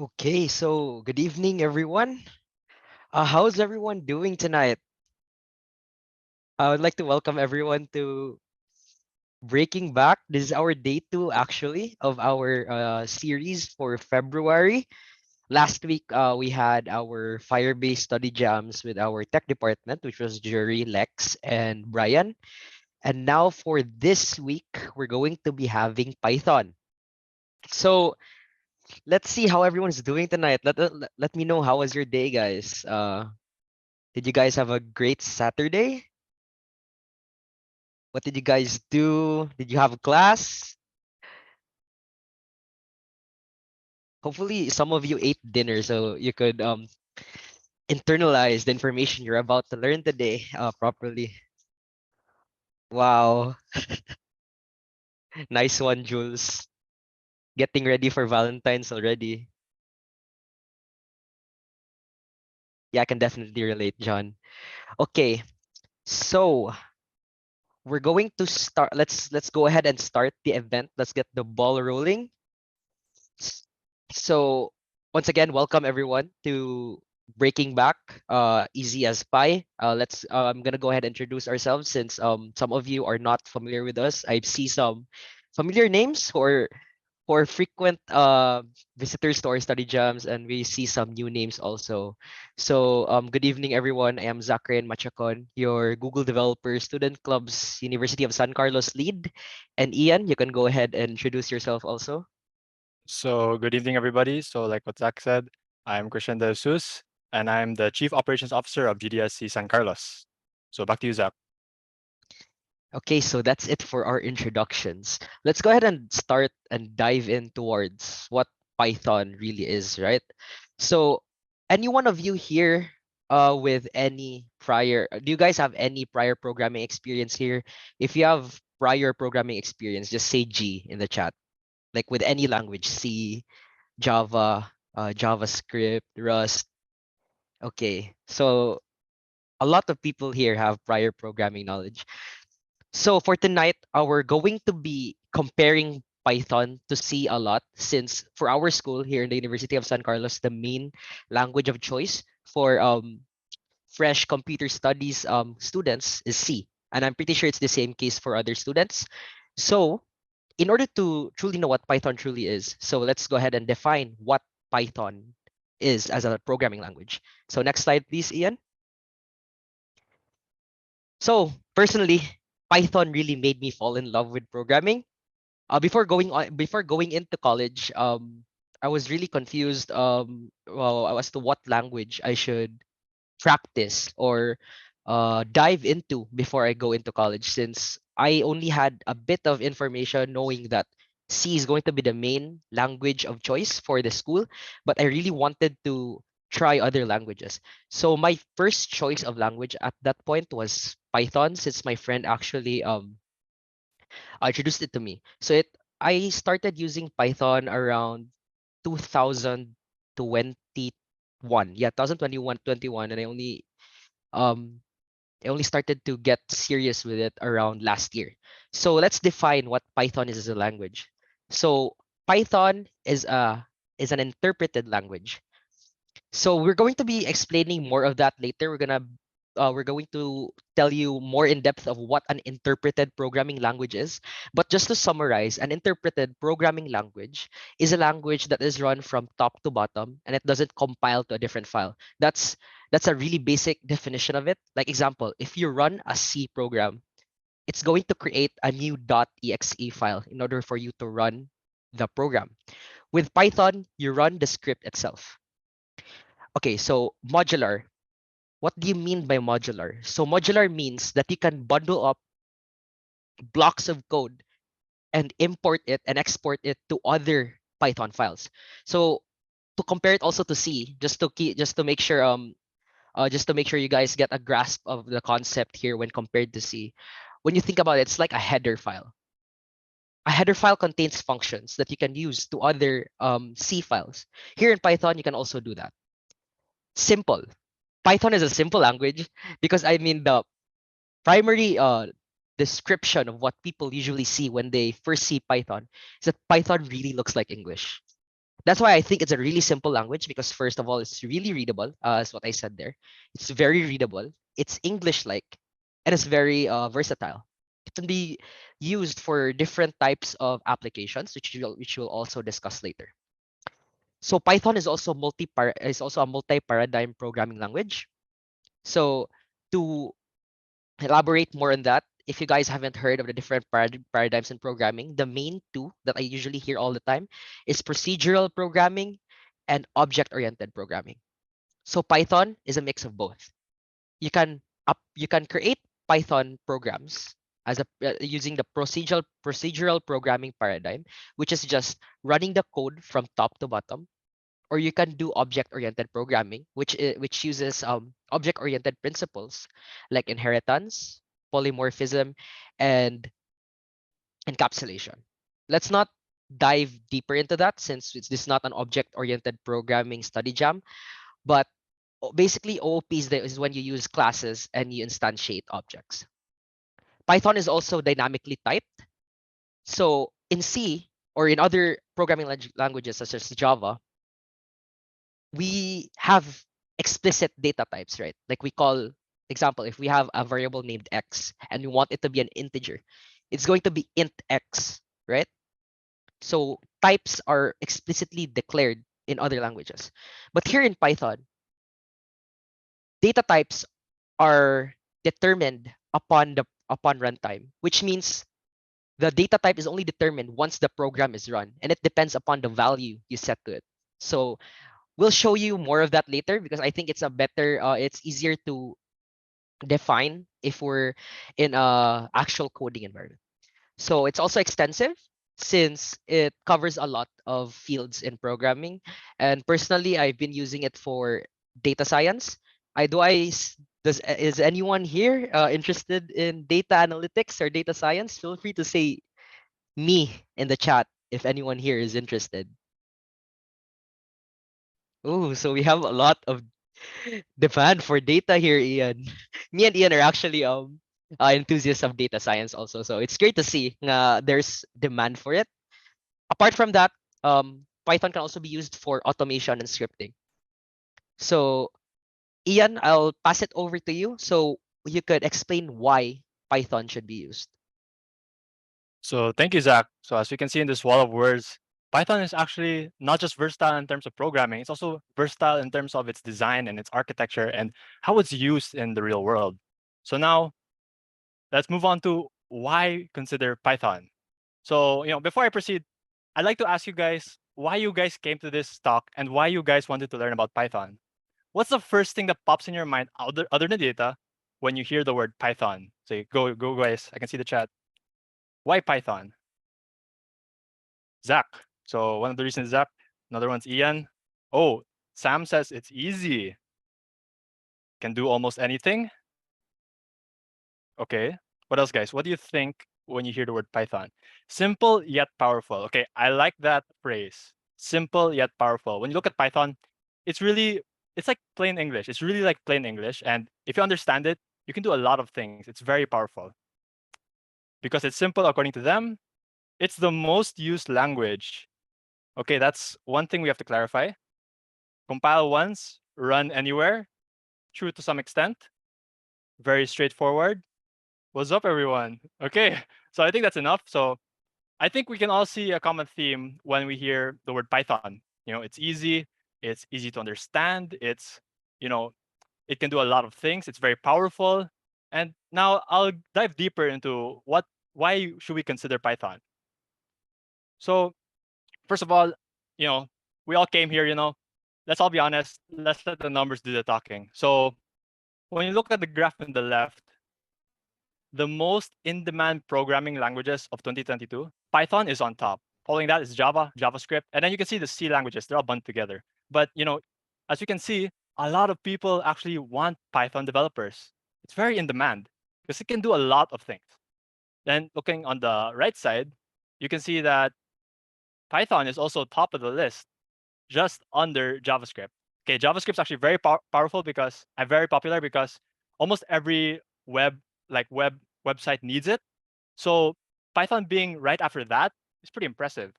Okay, so good evening, everyone. How's everyone doing tonight? I would like to welcome everyone to Breaking Back. This is our day two, actually, of our series for February. Last week, we had our Firebase study jams with our tech department, which was Jury, Lex, and Brian. And now for this week, we're going to be having Python. So let's see how everyone's doing tonight. Let me know how was your day, guys. Did you guys have a great Saturday? What did you guys do? Did you have a class? Hopefully, some of you ate dinner so you could internalize the information you're about to learn today properly. Wow, nice one, Jules. Getting ready for Valentine's already. Yeah, I can definitely relate, John. Okay, so we're going to start. Let's go ahead and start the event. Let's get the ball rolling. S- So once again, welcome everyone to Breaking Back, Easy as Pie. I'm gonna go ahead and introduce ourselves since some of you are not familiar with us. I see some familiar names who are frequent visitors to our study jams, and we see some new names also. So good evening everyone. I am Zachary Machacon, your Google Developer Student Club's University of San Carlos lead. And Ian, you can go ahead and introduce yourself also. So good evening, everybody. So like what Zach said, I'm Christian De Jesus, and I'm the Chief Operations Officer of GDSC San Carlos. So back to you, Zach. Okay, so that's it for our introductions. Let's go ahead and start and dive in towards what Python really is, right? So, any one of you here with any prior, do you guys have any prior programming experience here? If you have prior programming experience, just say G in the chat. Like with any language, C, Java, JavaScript, Rust. Okay, so a lot of people here have prior programming knowledge. So for tonight, we're going to be comparing Python to C a lot since for our school here in the University of San Carlos, the main language of choice for fresh computer studies students is C. And I'm pretty sure it's the same case for other students. So in order to truly know what Python truly is, so let's go ahead and define what Python is as a programming language. So next slide, please, Ian. So personally, Python really made me fall in love with programming. Before going into college, I was really confused as to what language I should practice or dive into before I go into college, since I only had a bit of information knowing that C is going to be the main language of choice for the school, but I really wanted to try other languages. So my first choice of language at that point was Python, since my friend actually introduced it to me. So it I started using Python around 2021. Yeah, 2021, 21, and um I only started to get serious with it around last year. So let's define what Python is as a language. So Python is an interpreted language. So we're going to be explaining more of that later. We're going to tell you more in depth of what an interpreted programming language is. But just to summarize, an interpreted programming language is a language that is run from top to bottom and it doesn't compile to a different file. That's a really basic definition of it. Like example, if you run a C program, it's going to create a new .exe file in order for you to run the program. With Python, you run the script itself. Okay, so modular. What do you mean by modular? So modular means that you can bundle up blocks of code and import it and export it to other Python files. So to compare it also to C, just to make sure you guys get a grasp of the concept here when compared to C. When you think about it, it's like a header file. A header file contains functions that you can use to other C files. Here in Python, you can also do that. Simple. Python is a simple language because I mean the primary description of what people usually see when they first see Python is that Python really looks like English. That's why I think it's a really simple language because first of all, it's really readable, as what I said there. It's very readable. It's English-like, and it's very versatile. It can be used for different types of applications, which we'll also discuss later. So Python is also a multi-paradigm programming language. So to elaborate more on that, if you guys haven't heard of the different paradigms in programming, the main two that I usually hear all the time is procedural programming and object-oriented programming. So Python is a mix of both. You can create Python programs as a using the procedural programming paradigm, which is just running the code from top to bottom, or you can do object-oriented programming, which uses object-oriented principles like inheritance, polymorphism, and encapsulation. Let's not dive deeper into that since this is not an object-oriented programming study jam, but basically OOP is when you use classes and you instantiate objects. Python is also dynamically typed. So in C or in other programming languages such as Java, we have explicit data types, right? Like we call, example, if we have a variable named x and we want it to be an integer, it's going to be int x, right? So types are explicitly declared in other languages. But here in Python, data types are determined upon runtime, which means the data type is only determined once the program is run, and it depends upon the value you set to it. So we'll show you more of that later because I think it's easier to define if we're in a actual coding environment. So it's also extensive since it covers a lot of fields in programming. And personally, I've been using it for data science. I do I s- does Is anyone here interested in data analytics or data science? Feel free to say me in the chat if anyone here is interested. Oh, so we have a lot of demand for data here, Ian. Me and Ian are actually enthusiasts of data science also. So it's great to see there's demand for it. Apart from that, Python can also be used for automation and scripting. So Ian, I'll pass it over to you so you could explain why Python should be used. So thank you, Zach. So as you can see in this wall of words, Python is actually not just versatile in terms of programming, it's also versatile in terms of its design and its architecture and how it's used in the real world. So now let's move on to why consider Python. So, before I proceed, I'd like to ask you guys why you guys came to this talk and why you guys wanted to learn about Python. What's the first thing that pops in your mind other than data when you hear the word Python? So go guys, I can see the chat. Why Python? Zach. So one of the reasons Zach, another one's Ian. Oh, Sam says it's easy. Can do almost anything. Okay. What else, guys? What do you think when you hear the word Python? Simple yet powerful. Okay, I like that phrase. Simple yet powerful. When you look at Python, it's like plain English. It's really like plain English. And if you understand it, you can do a lot of things. It's very powerful. Because it's simple according to them, it's the most used language. Okay, that's one thing we have to clarify. Compile once, run anywhere, true to some extent, very straightforward. What's up, everyone? Okay, so I think that's enough. So I think we can all see a common theme when we hear the word Python. It's easy to understand, it can do a lot of things, it's very powerful. And now I'll dive deeper into why should we consider Python. So first of all, you know, we all came here, let's all be honest, let's let the numbers do the talking. So when you look at the graph on the left, the most in-demand programming languages of 2022, Python is on top. Following that is Java, JavaScript, and then you can see the C languages, they're all bundled together. But as you can see, a lot of people actually want Python developers. It's very in demand because it can do a lot of things. Then looking on the right side, you can see that Python is also top of the list, just under JavaScript. Okay, JavaScript's actually very powerful because very popular because almost every website needs it. So Python being right after that is pretty impressive.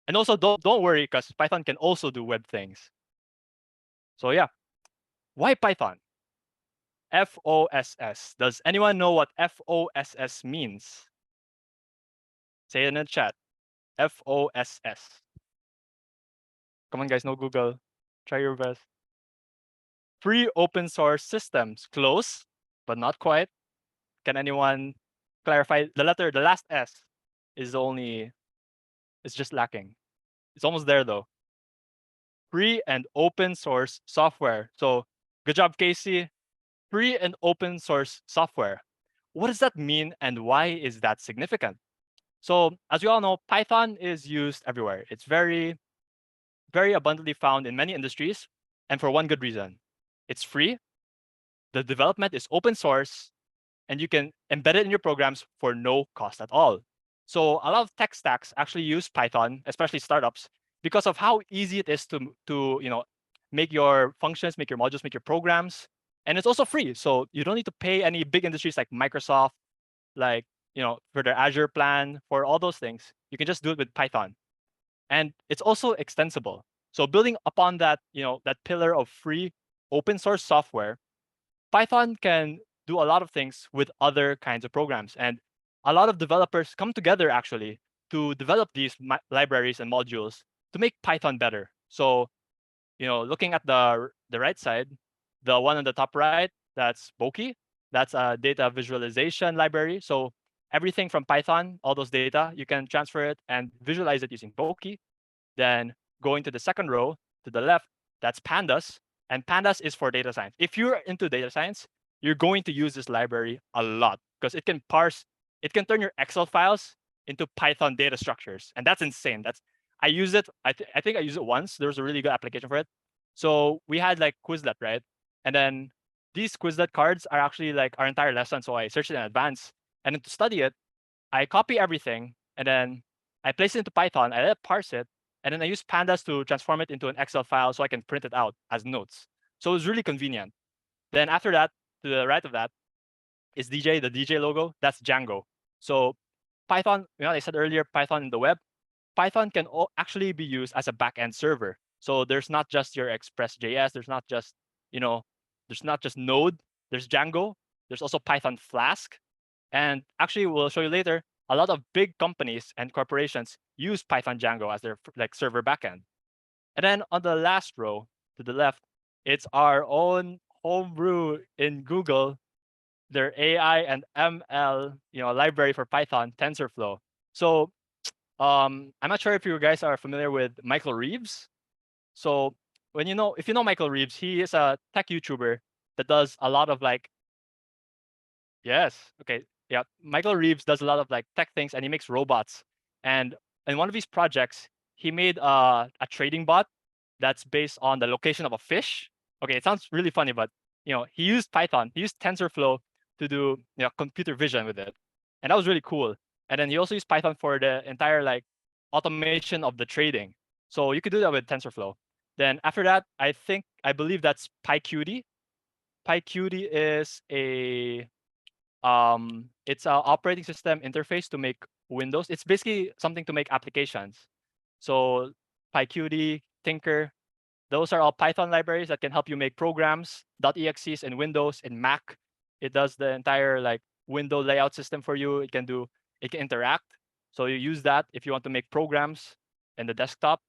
And also don't worry, because Python can also do web things. So yeah, why Python? FOSS. Does anyone know what FOSS means? Say it in the chat. FOSS. Come on, guys, no Google. Try your best. Free open source systems. Close, but not quite. Can anyone clarify the last S is it's just lacking. It's almost there though. Free and open source software. So good job, Casey. Free and open source software. What does that mean and why is that significant? So as we all know, Python is used everywhere. It's very, very abundantly found in many industries, and for one good reason. It's free, the development is open source, and you can embed it in your programs for no cost at all. So a lot of tech stacks actually use Python, especially startups, because of how easy it is to make your functions, make your modules, make your programs. And it's also free. So you don't need to pay any big industries like Microsoft, like for their Azure plan, for all those things. You can just do it with Python. And it's also extensible. So building upon that, that pillar of free open source software, Python can do a lot of things with other kinds of programs. And a lot of developers come together actually to develop these libraries and modules to make Python better. So, looking at the right side, the one on the top right, that's Boki. That's a data visualization library. So everything from Python, all those data, you can transfer it and visualize it using Boki. Then going to the second row to the left, that's Pandas. And Pandas is for data science. If you're into data science, you're going to use this library a lot because it can turn your Excel files into Python data structures. And that's insane. I use it. I think I used it once. There was a really good application for it. So we had like Quizlet, right? And then these Quizlet cards are actually like our entire lesson. So I searched it in advance. And then to study it, I copy everything and then I place it into Python. I let it parse it. And then I use Pandas to transform it into an Excel file so I can print it out as notes. So it's really convenient. Then after that, to the right of that is DJ, the DJ logo. That's Django. So Python, I said earlier, Python in the web. Python can actually be used as a backend server. So there's not just your Express.js. There's not just, Node. There's Django. There's also Python Flask. And actually, we'll show you later, a lot of big companies and corporations use Python Django as their like server backend. And then on the last row to the left, it's our own homebrew in Google, their AI and ML library for Python, TensorFlow. So I'm not sure if you guys are familiar with Michael Reeves. So if you know Michael Reeves, he is a tech YouTuber that does a lot of like, yes, okay, yeah, Michael Reeves does a lot of like tech things and he makes robots. And in one of his projects, he made a trading bot that's based on the location of a fish. Okay, it sounds really funny, but he used Python, he used TensorFlow to do computer vision with it, and that was really cool. And then he also used Python for the entire like automation of the trading. So you could do that with TensorFlow. Then after that, I believe that's PyQt. PyQt is it's an operating system interface to make Windows. It's basically something to make applications. So PyQt, Tinker, those are all Python libraries that can help you make programs, .exes in Windows, in Mac. It does the entire like window layout system for you. It can interact. So you use that if you want to make programs in the desktop.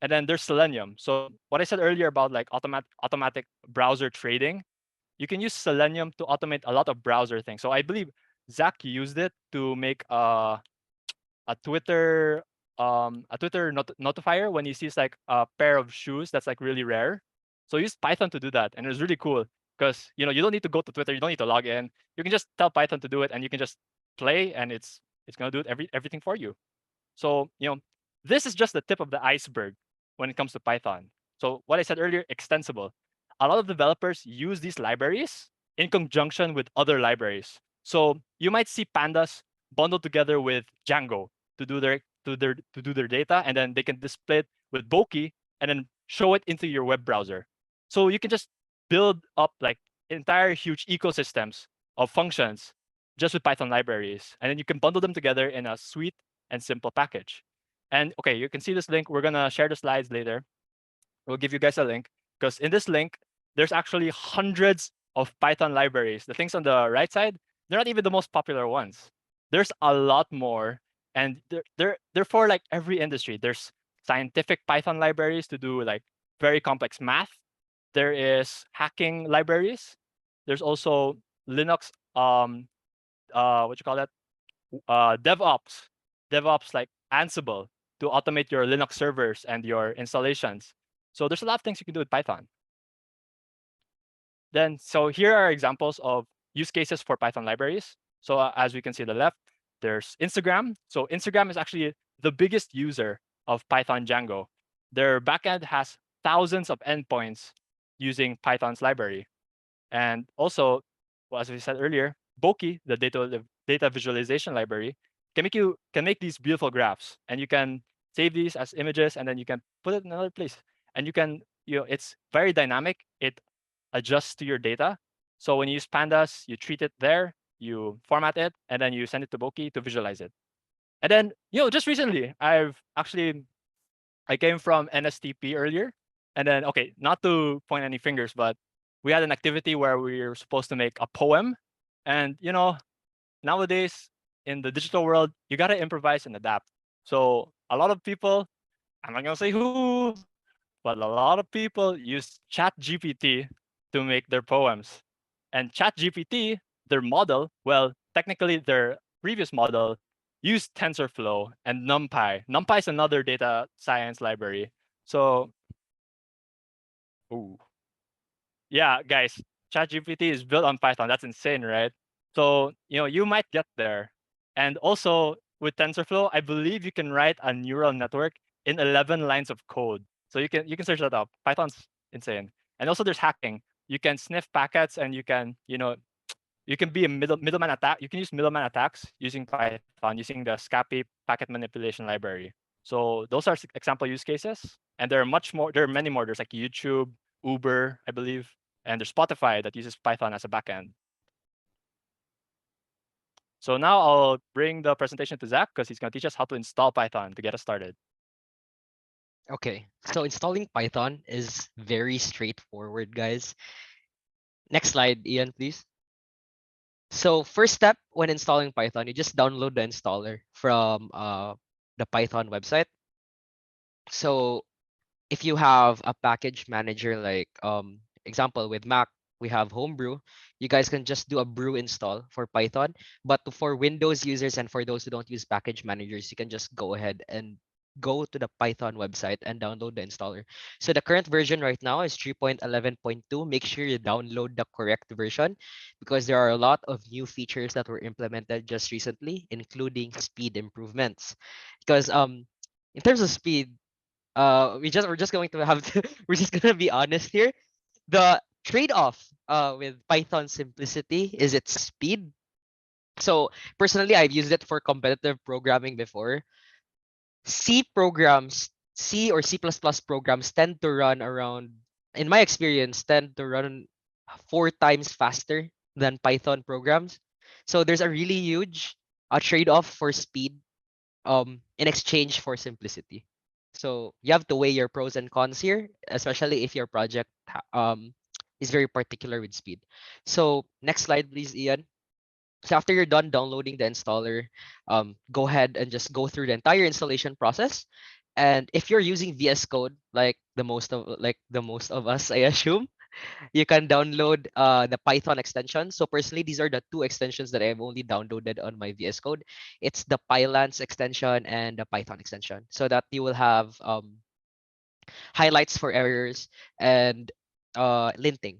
And then there's Selenium. So what I said earlier about like automatic browser trading, you can use Selenium to automate a lot of browser things. So I believe Zach used it to make a Twitter notifier when he sees like a pair of shoes that's like really rare. So use Python to do that, and it was really cool because you don't need to go to Twitter, you don't need to log in. You can just tell Python to do it, and you can just play, and it's gonna do everything for you. So this is just the tip of the iceberg when it comes to Python. So what I said earlier, extensible. A lot of developers use these libraries in conjunction with other libraries. So you might see pandas bundled together with Django to do their data, and then they can display it with Boki and then show it into your web browser. So you can just build up like entire huge ecosystems of functions just with Python libraries, and then you can bundle them together in a sweet and simple package. And okay, you can see this link. We're gonna share the slides later. We'll give you guys a link because in this link, there's actually hundreds of Python libraries. The things on the right side, they're not even the most popular ones. There's a lot more, and they're for like every industry. There's scientific Python libraries to do like very complex math. There is hacking libraries. There's also Linux what you call that, DevOps like Ansible to automate your Linux servers and your installations. So there's a lot of things you can do with Python. Then, so here are examples of use cases for Python libraries. So as we can see on the left, there's Instagram. So Instagram is actually the biggest user of Python Django. Their backend has thousands of endpoints using Python's library. And also, well, as we said earlier, Boki, the data visualization library, can make these beautiful graphs, and you can save these as images, and then you can put it in another place. And you can, it's very dynamic. It adjusts to your data. So when you use pandas, you treat it there, you format it, and then you send it to Boki to visualize it. And then, just recently, I came from NSTP earlier, and then okay, not to point any fingers, but we had an activity where we were supposed to make a poem, and nowadays in the digital world, you gotta improvise and adapt. So a lot of people, I'm not gonna say who, but a lot of people use ChatGPT to make their poems. And ChatGPT, their model, well, technically their previous model used TensorFlow and NumPy. NumPy is another data science library. So, ooh, yeah, guys, ChatGPT is built on Python. That's insane, right? So, you might get there. And also with TensorFlow, I believe you can write a neural network in 11 lines of code. So you can search that up. Python's insane. And also there's hacking. You can sniff packets, and you can be a middleman attack. You can use middleman attacks using Python, using the Scapy packet manipulation library. So those are example use cases. And there are much more. There are many more. There's like YouTube, Uber, I believe, and there's Spotify that uses Python as a backend. So now I'll bring the presentation to Zach because he's going to teach us how to install Python to get us started. Okay, so installing Python is very straightforward, guys. Next slide, Ian, please. So first step when installing Python, you just download the installer from the Python website. So if you have a package manager like example with Mac, we have Homebrew, you guys can just do a brew install for Python. But for Windows users and for those who don't use package managers, you can just go ahead and go to the Python website and download the installer. So the current version right now is 3.11.2. Make sure you download the correct version because there are a lot of new features that were implemented just recently, including speed improvements. Because in terms of speed, we're just going to have to we're just gonna be honest here. The trade-off with Python simplicity is its speed. So personally, I've used it for competitive programming before. C programs, C or C++ programs tend to run around, in my experience, tend to run 4 times faster than Python programs. So there's a really huge trade-off for speed in exchange for simplicity. So you have to weigh your pros and cons here, especially if your project is very particular with speed. So next slide, please, Ian. So after you're done downloading the installer, go ahead and just go through the entire installation process. And if you're using VS Code, like the most of us, I assume, you can download the Python extension. So personally, these are the two extensions that I've only downloaded on my VS Code. It's the Pylance extension and the Python extension, so that you will have highlights for errors and linting.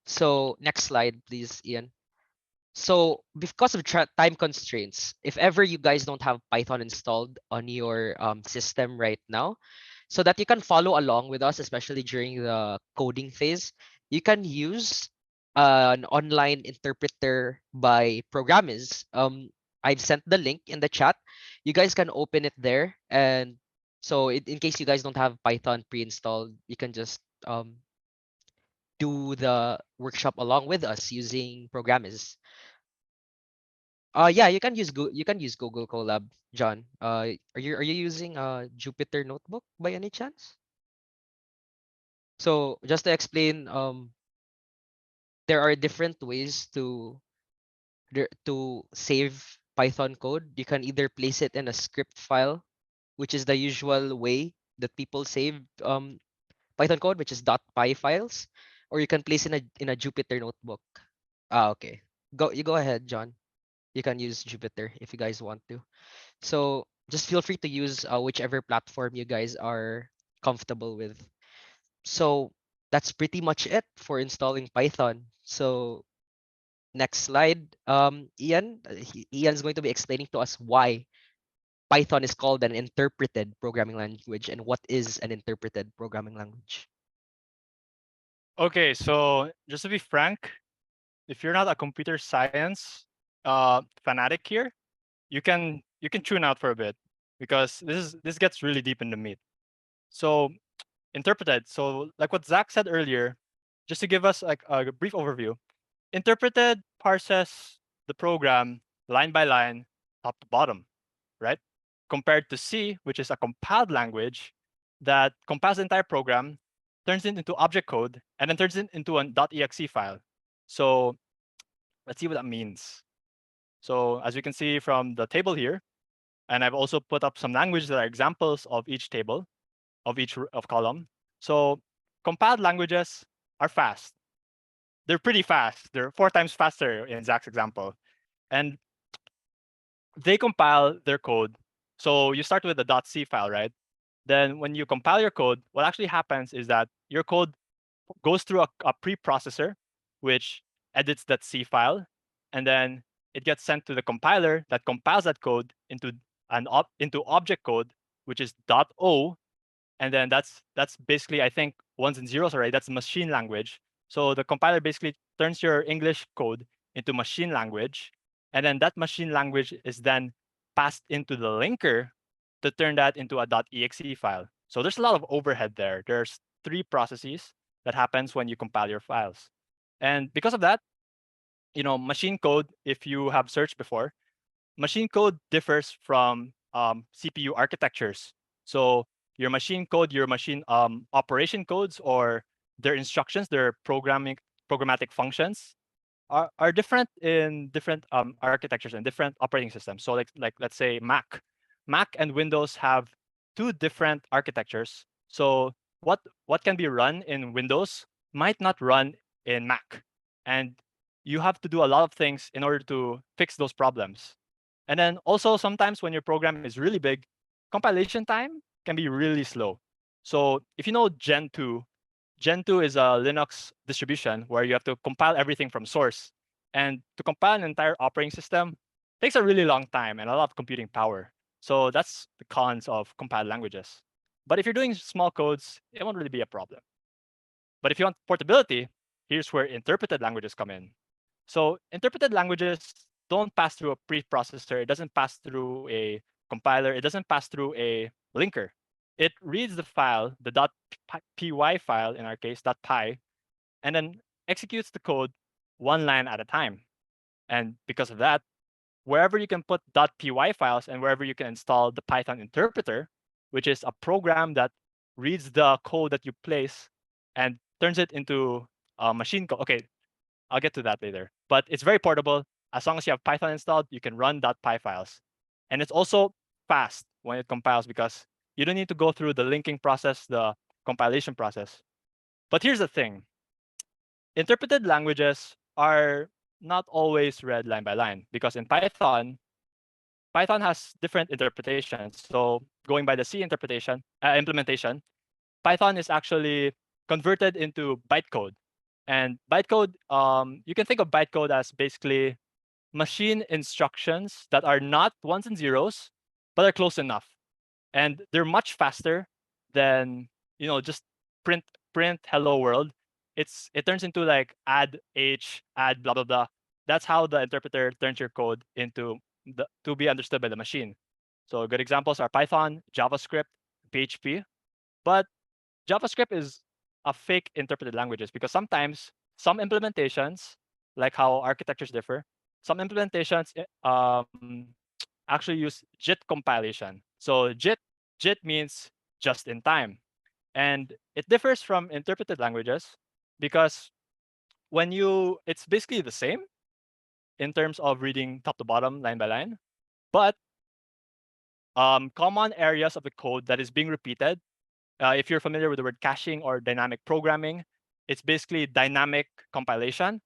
So next slide, please, Ian. So because of time constraints, if ever you guys don't have Python installed on your system right now, so that you can follow along with us, especially during the coding phase, you can use an online interpreter by Programmiz. I've sent the link in the chat. You guys can open it there, and so in case you guys don't have Python pre-installed, you can just do the workshop along with us using Programmiz. Yeah, you can use Google Colab, John. Are you using Jupyter Notebook by any chance? So just to explain, there are different ways to save Python code. You can either place it in a script file, which is the usual way that people save Python code, which is .py files, or you can place in a Jupyter notebook. Okay. You go ahead, John. You can use Jupyter if you guys want to. So just feel free to use whichever platform you guys are comfortable with. So that's pretty much it for installing Python. So next slide. Ian's going to be explaining to us why Python is called an interpreted programming language and what is an interpreted programming language. Okay, so just to be frank, if you're not a computer science fanatic here, you can tune out for a bit because this gets really deep in the meat. So interpreted. So like what Zach said earlier, just to give us like a brief overview, interpreted parses the program line by line, top to bottom, right? Compared to C, which is a compiled language that compiles the entire program, turns it into object code, and then turns it into an .exe file. So let's see what that means. So as you can see from the table here, and I've also put up some languages that are examples of each table, of each of column. So compiled languages are fast. They're pretty fast. They're 4 times faster in Zach's example. And they compile their code. So you start with a .c file, right? Then when you compile your code, what actually happens is that your code goes through a preprocessor, which edits that C file, and then it gets sent to the compiler that compiles that code into into object code, which is .o, and then that's basically, I think, ones and zeros already. That's machine language. So the compiler basically turns your English code into machine language, and then that machine language is then passed into the linker to turn that into a .exe file. So there's a lot of overhead there. There's 3 processes that happens when you compile your files. And because of that, machine code, if you have searched before, machine code differs from CPU architectures. So your machine code, your machine operation codes, or their instructions, their programmatic functions are different in different architectures and different operating systems. So like let's say Mac and Windows have 2 different architectures. So what can be run in Windows might not run in Mac, and you have to do a lot of things in order to fix those problems. And then also sometimes when your program is really big, compilation time can be really slow. So if you know Gen2, Gen2 is a Linux distribution where you have to compile everything from source. And to compile an entire operating system takes a really long time and a lot of computing power. So that's the cons of compiled languages. But if you're doing small codes, it won't really be a problem. But if you want portability, here's where interpreted languages come in. So interpreted languages don't pass through a preprocessor. It doesn't pass through a compiler. It doesn't pass through a linker. It reads the file, the .py file in our case, .py, and then executes the code 1 line at a time. And because of that, wherever you can put .py files and wherever you can install the Python interpreter, which is a program that reads the code that you place and turns it into a machine code. Okay, I'll get to that later. But it's very portable. As long as you have Python installed, you can run .py files. And it's also fast when it compiles because you don't need to go through the linking process, the compilation process. But here's the thing. Interpreted languages are not always read line by line because in Python has different interpretations. So going by the C implementation, Python is actually converted into bytecode. And bytecode, you can think of bytecode as basically machine instructions that are not ones and zeros, but are close enough. And they're much faster than just print hello world. It turns into like add h, add blah blah blah. That's how the interpreter turns your code into to be understood by the machine. So good examples are Python, JavaScript, PHP. But JavaScript is a fake interpreted languages because sometimes some implementations, like how architectures differ, some implementations actually use JIT compilation. So JIT means just in time. And it differs from interpreted languages because it's basically the same in terms of reading top to bottom, line by line, but common areas of the code that is being repeated, if you're familiar with the word caching or dynamic programming, it's basically dynamic compilation,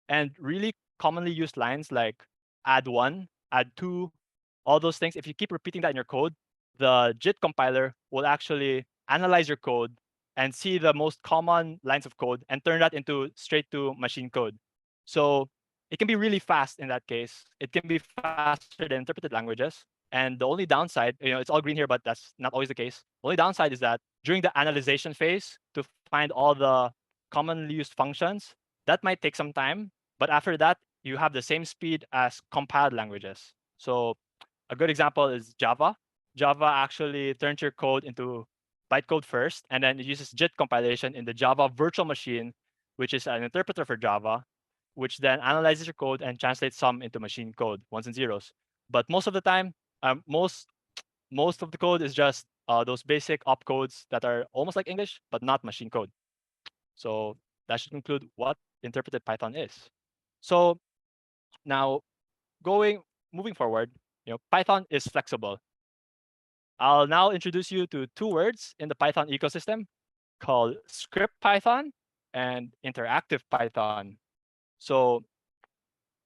and really commonly used lines like add 1, add 2, all those things. If you keep repeating that in your code, the JIT compiler will actually analyze your code and see the most common lines of code and turn that into straight to machine code. So it can be really fast in that case. It can be faster than interpreted languages. And the only downside, it's all green here, but that's not always the case. The only downside is that during the analyzation phase to find all the commonly used functions, that might take some time. But after that, you have the same speed as compiled languages. So a good example is Java. Java actually turns your code into bytecode first, and then it uses JIT compilation in the Java virtual machine, which is an interpreter for Java, which then analyzes your code and translates some into machine code, ones and zeros. But most of the time, most of the code is just those basic opcodes that are almost like English, but not machine code. So that should conclude what interpreted Python is. So now moving forward, Python is flexible. I'll now introduce you to two words in the Python ecosystem called script Python and interactive Python. So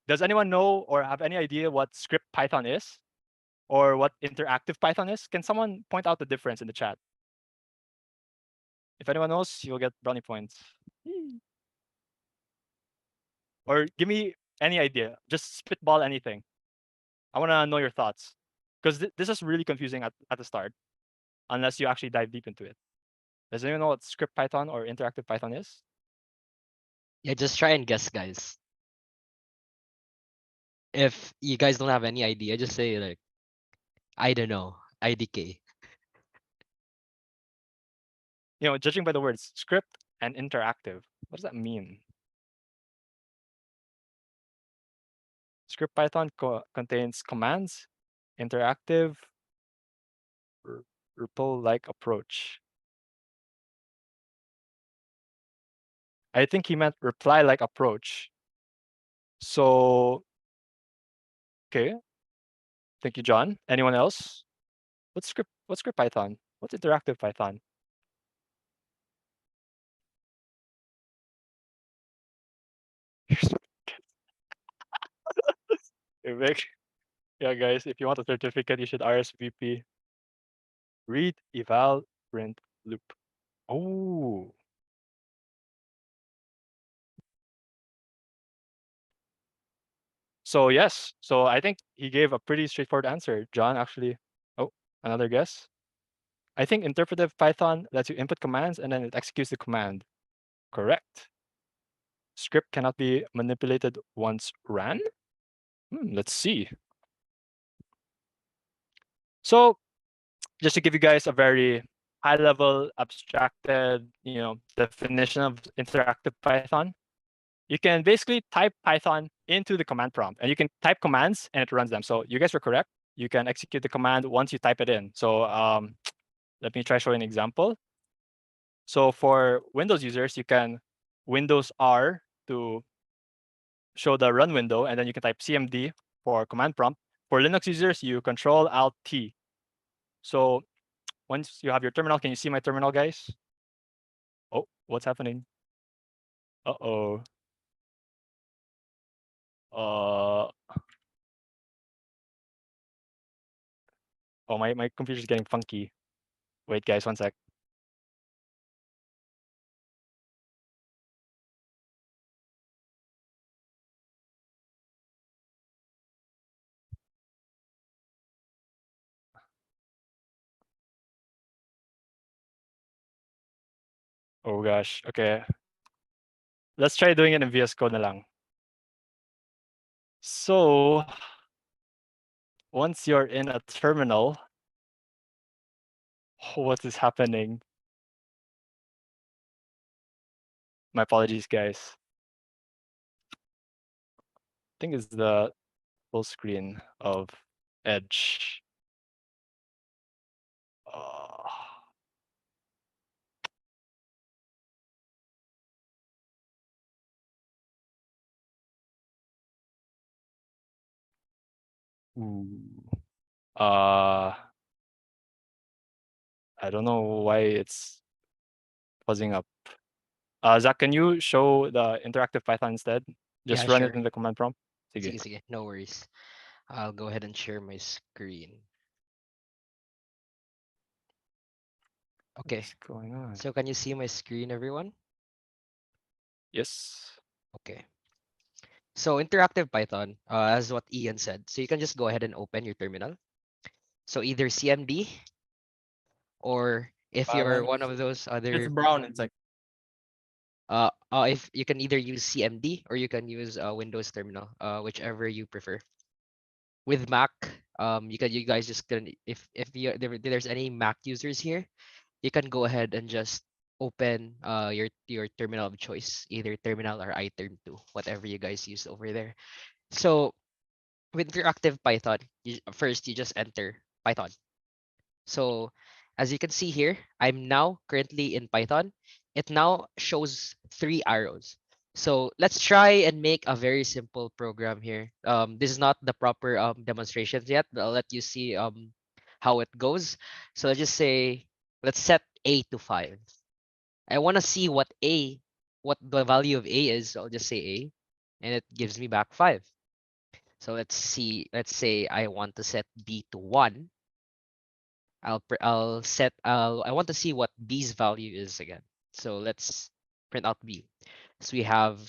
does anyone know or have any idea what script Python is or what interactive Python is? Can someone point out the difference in the chat? If anyone knows, you'll get brownie points. Or give me any idea. Just spitball anything. I want to know your thoughts. Because this is really confusing at the start, unless you actually dive deep into it. Does anyone know what script Python or interactive Python is? Yeah, just try and guess, guys. If you guys don't have any idea, just say like, I don't know, IDK. Judging by the words script and interactive, what does that mean? Script Python contains commands, interactive, REPL-like approach. I think he meant reply-like approach. So, okay. Thank you, John. Anyone else? What's script Python? What's interactive Python? Yeah, guys, if you want a certificate, you should RSVP. Read, eval, print, loop. Oh. So yes, so I think he gave a pretty straightforward answer. John actually, another guess. I think interpretive Python lets you input commands and then it executes the command. Correct. Script cannot be manipulated once ran. Let's see. So just to give you guys a very high level abstracted, definition of interactive Python, you can basically type Python into the command prompt and you can type commands and it runs them. So you guys were correct. You can execute the command once you type it in. So let me try showing an example. So for Windows users, you can Windows R to show the run window, and then you can type CMD for command prompt. For Linux users, you Control Alt T. So once you have your terminal, can you see my terminal, guys? Oh, what's happening? Uh-oh. Oh, my computer's getting funky. Wait, guys, one sec. Oh gosh, okay. Let's try doing it in VS Code na lang. So once you're in a terminal, what is happening? My apologies, guys. think it's the full screen of Edge. Ooh. I don't know why it's fuzzing up. Zach, can you show the interactive Python instead? Yeah, Just run it sure. in the command prompt. Sige. Sige, sige. No worries. I'll go ahead and share my screen. Okay. What's going on? So can you see my screen, everyone? Yes. Okay. So interactive Python, as what Ian said. So you can just go ahead and open your terminal. So either CMD, or if you're one of those It's other, brown. It's like if you can either use CMD or you can use Windows terminal, whichever you prefer. With Mac, you guys just can, if there's any Mac users here, you can go ahead and just open your terminal of choice, either terminal or iterm2, whatever you guys use over there. So with interactive Python, first you just enter Python. So as you can see here, I'm now currently in Python. It now shows 3 arrows. So let's try and make a very simple program here. This is not the proper demonstrations yet, but I'll let you see how it goes. So let's just say, let's set A to 5. I want to see what the value of A is. So I'll just say A, and it gives me back 5. So let's see, let's say I want to set B to 1. I want to see what B's value is again. So let's print out B. So we have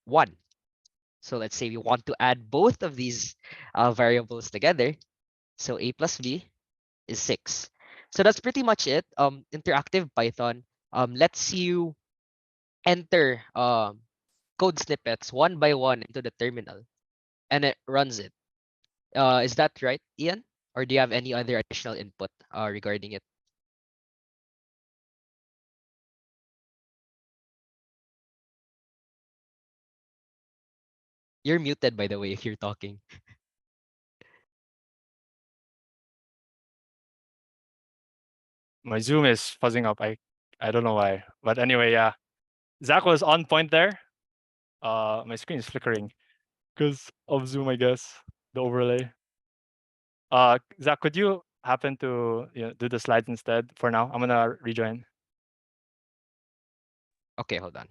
1. So let's say we want to add both of these variables together. So A plus B is 6. So that's pretty much it. Interactive Python lets you enter code snippets one by one into the terminal, and it runs it. Is that right, Ian? Or do you have any other additional input regarding it? You're muted, by the way, if you're talking. my Zoom is fuzzing up. I don't know why. But anyway, yeah. Zach was on point there. My screen is flickering because of Zoom, I guess. The overlay. Zach, could you happen to do the slides instead for now? I'm gonna rejoin. Okay, hold on.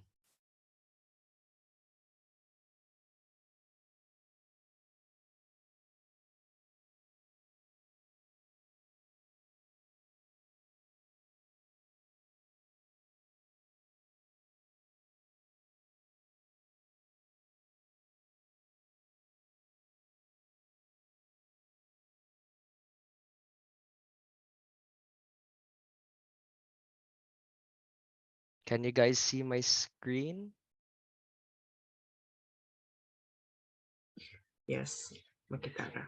Can you guys see my screen? Yes, makita na.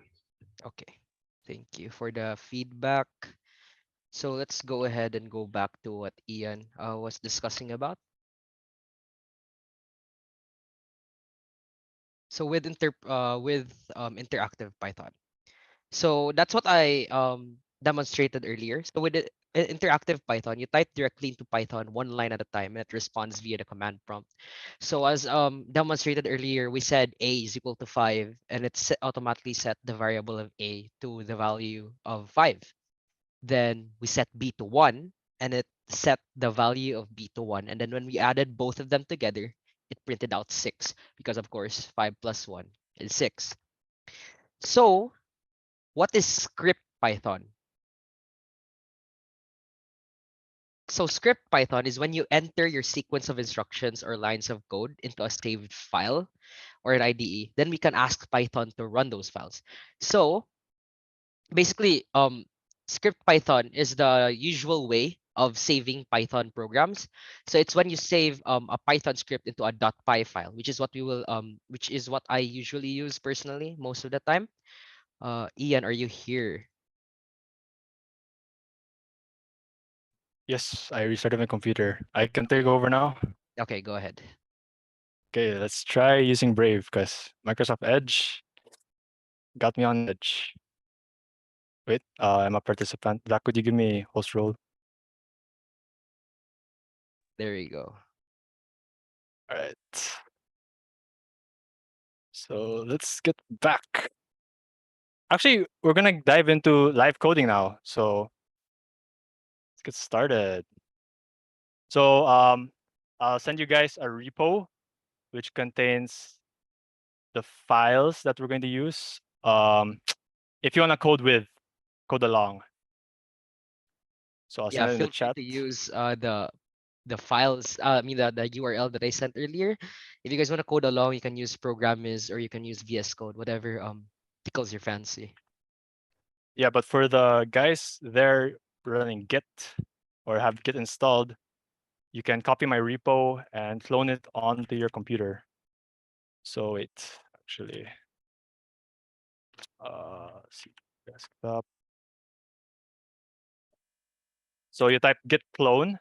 Okay. Thank you for the feedback. So let's go ahead and go back to what Ian was discussing about. So with interactive Python. So that's what I demonstrated earlier. So with interactive Python, you type directly into Python one line at a time, and it responds via the command prompt. So as demonstrated earlier, we said A is equal to 5, and it automatically set the variable of A to the value of 5. Then we set B to 1, and it set the value of B to 1. And then when we added both of them together, it printed out 6, because of course 5 plus 1 is 6. So what is script Python? So script Python is when you enter your sequence of instructions or lines of code into a saved file or an IDE. Then we can ask Python to run those files. So basically, script Python is the usual way of saving Python programs. So it's when you save a Python script into a .py file, which is what which is what I usually use personally most of the time. Ian, are you here? Yes, I restarted my computer. I can take over now. Okay, go ahead. Okay, let's try using Brave because Microsoft Edge got me on Edge. Wait, I'm a participant. Zach, could you give me host role? There you go. All right. So let's get back. Actually, we're gonna dive into live coding now. So let's get started. So I'll send you guys a repo which contains the files that we're going to use. If you wanna code with, code along. So I'll Yeah, send it in the feel free chat. to use the files. I mean the URL that I sent earlier. If you guys want to code along, you can use Programmiz or you can use VS Code, whatever tickles your fancy. Yeah, but for the guys there running Git or have Git installed, you can copy my repo and clone it onto your computer. So wait, actually, see, desktop. So you type Git Clone,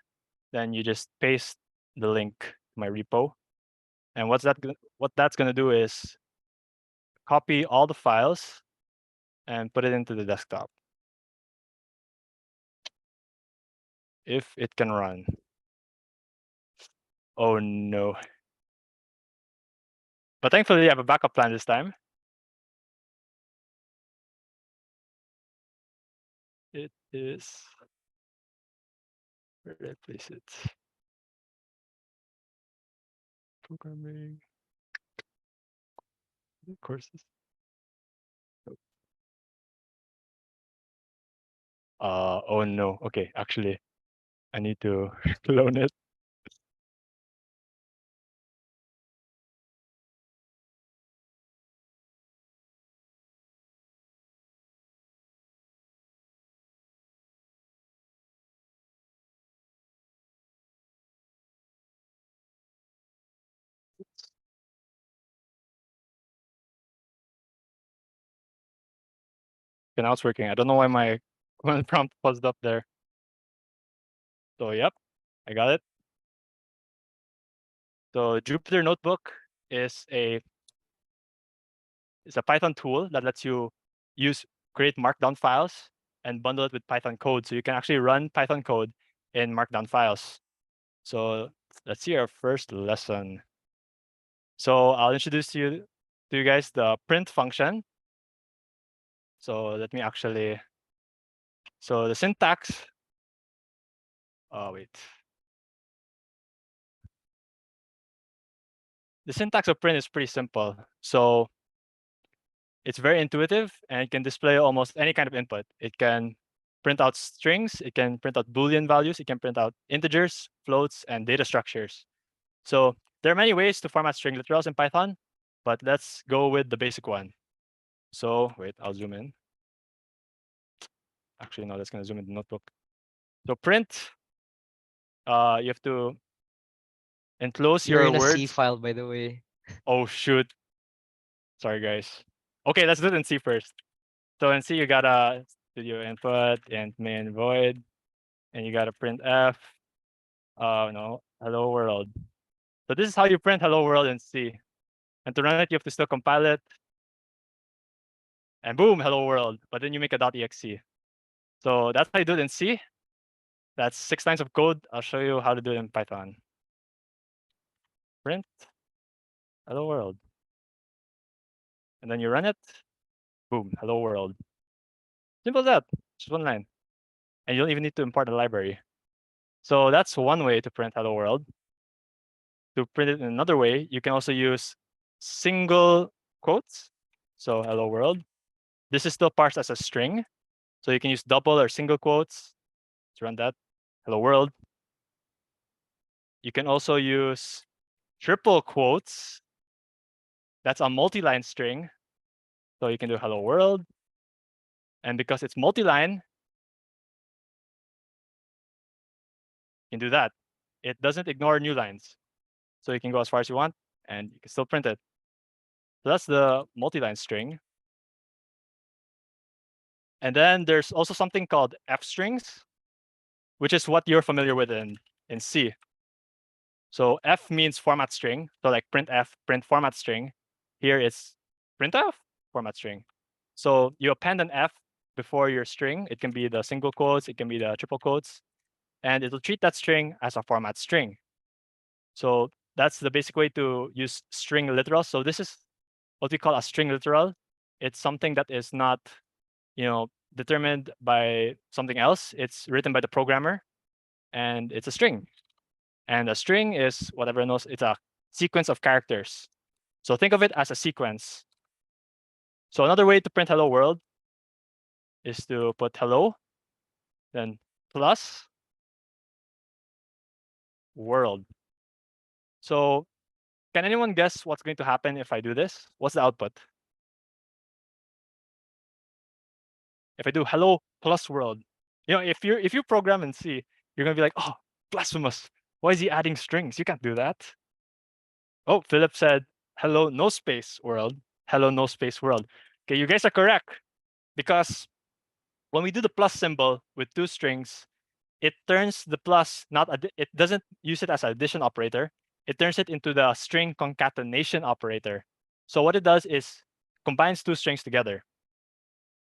then you just paste the link to my repo. And what that's gonna do is copy all the files and put it into the desktop. If it can run. Oh no. But thankfully I have a backup plan this time. It is, where did I place it? Programming courses. Oh no. Okay, actually, I need to clone it. Okay, now it's working. I don't know why my command prompt buzzed up there. So yep, I got it. So Jupyter Notebook is a Python tool that lets you create markdown files and bundle it with Python code. So you can actually run Python code in markdown files. So let's see our first lesson. So I'll introduce to you guys the print function. So let me actually, so the syntax, oh wait. The syntax of print is pretty simple. So it's very intuitive and it can display almost any kind of input. It can print out strings, it can print out Boolean values, it can print out integers, floats, and data structures. So there are many ways to format string literals in Python, but let's go with the basic one. So wait, I'll zoom in. Actually, no, that's gonna zoom in the notebook. So print, you have to enclose You're your in a C words. file, by the way. Oh shoot. Sorry guys. Okay, let's do it in C first. So in C you got a studio input and main void, and you got to print F. No, hello world. So this is how you print hello world in C. And to run it, you have to still compile it. And boom, hello world. But then you make a .exe. So that's how you do it in C. That's 6 lines of code. I'll show you how to do it in Python. Print hello world. And then you run it. Boom, hello world. Simple as that. Just 1 line. And you don't even need to import a library. So that's one way to print hello world. To print it in another way, you can also use single quotes. So hello world. This is still parsed as a string. So you can use double or single quotes to run that. Hello world. You can also use triple quotes. That's a multi-line string. So you can do hello world. And because it's multi-line, you can do that. It doesn't ignore new lines. So you can go as far as you want and you can still print it. So that's the multi-line string. And then there's also something called f strings, which is what you're familiar with in C. So F means format string. So like printf, print format string. Here it's printf, format string. So you append an F before your string. It can be the single quotes, it can be the triple quotes, and it'll treat that string as a format string. So that's the basic way to use string literal. So this is what we call a string literal. It's something that is not, determined by something else. It's written by the programmer, and it's a string. And a string is, what everyone knows, it's a sequence of characters. So think of it as a sequence. So another way to print hello world is to put hello, then plus world. So can anyone guess what's going to happen if I do this? What's the output? If I do hello plus world, if you program in C, you're gonna be like, oh, blasphemous. Why is he adding strings? You can't do that. Oh, Philip said hello no space world. Hello no space world. Okay, you guys are correct, because when we do the plus symbol with two strings, it turns the plus it doesn't use it as an addition operator. It turns it into the string concatenation operator. So what it does is combines two strings together.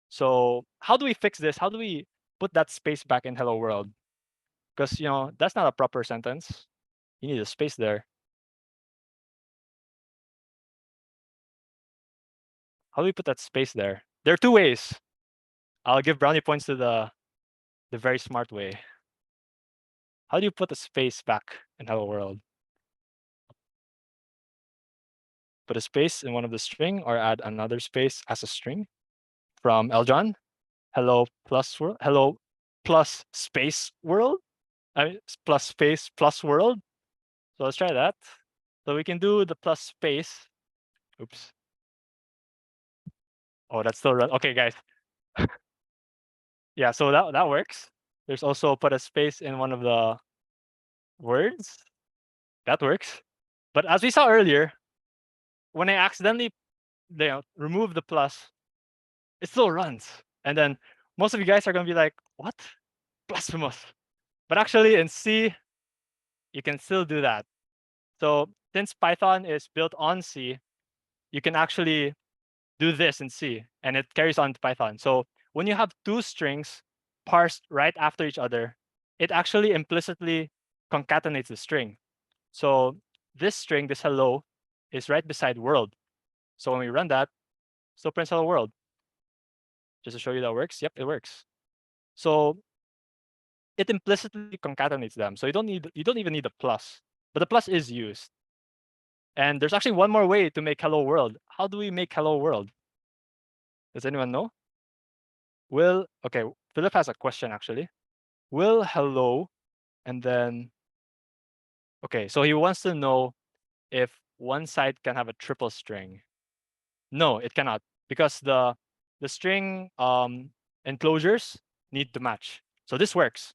So how do we fix this? How do we put that space back in hello world? Because that's not a proper sentence. You need a space there. How do we put that space there? There are two ways. I'll give brownie points to the very smart way. How do you put a space back in hello world? Put a space in one of the string, or add another space as a string. From Eljon, hello plus world, hello plus space world. I mean plus space plus world. So let's try that. So we can do the plus space. Oops. Oh, that's still run. Okay, guys. Yeah, so that works. There's also put a space in one of the words. That works. But as we saw earlier, when I accidentally remove the plus, it still runs. And then most of you guys are gonna be like, what? Blasphemous. But actually in C, you can still do that. So since Python is built on C, you can actually do this in C, and it carries on to Python. So when you have two strings parsed right after each other, it actually implicitly concatenates the string. So this string, this hello, is right beside world. So when we run that, still prints hello world. Just to show you that works. Yep, it works. So it implicitly concatenates them. So you don't even need a plus, but the plus is used. And there's actually one more way to make hello world. How do we make hello world? Does anyone know? Okay, Philip has a question actually. Will hello, and then, okay, so he wants to know if one side can have a triple string. No, it cannot, because the string enclosures need to match. So this works.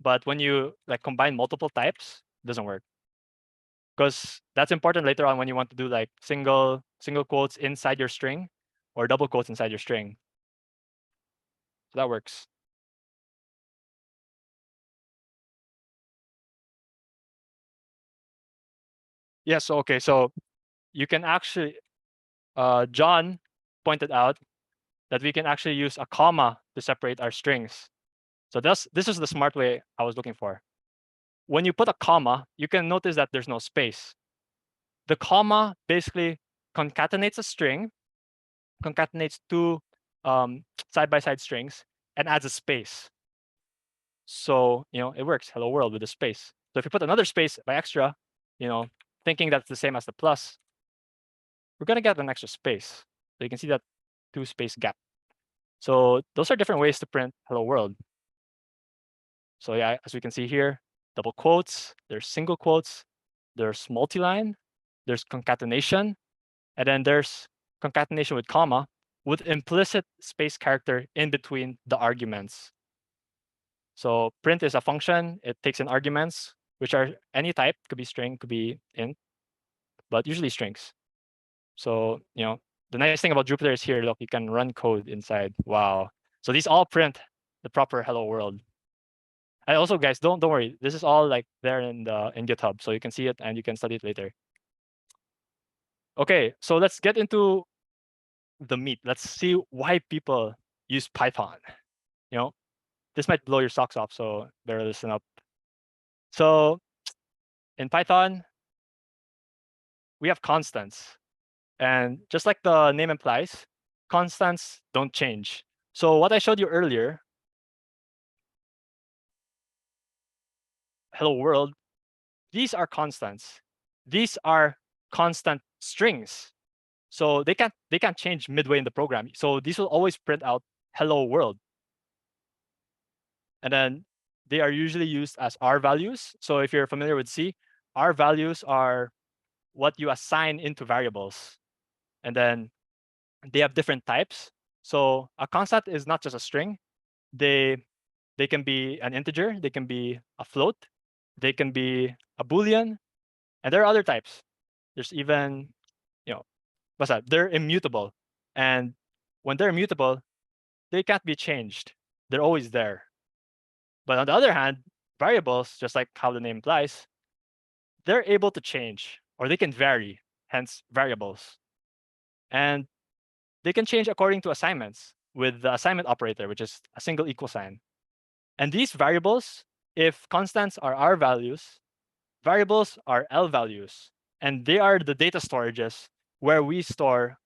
But when you combine multiple types, it doesn't work. Because that's important later on when you want to do single quotes inside your string, or double quotes inside your string. So that works. Yes, okay, so you can actually, John pointed out that we can actually use a comma to separate our strings. So this is the smart way I was looking for. When you put a comma, you can notice that there's no space. The comma basically concatenates a string, concatenates two side-by-side strings, and adds a space. So it works, hello world, with a space. So if you put another space by extra, thinking that's the same as the plus, we're gonna get an extra space. So you can see that two space gap. So those are different ways to print hello world. So yeah, as we can see here, double quotes, there's single quotes, there's multi-line, there's concatenation, and then there's concatenation with comma with implicit space character in between the arguments. So print is a function, it takes in arguments, which are any type, could be string, could be int, but usually strings. So, the nice thing about Jupyter is here, look, you can run code inside. Wow. So these all print the proper hello world. And also, guys, don't worry. This is all like there in GitHub, so you can see it and you can study it later. Okay, so let's get into the meat. Let's see why people use Python. You know, this might blow your socks off, so better listen up. So in Python, we have constants. And just like the name implies, constants don't change. So what I showed you earlier, hello world, these are constants. These are constant strings. So they can't change midway in the program. So these will always print out hello world. And then they are usually used as R values. So if you're familiar with C, R values are what you assign into variables. And then they have different types. So a constant is not just a string. They can be an integer, they can be a float, they can be a Boolean, and there are other types. There's even, what's that? They're immutable. And when they're immutable, they can't be changed. They're always there. But on the other hand, variables, just like how the name implies, they're able to change or they can vary, hence variables. And they can change according to assignments with the assignment operator, which is a single equal sign. And these variables, if constants are R values, variables are L values. And they are the data storages where we store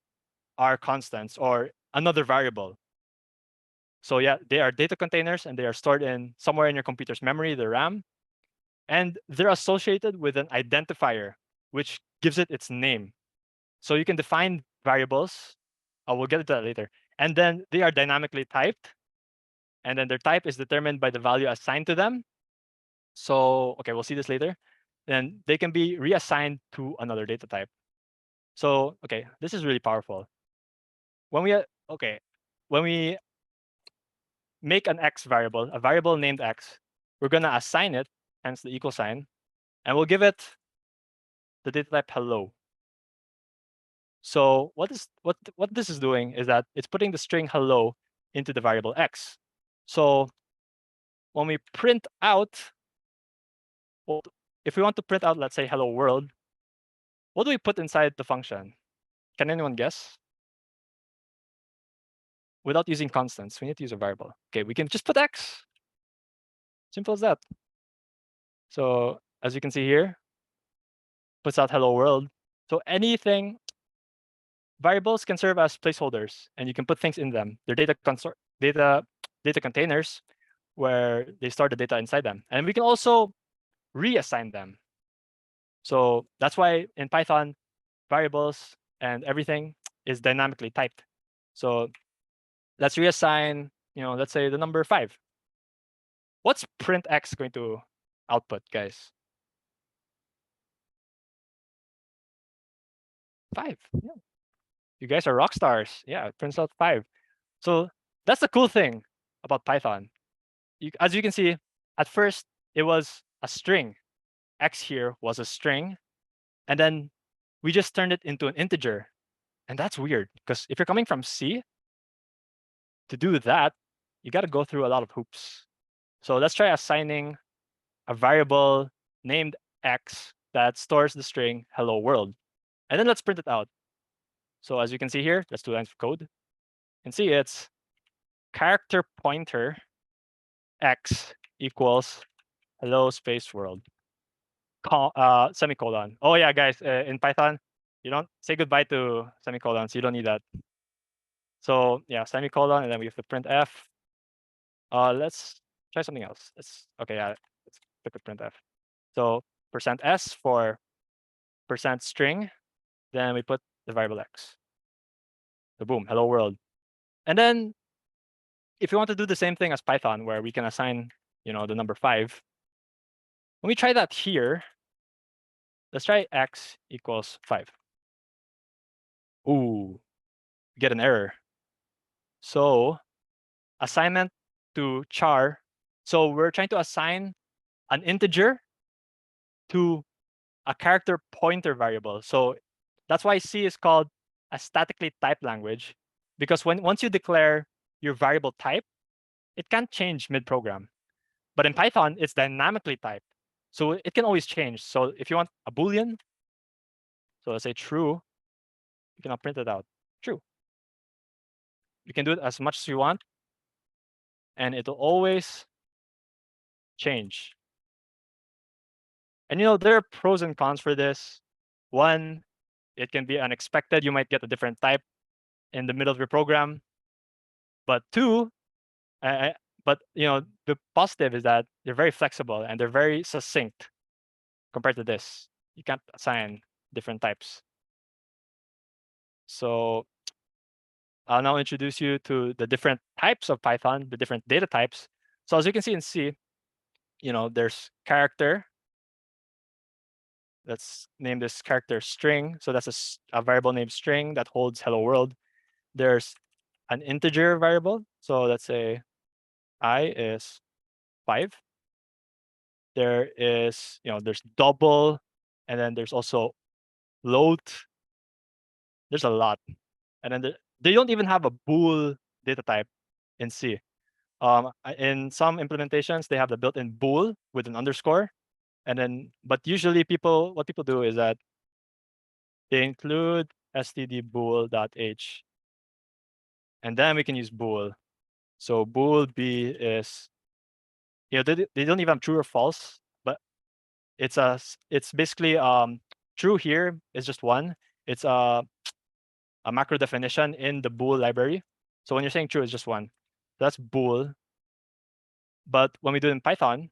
our constants or another variable. So yeah, they are data containers and they are stored in somewhere in your computer's memory, the RAM. And they're associated with an identifier, which gives it its name. So you can define variables. We'll get into that later. And then they are dynamically typed. And then their type is determined by the value assigned to them. So, okay, we'll see this later. Then they can be reassigned to another data type. So, okay, this is really powerful. When we make an x variable, a variable named x, we're going to assign it, hence the equal sign, and we'll give it the data type hello. So what this is doing is that it's putting the string hello into the variable x. So when we print out, well, if we want to print out, let's say hello world, what do we put inside the function? Can anyone guess? Without using constants, we need to use a variable. Okay, we can just put x. Simple as that. So as you can see here, puts out hello world. So anything, variables can serve as placeholders, and you can put things in them. They're data containers where they store the data inside them. And we can also reassign them. So that's why in Python, variables and everything is dynamically typed. So let's reassign, let's say the number 5. What's print x going to output, guys? 5. Yeah. You guys are rock stars. Yeah, it prints out 5. So that's the cool thing about Python. As you can see, at first it was a string. X here was a string, and then we just turned it into an integer. And that's weird because if you're coming from C, to do that, you got to go through a lot of hoops. So let's try assigning a variable named x that stores the string hello world. And then let's print it out. So as you can see here, that's 2 lines of code. You can see it's character pointer x equals hello space world. Semicolon. Oh yeah, guys, in Python, you don't say goodbye to semicolons. You don't need that. So yeah, semicolon, and then we have to print f. Let's try something else. Let's look at printf. So %s for %string, then we put the variable x. So boom, hello world. And then if you want to do the same thing as Python, where we can assign, the number 5, when we try that here, let's try x equals 5. Ooh, get an error. So assignment to char. So we're trying to assign an integer to a character pointer variable. So that's why C is called a statically typed language, because once you declare your variable type, it can't change mid-program. But in Python, it's dynamically typed. So it can always change. So if you want a Boolean, so let's say true, you cannot print it out. True. You can do it as much as you want, and it'll always change. And there are pros and cons for this. One, it can be unexpected. You might get a different type in the middle of your program. But two, but the positive is that they're very flexible and they're very succinct compared to this. You can't assign different types. So I'll now introduce you to the different types of Python, the different data types. So as you can see in C, there's character. Let's name this character string. So that's a variable named string that holds hello world. There's an integer variable. So let's say I is 5. There is, there's double, and then there's also float. There's a lot. And then they don't even have a bool data type in C. In some implementations, they have the built-in bool with an underscore. And then, but usually what people do is that they include std_bool.h. And then we can use bool. So bool b is, they don't even have true or false, but it's basically true here is just 1. It's a macro definition in the bool library. So when you're saying true, it's just 1. That's bool. But when we do it in Python,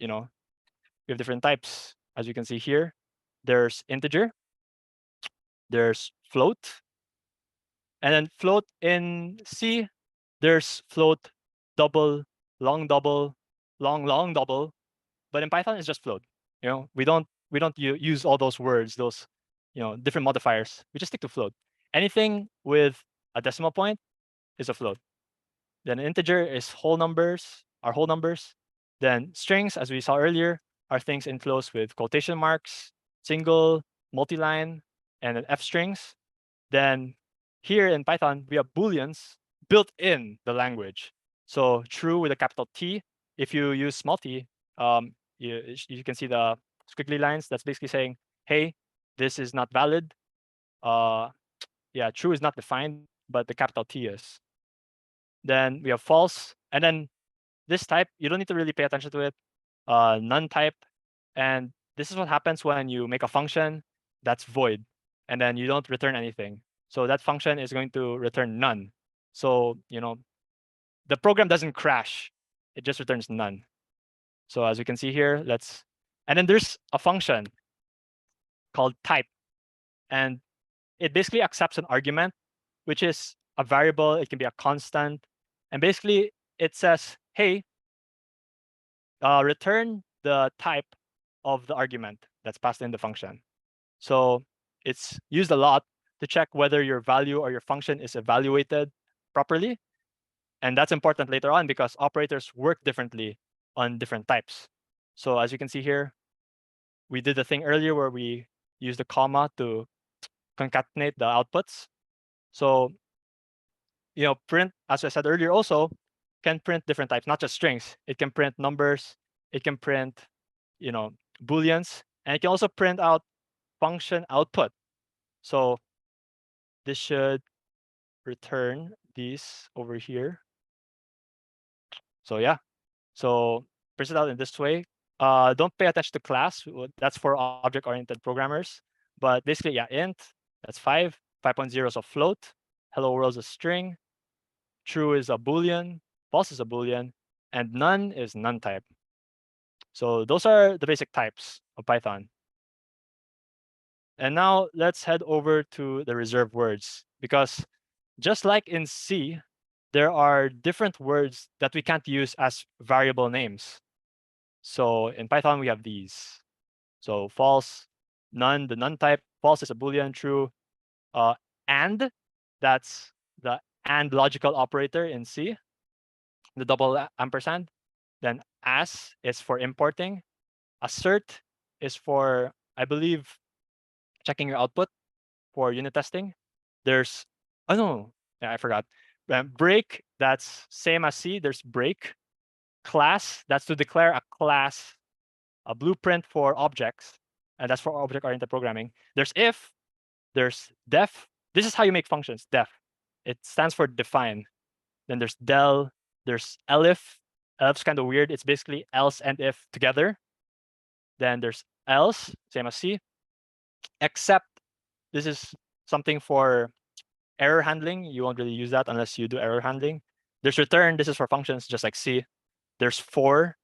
we have different types. As you can see here, there's integer, there's float, and then float in C, there's float, double, long double, long double. But in Python, it's just float. We don't use all those words, those different modifiers. We just stick to float. Anything with a decimal point is a float. Then integer is whole numbers, are whole numbers. Then strings, as we saw earlier, are things enclosed with quotation marks, single, multi-line, and then F strings. Then here in Python, we have booleans built in the language. So true with a capital T. If you use small t, you can see the squiggly lines. That's basically saying, hey, this is not valid. Yeah, true is not defined, but the capital T is. Then we have false, and then this type, you don't need to really pay attention to it. None type, and this is what happens when you make a function that's void, and then you don't return anything. So that function is going to return none. So the program doesn't crash; it just returns none. So as you can see here, and then there's a function called type, and it basically accepts an argument, which is a variable. It can be a constant, and basically it says, hey, return the type of the argument that's passed in the function. So it's used a lot to check whether your value or your function is evaluated properly. And that's important later on because operators work differently on different types. So as you can see here, we did the thing earlier where we used the comma to concatenate the outputs. So print, as I said earlier, also can print different types, not just strings. It can print numbers, it can print booleans, and it can also print out function output. So this should return these over here. So yeah, so print it out in this way. Don't pay attention to class. That's for object-oriented programmers. But basically, yeah, int, that's 5. 5.0 is a float. Hello world is a string. True is a boolean. False is a boolean. And none is none type. So those are the basic types of Python. And now let's head over to the reserved words, because just like in C, there are different words that we can't use as variable names. So in Python, we have these. So false, none, the none type. False is a boolean, true. And, that's the and logical operator in C, the double ampersand. Then as is for importing. Assert is for, I believe, checking your output for unit testing. There's, oh no, yeah, I forgot. Break, that's same as C, there's break. class, that's to declare a class, a blueprint for objects, and that's for object-oriented programming. There's if, there's def. This is how you make functions, def. It stands for define. Then there's del, there's elif. Elif's kind of weird. It's basically else and if together. Then there's else, same as C. Except this is something for error handling. You won't really use that unless you do error handling. There's return. This is for functions, just like C. There's for.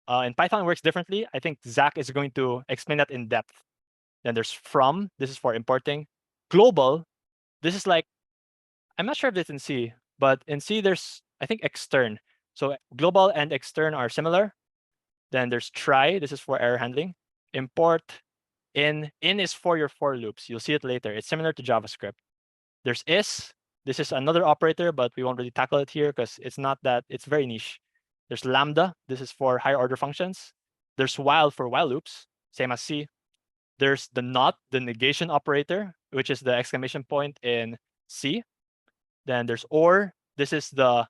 In Python, it works differently. I think Zach is going to explain that in depth. Then there's from. This is for importing. Global. This is like, I'm not sure if it's in C, but in C, there's, I think, extern. So global and extern are similar. Then there's try. This is for error handling. Import. In is for your for loops. You'll see it later. It's similar to JavaScript. There's is. This is another operator, but we won't really tackle it here because it's not that, it's very niche. There's lambda. This is for higher order functions. There's while for while loops, same as C. There's the not, the negation operator, which is the exclamation point in C. Then there's or. This is the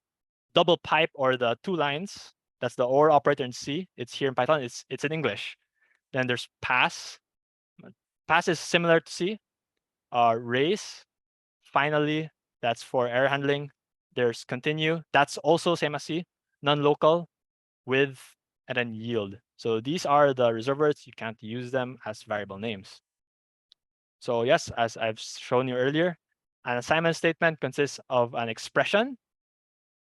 double pipe or the 2 lines. That's the or operator in C. It's here in Python. It's in English. Then there's pass. Pass is similar to C. Raise. Finally, that's for error handling. There's continue. That's also same as C. Non-local, with, and then yield. So these are the reserve words. You can't use them as variable names. So yes, as I've shown you earlier, an assignment statement consists of an expression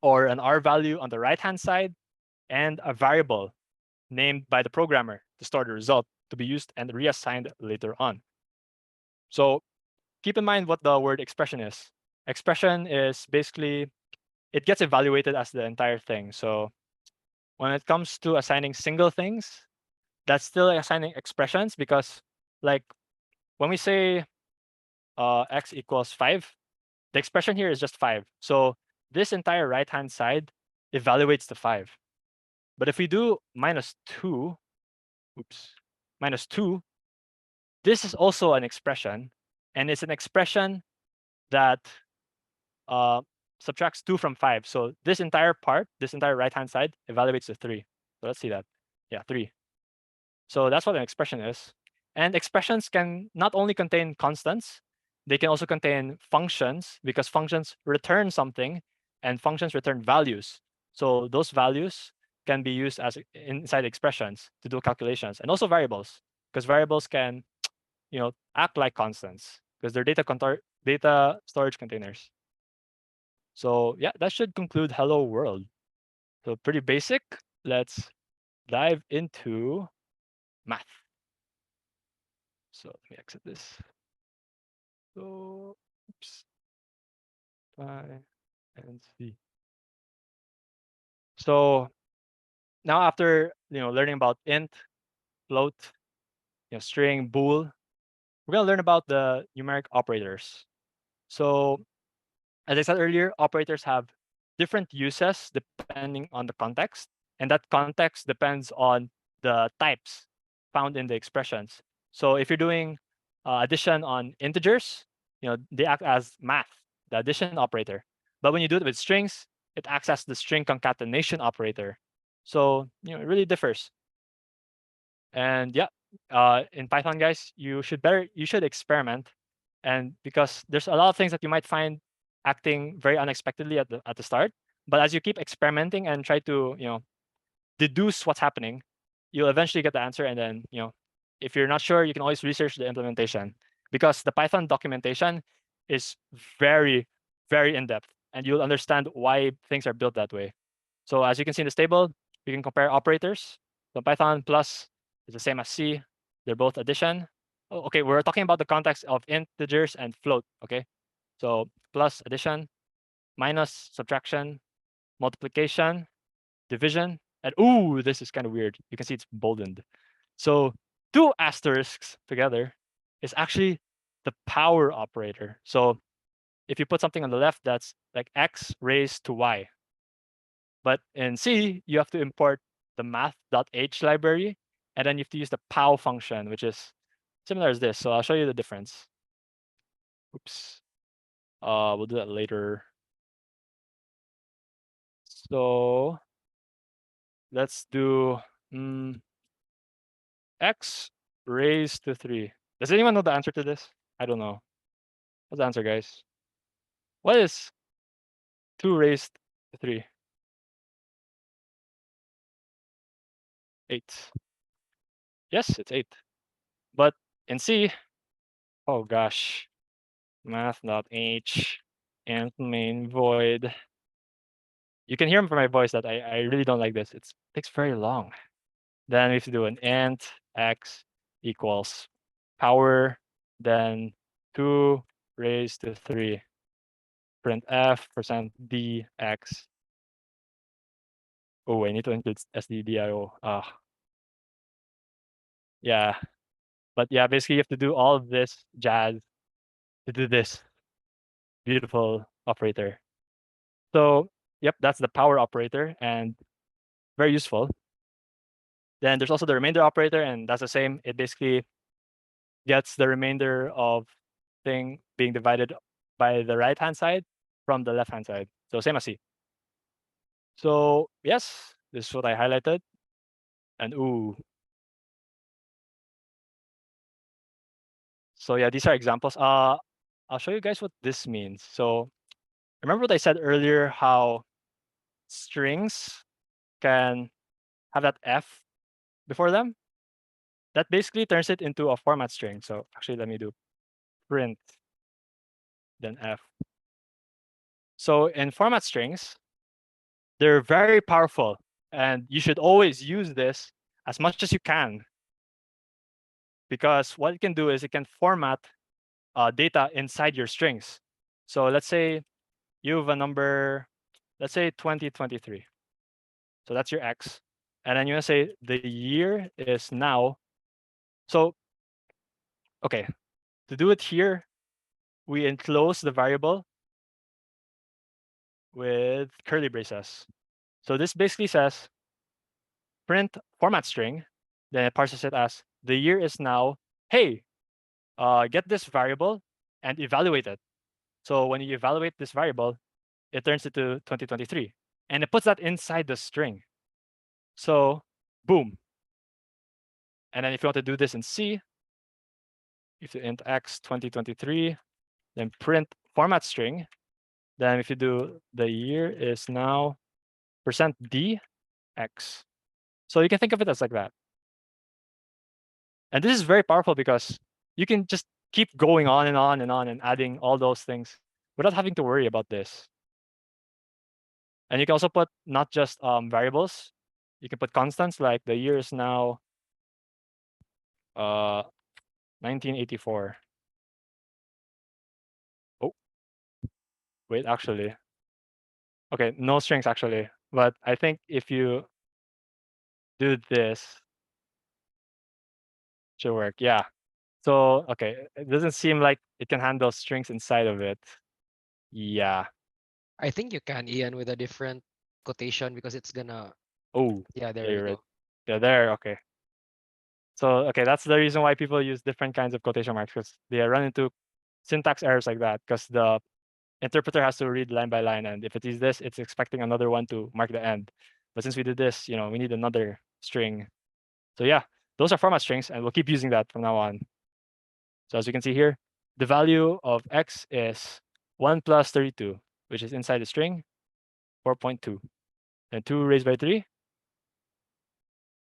or an R value on the right-hand side and a variable named by the programmer to store the result to be used and reassigned later on. So keep in mind what the word expression is. Expression is basically, it gets evaluated as the entire thing. So when it comes to assigning single things, that's still assigning expressions because like when we say x equals 5, the expression here is just 5. So this entire right-hand side evaluates the 5. But if we do -2, -2, this is also an expression, and it's an expression that subtracts 2 from 5. So this entire part, this entire right-hand side evaluates the 3. So let's see that. Yeah, 3. So that's what an expression is. And expressions can not only contain constants, they can also contain functions because functions return something and functions return values. So those values can be used as inside expressions to do calculations, and also variables, because variables can, act like constants because they're data storage containers. So yeah, that should conclude Hello World. So pretty basic. Let's dive into math. So let me exit this. So oops. Try and see. So now after learning about int, float, string, bool, we're gonna learn about the numeric operators. So as I said earlier, operators have different uses depending on the context, and that context depends on the types found in the expressions. So if you're doing addition on integers, they act as math, the addition operator. But when you do it with strings, it acts as the string concatenation operator. So it really differs. And yeah, in Python, guys, you should experiment, and because there's a lot of things that you might find acting very unexpectedly at the start. But as you keep experimenting and try to deduce what's happening, you'll eventually get the answer. And then if you're not sure, you can always research the implementation, because the Python documentation is very, very in-depth, and you'll understand why things are built that way. So as you can see in this table, we can compare operators. So Python plus is the same as C. They're both addition. Oh, okay, we're talking about the context of integers and float. Okay, so plus addition, minus subtraction, multiplication, division, and ooh, this is kind of weird. You can see it's boldened. So 2 asterisks together is actually the power operator. So if you put something on the left, that's like x raised to y. But in C, you have to import the math.h library, and then you have to use the pow function, which is similar as this. So I'll show you the difference. Oops. We'll do that later. So let's do x raised to 3. Does anyone know the answer to this? I don't know. What's the answer, guys? What is 2 raised to 3? 8. Yes, it's 8. But in C, oh gosh, math.h and main void. You can hear from my voice that I really don't like this. It takes very long. Then we have to do an int x equals power, then 2 raised to 3. Printf %dx. Oh, I need to include stdio. Yeah. But yeah, basically you have to do all of this jazz to do this beautiful operator. So yep, that's the power operator and very useful. Then there's also the remainder operator, and that's the same. It basically gets the remainder of thing being divided by the right hand side from the left hand side. So same as C. So yes, this is what I highlighted. And ooh. So yeah, these are examples. I'll show you guys what this means. So remember what I said earlier, how strings can have that F before them? That basically turns it into a format string. So actually, let me do print, then F. So in format strings, they're very powerful, and you should always use this as much as you can, because what it can do is it can format data inside your strings. So let's say you have a number, let's say 2023. So that's your X. And then you want to say the year is now. So, okay, to do it here, we enclose the variable with curly braces. So this basically says print format string, then it parses it as the year is now, hey, get this variable and evaluate it. So when you evaluate this variable, it turns it to 2023, and it puts that inside the string. So boom. And then if you want to do this in C, if you int x 2023, then print format string. Then if you do the year is now %d x. So you can think of it as like that. And this is very powerful because you can just keep going on and on and on and adding all those things without having to worry about this. And you can also put not just variables. You can put constants, like the year is now 1984. Oh, wait, actually. Okay, no strings actually. But I think if you do this, should work. Yeah. So, okay, it doesn't seem like it can handle strings inside of it. Yeah. I think you can, Ian, with a different quotation because it's gonna. Oh, Yeah, there yeah, we you're right. go. Yeah, there. Okay. So, okay, that's the reason why people use different kinds of quotation marks, because they run into syntax errors like that, because the interpreter has to read line by line, and if it is this, it's expecting another one to mark the end. But since we did this, we need another string. So yeah, those are format strings, and we'll keep using that from now on. So as you can see here, the value of x is 1 plus 32, which is inside the string, 4.2. And 2 raised by 3,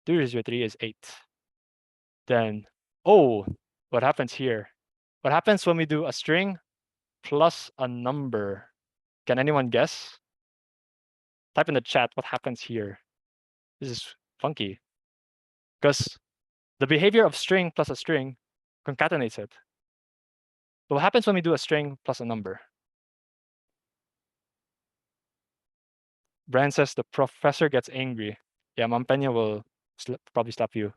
2 raised by 3 is 8. Then, oh, what happens here? What happens when we do a string plus a number? Can anyone guess? Type in the chat what happens here. This is funky, because the behavior of string plus a string concatenates it. But what happens when we do a string plus a number? Brian says the professor gets angry. Yeah, Mampenya will probably slap you.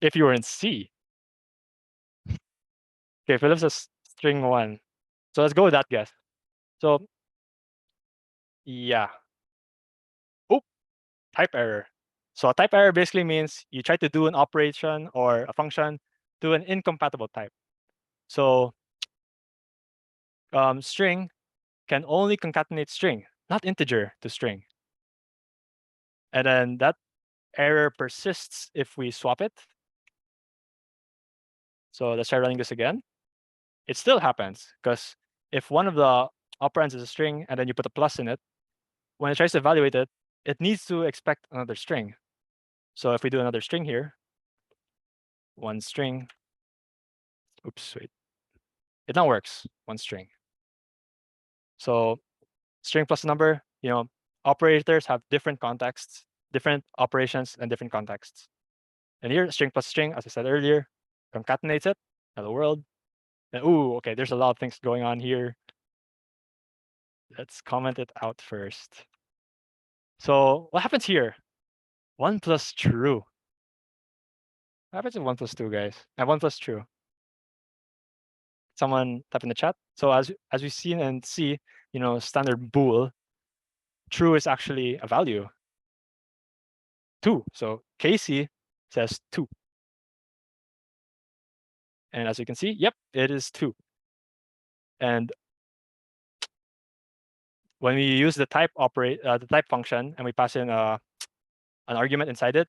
If you were in C. Okay, Philip says string 1. So let's go with that guess. So yeah. Oh, type error. So a type error basically means you try to do an operation or a function to an incompatible type. So string can only concatenate string, not integer to string. And then that error persists if we swap it. So let's try running this again. It still happens because if one of the operands is a string and then you put a plus in it, when it tries to evaluate it, it needs to expect another string. So if we do another string here, one string, oops, wait, it now works, one string. So string plus number, operators have different contexts, different operations, and different contexts. And here, string plus string, as I said earlier, concatenates it, hello world. And ooh, okay, there's a lot of things going on here. Let's comment it out first. So what happens here? 1 plus true. What happens if 1 plus 2, guys? And 1 plus true. Someone type in the chat. So as we've seen and see, standard bool, true is actually a value. 2. So Casey says 2. And as you can see, yep, it is 2. And when we use the type the type function and we pass in an argument inside it,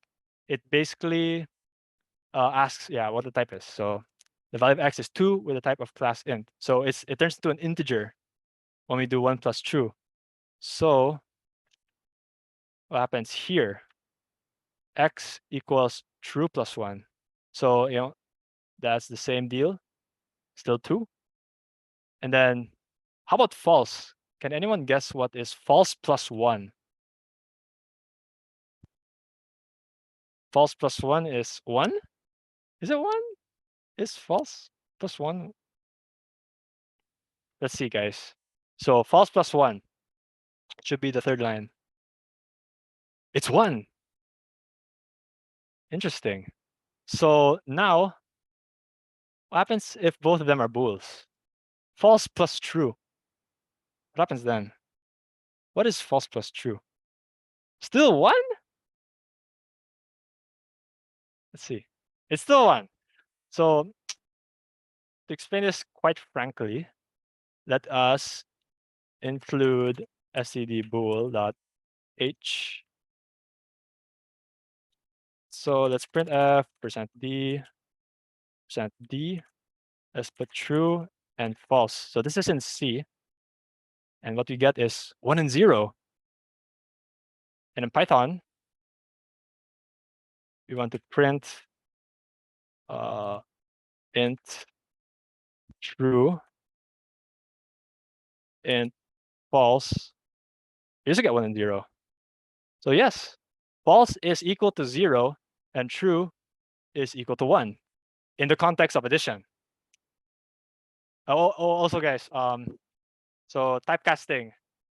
it basically asks, what the type is. So the value of x is 2 with the type of class int. So it turns into an integer when we do 1 plus true. So what happens here? X equals true plus 1. So that's the same deal, still 2. And then how about false? Can anyone guess what is false plus 1? False plus 1 is 1? Is it 1? Is false plus 1? Let's see, guys. So false plus 1 should be the third line. It's 1. Interesting. So now, what happens if both of them are bools? False plus true. What happens then? What is false plus true? Still 1? Let's see. It's still 1. So to explain this quite frankly, let us include stdbool.h. So let's print f %d, %d. Let's put true and false. So this is in C. And what we get is 1 and 0. And in Python, we want to print int true, int false. You just get 1 and 0. So yes, false is equal to 0 and true is equal to 1 in the context of addition. Also, guys, so typecasting.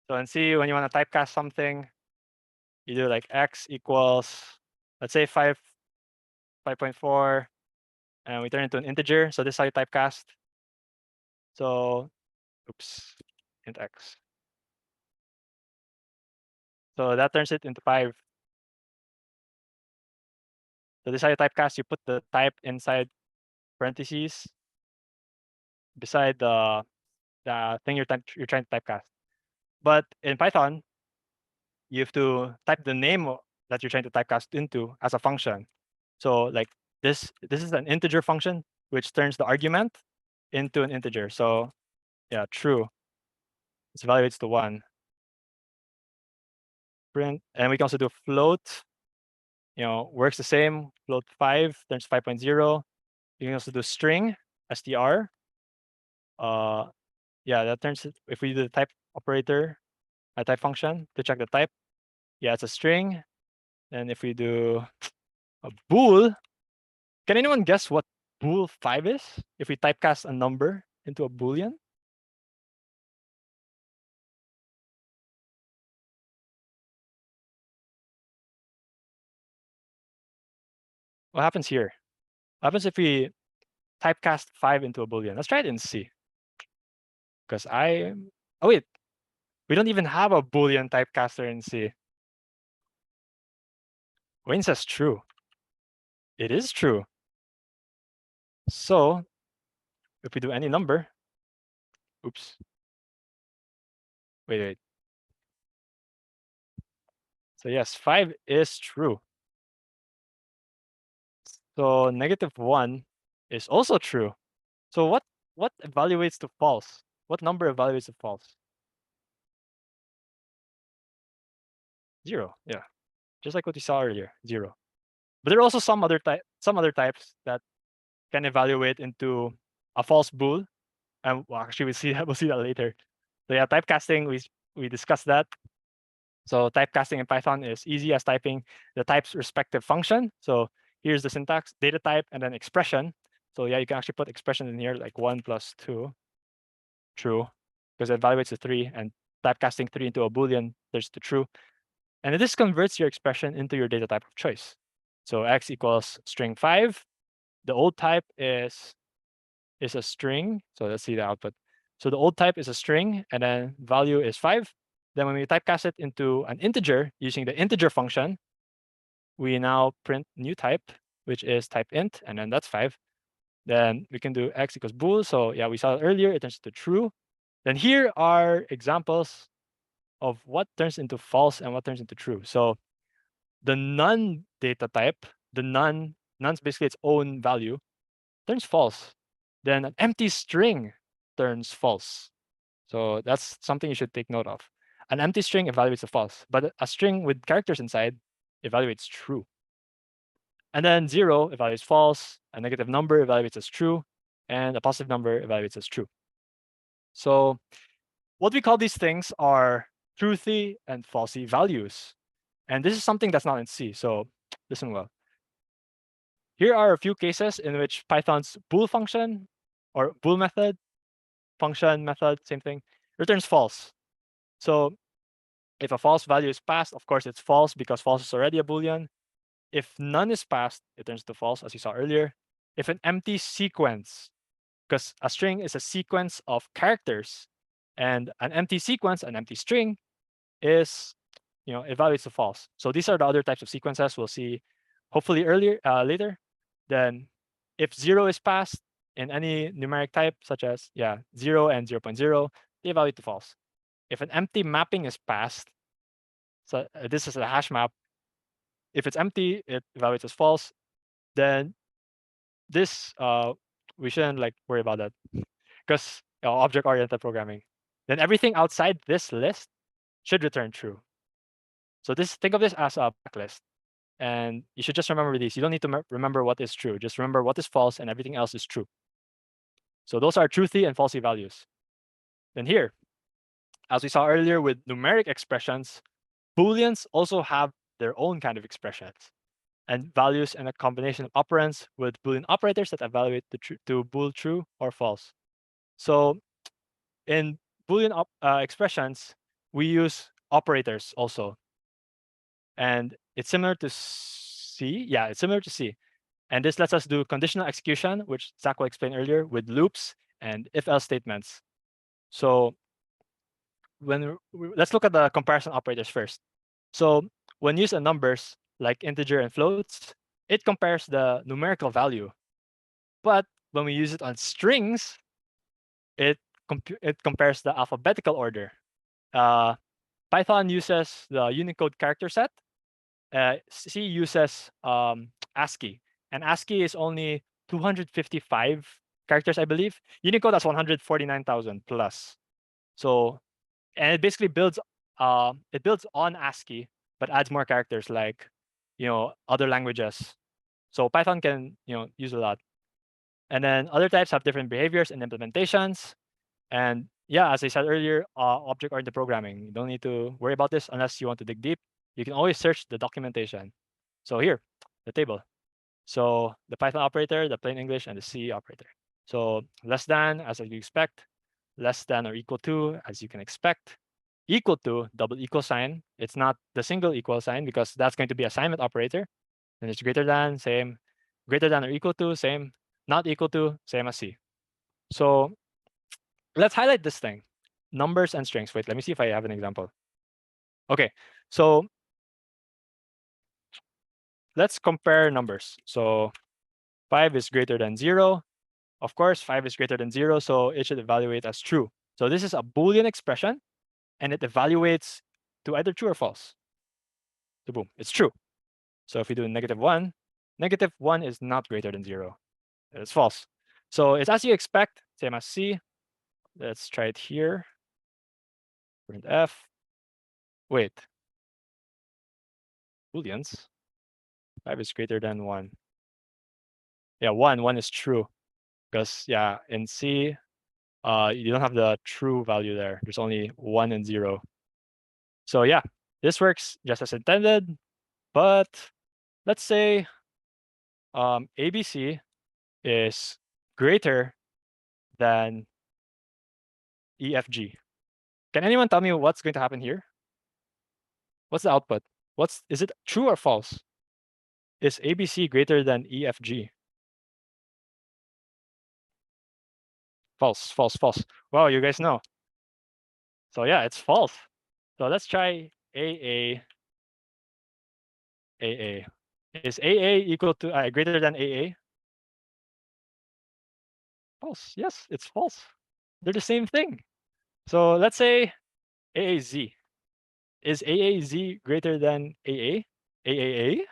So in C, when you want to typecast something, you do like x equals, let's say 5.4, and we turn it into an integer. So this is how you typecast. So, oops, int x. So that turns it into 5. So this is how you typecast. You put the type inside parentheses beside the thing you're trying to typecast. But in Python, you have to type the name that you're trying to typecast into as a function. So like this is an integer function which turns the argument into an integer. So yeah, true. This evaluates to 1. Print, and we can also do float. Works the same. Float 5 turns 5.0. You can also do string, str. Yeah, that turns it, if we do the type operator, a type function to check the type, yeah, it's a string. And if we do a bool, can anyone guess what bool 5 is? If we typecast a number into a boolean? What happens here? What happens if we typecast 5 into a boolean? Let's try it in C. Because oh wait, we don't even have a boolean typecaster in C. Wayne says true. It is true. So if we do any number, oops. Wait. So yes, 5 is true. So -1 is also true. So what evaluates to false? What number evaluates to false? 0. Yeah, just like what we saw earlier, 0. But there are also some other types that can evaluate into a false bool, and well, actually we'll see that later. So yeah, typecasting, we discussed that. So typecasting in Python is easy as typing the type's respective function. So here's the syntax: data type and then expression. So yeah, you can actually put expression in here like 1 + 2, true, because it evaluates the 3, and typecasting 3 into a boolean, there's the true. And this converts your expression into your data type of choice. So x equals string 5. The old type is a string. So let's see the output. So the old type is a string, and then value is 5. Then when we typecast it into an integer using the integer function, we now print new type, which is type int, and then that's 5. Then we can do x equals bool. So yeah, we saw it earlier, it turns into true. Then here are examples of what turns into false and what turns into true. So the none data type, the none's basically its own value, turns false. Then an empty string turns false. So that's something you should take note of. An empty string evaluates a false, but a string with characters inside evaluates true. And then 0 evaluates false, a negative number evaluates as true, and a positive number evaluates as true. So what we call these things are truthy and falsy values. And this is something that's not in C, so listen well. Here are a few cases in which Python's bool function or bool method, function, method, same thing, returns false. So if a false value is passed, of course it's false because false is already a boolean. If none is passed, it turns to false, as you saw earlier. If an empty sequence, because a string is a sequence of characters, and an empty sequence, an empty string, is, evaluates to false. So these are the other types of sequences we'll see hopefully later. Then if 0 is passed in any numeric type, such as 0 and 0.0, they evaluate to false. If an empty mapping is passed, so this is a hash map, if it's empty, it evaluates as false. Then this we shouldn't worry about that because object-oriented programming. Then everything outside this list should return true. So think of this as a backlist, and you should just remember these. You don't need to remember what is true. Just remember what is false, and everything else is true. So those are truthy and falsy values. Then here, as we saw earlier with numeric expressions, booleans also have their own kind of expressions and values and a combination of operands with boolean operators that evaluate to bool true or false. So in boolean expressions, we use operators also. And it's similar to C. Yeah, it's similar to C. And this lets us do conditional execution, which Zach will explain earlier, with loops and if-else statements. So let's look at the comparison operators first. So when used in numbers like integer and floats, it compares the numerical value. But when we use it on strings, it compares the alphabetical order. Python uses the Unicode character set. C uses ASCII, and ASCII is only 255 characters, I believe. Unicode has 149,000 plus. So, and it basically builds on ASCII, but adds more characters like, other languages. So Python can, use a lot. And then other types have different behaviors and implementations. And yeah, as I said earlier, object-oriented programming. You don't need to worry about this unless you want to dig deep. You can always search the documentation. So here, the table. So the Python operator, the plain English, and the C operator. So less than, as you expect. Less than or equal to, as you can expect. Equal to, double equal sign. It's not the single equal sign because that's going to be assignment operator. Then it's greater than, same. Greater than or equal to, same. Not equal to, same as C. So let's highlight this thing. Numbers and strings. Wait, let me see if I have an example. Okay, so let's compare numbers. So 5 is greater than 0. Of course, 5 is greater than 0, so it should evaluate as true. So this is a Boolean expression, and it evaluates to either true or false. So boom, it's true. So if we do -1, -1 is not greater than 0. It's false. So it's as you expect, same as C. Let's try it here. Print F. Wait. Booleans. 5 is greater than 1. Yeah, 1 is true. Because yeah, in C, you don't have the true value there. There's only 1 and 0. So yeah, this works just as intended. But let's say ABC is greater than EFG. Can anyone tell me what's going to happen here? What's the output? Is it true or false? Is ABC greater than EFG? False, false, false. Wow, you guys know. So yeah, it's false. So let's try AA. AA. Is AA equal to greater than AA? False. Yes, it's false. They're the same thing. So let's say AAZ. Is AAZ greater than AA? AAA?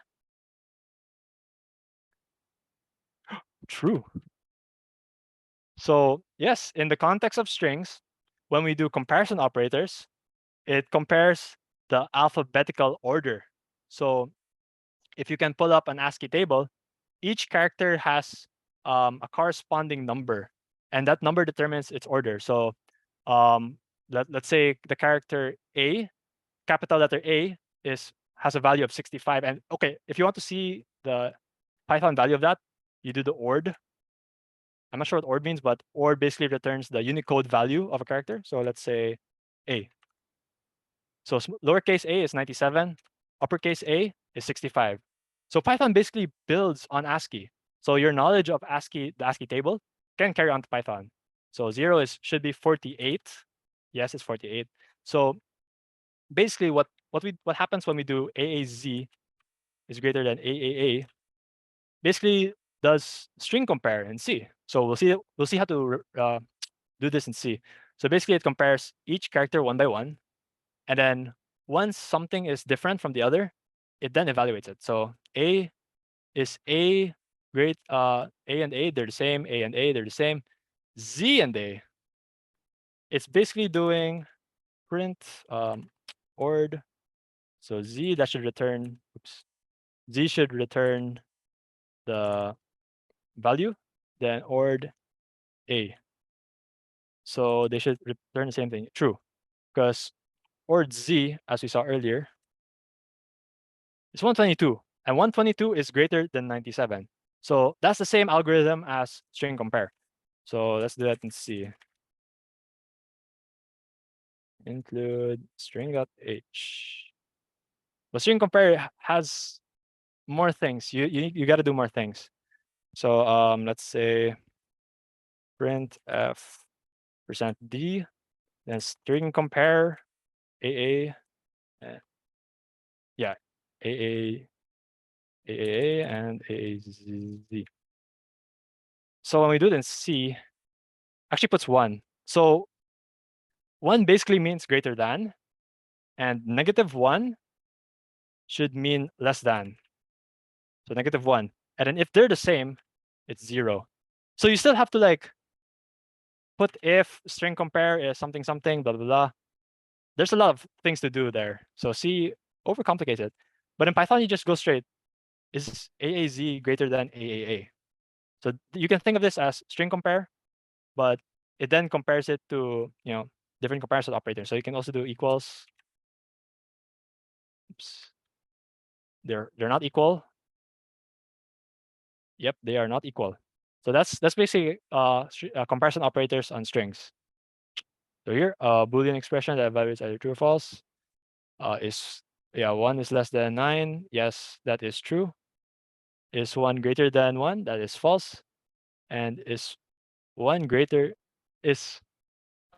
True. So yes, in the context of strings, when we do comparison operators, it compares the alphabetical order. So if you can pull up an ASCII table, each character has a corresponding number, and that number determines its order. So let's say the character A, capital letter A, has a value of 65. And okay, if you want to see the Python value of that, you do the ORD. I'm not sure what ORD means, but ORD basically returns the Unicode value of a character. So let's say A. So lowercase a is 97, uppercase A is 65. So Python basically builds on ASCII. So your knowledge of ASCII, the ASCII table, can carry on to Python. So 0 should be 48. Yes, it's 48. So basically what happens when we do AAZ is greater than AAA, basically does string compare in C. So we'll see how to do this in C. So basically it compares each character one by one, and then once something is different from the other, it then evaluates it. So A is A great A and A, they're the same, A and A, they're the same. Z and A, it's basically doing print ord. So Z, that should return, oops. Z should return the value, then ord A. So they should return the same thing, true. Because ord Z, as we saw earlier, is 122. And 122 is greater than 97. So that's the same algorithm as string compare. So let's do that and see. Include string.h. But string compare has more things. You got to do more things. So let's say print f %d, then string compare AA. Yeah, AA and AAZ. So when we do it in C, actually puts 1. So 1 basically means greater than, and -1 should mean less than. So -1. And then if they're the same, it's 0. So you still have to like put if string compare is something something, blah blah blah. There's a lot of things to do there. So C overcomplicates it. But in Python, you just go straight. Is AAZ greater than AAA? So you can think of this as string compare, but it then compares it to different comparison operators. So you can also do equals. Oops. They're not equal. Yep, they are not equal. So that's basically comparison operators on strings. So here, Boolean expression that evaluates either true or false is 1 is less than 9. Yes, that is true. Is 1 greater than 1? That is false. And is 1 greater is,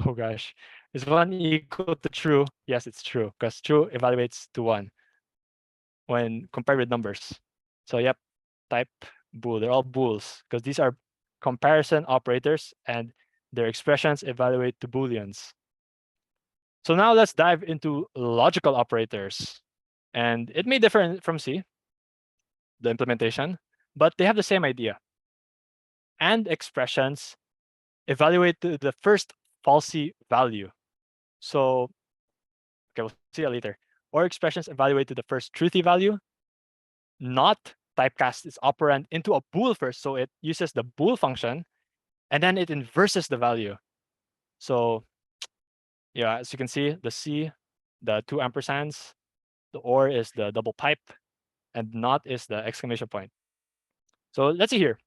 oh gosh, is 1 equal to true? Yes, it's true, because true evaluates to 1 when compared with numbers. So yep, type bool. They're all bools because these are comparison operators and their expressions evaluate to booleans. So now let's dive into logical operators. And it may differ from C, the implementation, but they have the same idea. And expressions evaluate the first falsy value. So, okay, we'll see that later. Or expressions evaluate to the first truthy value, not typecast its operand into a bool first. So it uses the bool function, and then it inverses the value. So yeah, as you can see, the C, the 2 ampersands, the or is the double pipe, and not is the exclamation point. So let's see here.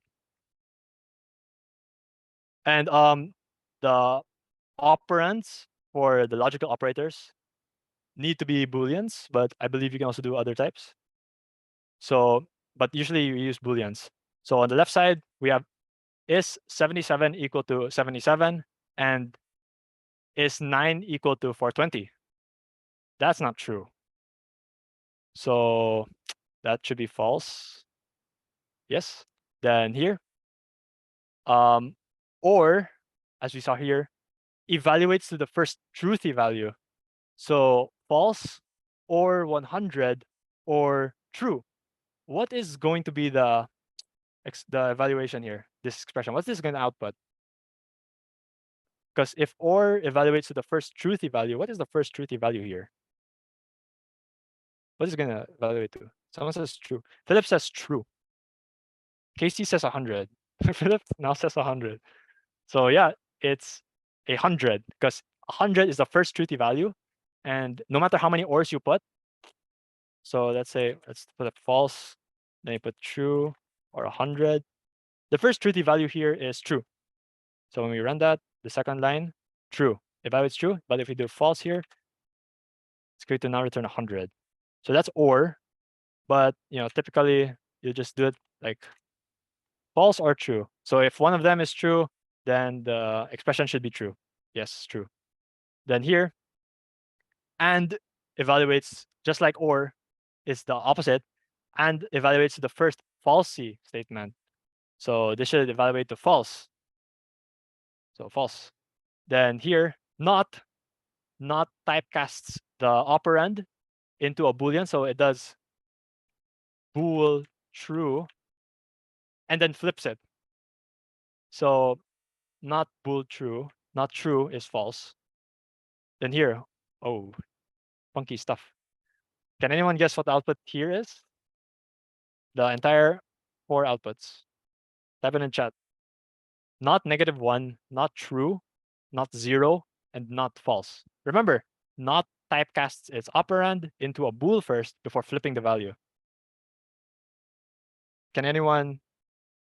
And the operands for the logical operators need to be booleans, but I believe you can also do other types. So, but usually you use booleans. So on the left side, we have is 77 equal to 77, and is 9 equal to 420. That's not true. So that should be false. Yes. Then here, or as we saw here, evaluates to the first truthy value. So false or 100 or true. What is going to be the evaluation here? This expression. What's this going to output? Because if or evaluates to the first truthy value, what is the first truthy value here? What is it going to evaluate to? Someone says true. Philip says true. Casey says 100. Philip now says 100. So yeah, it's 100 because 100 is the first truthy value, and no matter how many ors you put. So let's say let's put a false, then you put true or 100. The first truthy value here is true. So when we run that, the second line, true. Evaluates true, but if we do false here, it's going to now return 100. So that's or, but typically you just do it like false or true. So if one of them is true, then the expression should be true. Yes, true. Then here, and evaluates just like or is the opposite, and evaluates the first falsy statement. So this should evaluate the false. So false. Then here, not typecasts the operand into a boolean, so it does bool true, and then flips it. So not bool true, not true is false. Then here, oh, funky stuff. Can anyone guess what the output here is? The entire 4 outputs. Type it in chat. Not -1, not true, not 0, and not false. Remember, not typecasts its operand into a bool first before flipping the value. Can anyone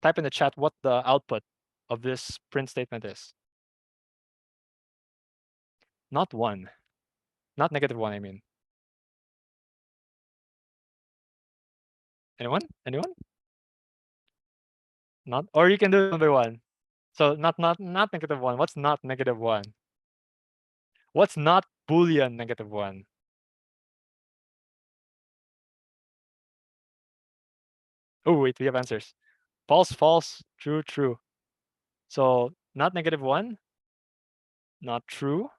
type in the chat what the output of this print statement is? Not 1. Not -1, I mean. Anyone? Anyone? Not, or you can do it one by one. So not -1. What's not -1? What's not Boolean -1? Oh wait, we have answers. False, false, true, true. So not -1, not true,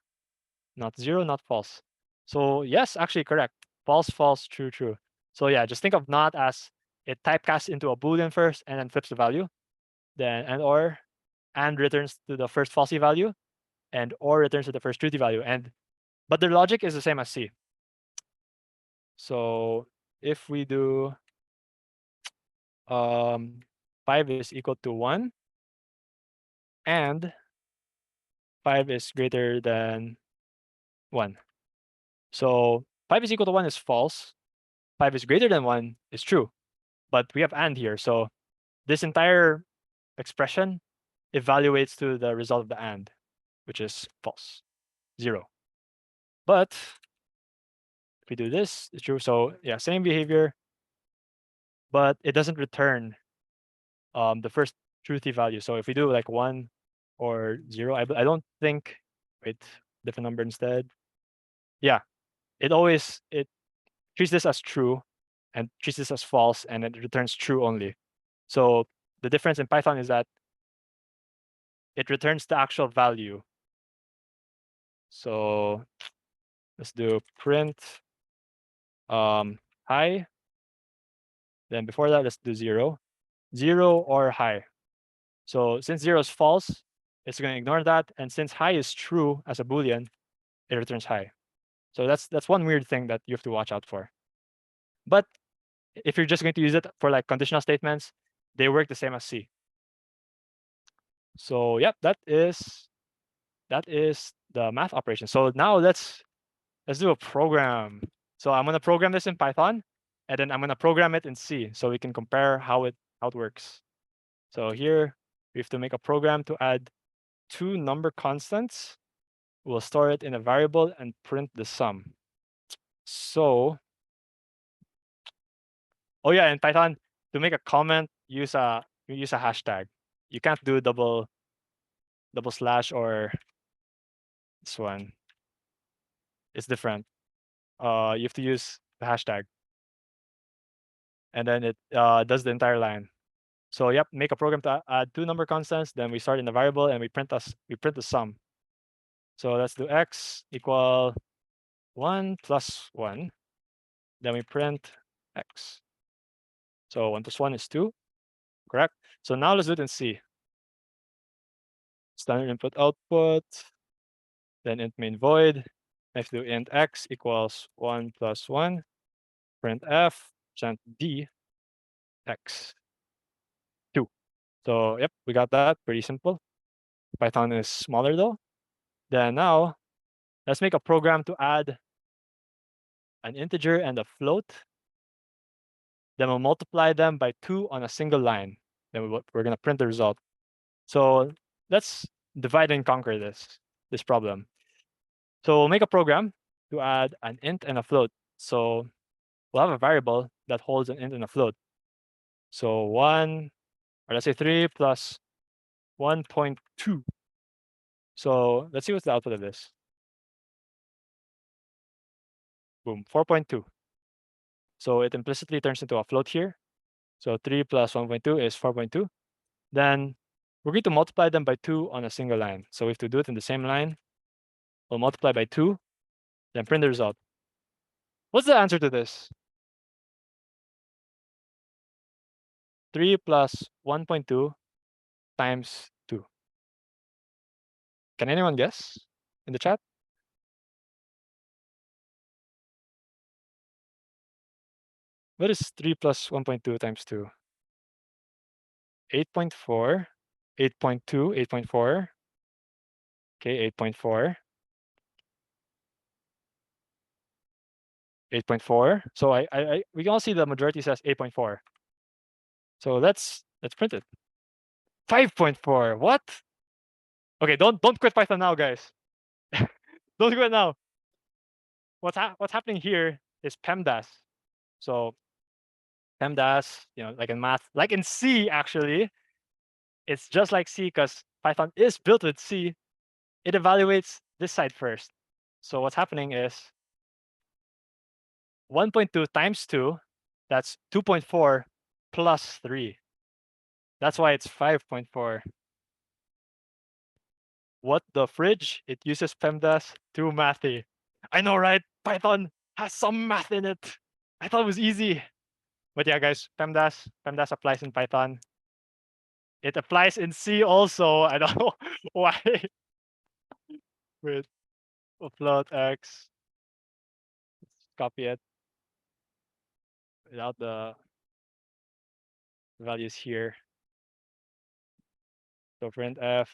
not 0, not false. So yes, actually correct. False, false, true, true. So yeah, just think of not as it typecasts into a Boolean first and then flips the value. Then and returns to the first falsy value, and or returns to the first truthy value. But their logic is the same as C. So if we do 5 is equal to 1 and 5 is greater than 1. So 5 is equal to 1 is false. 5 is greater than 1 is true. But we have and here. So this entire expression evaluates to the result of the and, which is false, 0. But if we do this, it's true. So yeah, same behavior, but it doesn't return the first truthy value. So if we do like 1 or 0, I don't think, wait, different number instead. Yeah, it treats this as true and treats this as false, and it returns true only. So the difference in Python is that it returns the actual value. So let's do print high. Then before that, let's do 0. 0 or high. So since 0 is false, it's going to ignore that. And since high is true as a Boolean, it returns high. So that's one weird thing that you have to watch out for. But if you're just going to use it for like conditional statements, they work the same as C. So yep, that is the math operation. So now let's do a program. So I'm gonna program this in Python, and then I'm gonna program it in C so we can compare how it works. So here we have to make a program to add 2 number constants. We'll store it in a variable and print the sum. So, oh yeah, in Python, to make a comment, use a hashtag. You can't do double slash or this one. It's different. You have to use the hashtag, and then it does the entire line. So yep, make a program to add 2 number constants. Then we start in the variable and we print the sum. So let's do x equal 1 plus 1. Then we print x. So 1 plus 1 is 2, correct? So now let's do it in C. Standard input output, then int main void. I have to do int x equals 1 plus 1, print f, percent d, x, 2. So yep, we got that, pretty simple. Python is smaller though. Then now, let's make a program to add an integer and a float. Then we'll multiply them by 2 on a single line. Then we're going to print the result. So let's divide and conquer this problem. So we'll make a program to add an int and a float. So we'll have a variable that holds an int and a float. So 1, or let's say 3 plus 1.2. So let's see what's the output of this. Boom, 4.2. So it implicitly turns into a float here. So 3 plus 1.2 is 4.2. Then we're going to multiply them by 2 on a single line. So we have to do it in the same line. We'll multiply by 2, then print the result. What's the answer to this? 3 plus 1.2 times 2. Can anyone guess in the chat? What is 3 plus 1.2 times 2? 8.4, 8.2, 8.4. Okay, 8.4. 8.4. So we can all see the majority says 8.4. So let's print it. 5.4. What? Okay, don't quit Python now, guys. Don't quit now. What's happening here is PEMDAS. So PEMDAS, like in math, like in C actually, it's just like C because Python is built with C. It evaluates this side first. So what's happening is 1.2 times 2, that's 2.4 plus 3. That's why it's 5.4. What the fridge? It uses PEMDAS too mathy. I know, right? Python has some math in it. I thought it was easy. But yeah, guys, PEMDAS applies in Python. It applies in C also. I don't know why. With float x. Let's copy it without the values here. So print f.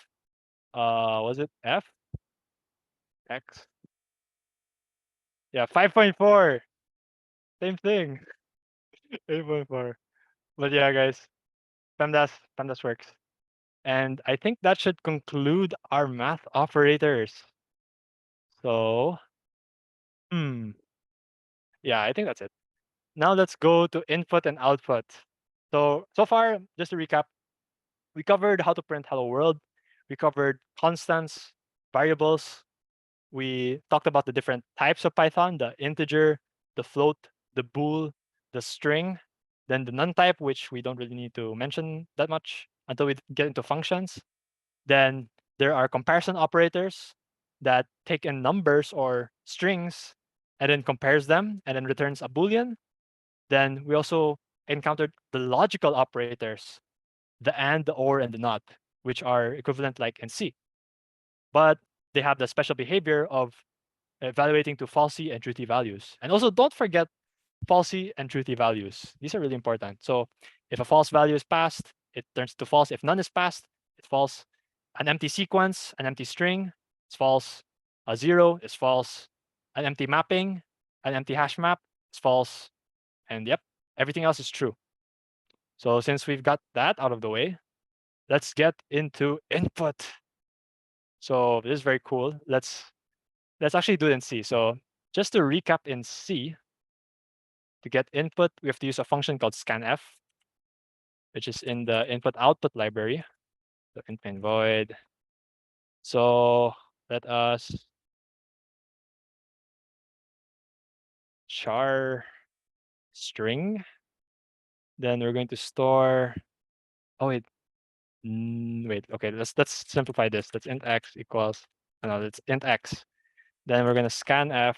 Was it f? X. Yeah, 5.4. Same thing. 8.4. But yeah, guys, PEMDAS works. And I think that should conclude our math operators. So, yeah, I think that's it. Now let's go to input and output. So far, just to recap, we covered how to print hello world. We covered constants, variables. We talked about the different types of Python, the integer, the float, the bool, the string, then the non-type, which we don't really need to mention that much until we get into functions. Then there are comparison operators that take in numbers or strings and then compares them and then returns a Boolean. Then we also encountered the logical operators, the and, the or, and the not, which are equivalent like in C. But they have the special behavior of evaluating to falsy and truthy values. And also don't forget falsy and truthy values. These are really important. So if a false value is passed, it turns to false. If none is passed, it's false. An empty sequence, an empty string, is false. A 0 is false. An empty mapping, an empty hash map is false. And yep, everything else is true. So since we've got that out of the way, let's get into input. So this is very cool. Let's actually do it in C. So just to recap in C, to get input, we have to use a function called scanf, which is in the input-output library. So int main void. So let us char string. Then we're going to store. Oh wait, wait. Okay, let's simplify this. Let's int x equals. No, let's int x. Then we're gonna scanf.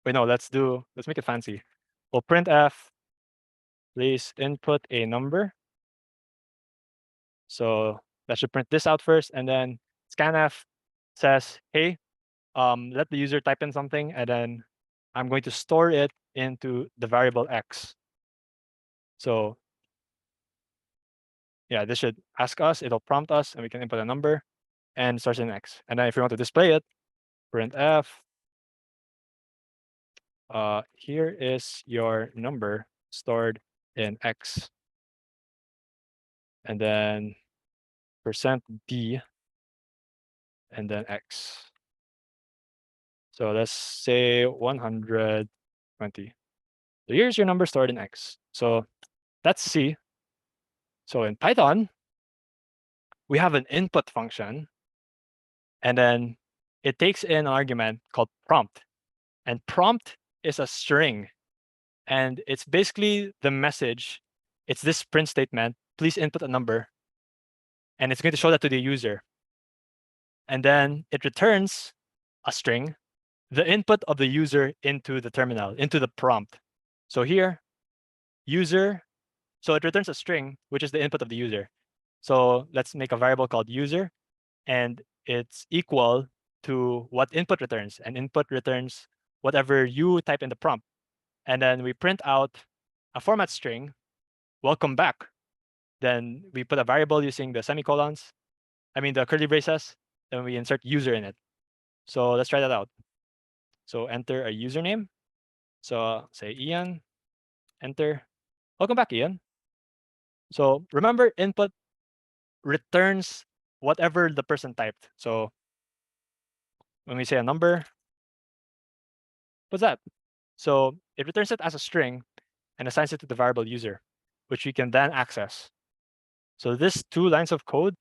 Wait, no. Let's make it fancy. We'll printf. Please input a number. So that should print this out first, and then scanf says, hey, let the user type in something, and then I'm going to store it into the variable x. So yeah, this should ask us, it'll prompt us, and we can input a number and start in x. And then if we want to display it, printf, here is your number stored in x. And then %d, and then x. So let's say 120. So here's your number stored in x. So that's C. So in Python, we have an input function, and then it takes in an argument called prompt. And prompt is a string. And it's basically the message. It's this print statement, please input a number. And it's going to show that to the user. And then it returns a string, the input of the user into the terminal, into the prompt. So here, user, so it returns a string, which is the input of the user. So let's make a variable called user, and it's equal to what input returns. And input returns whatever you type in the prompt. And then we print out a format string, welcome back. Then we put a variable using the semicolons, the curly braces, then we insert user in it. So let's try that out. So enter a username. So say Ian, enter. Welcome back, Ian. So remember, input returns whatever the person typed. So when we say a number, what's that? So it returns it as a string and assigns it to the variable user, which we can then access. So this 2 lines of code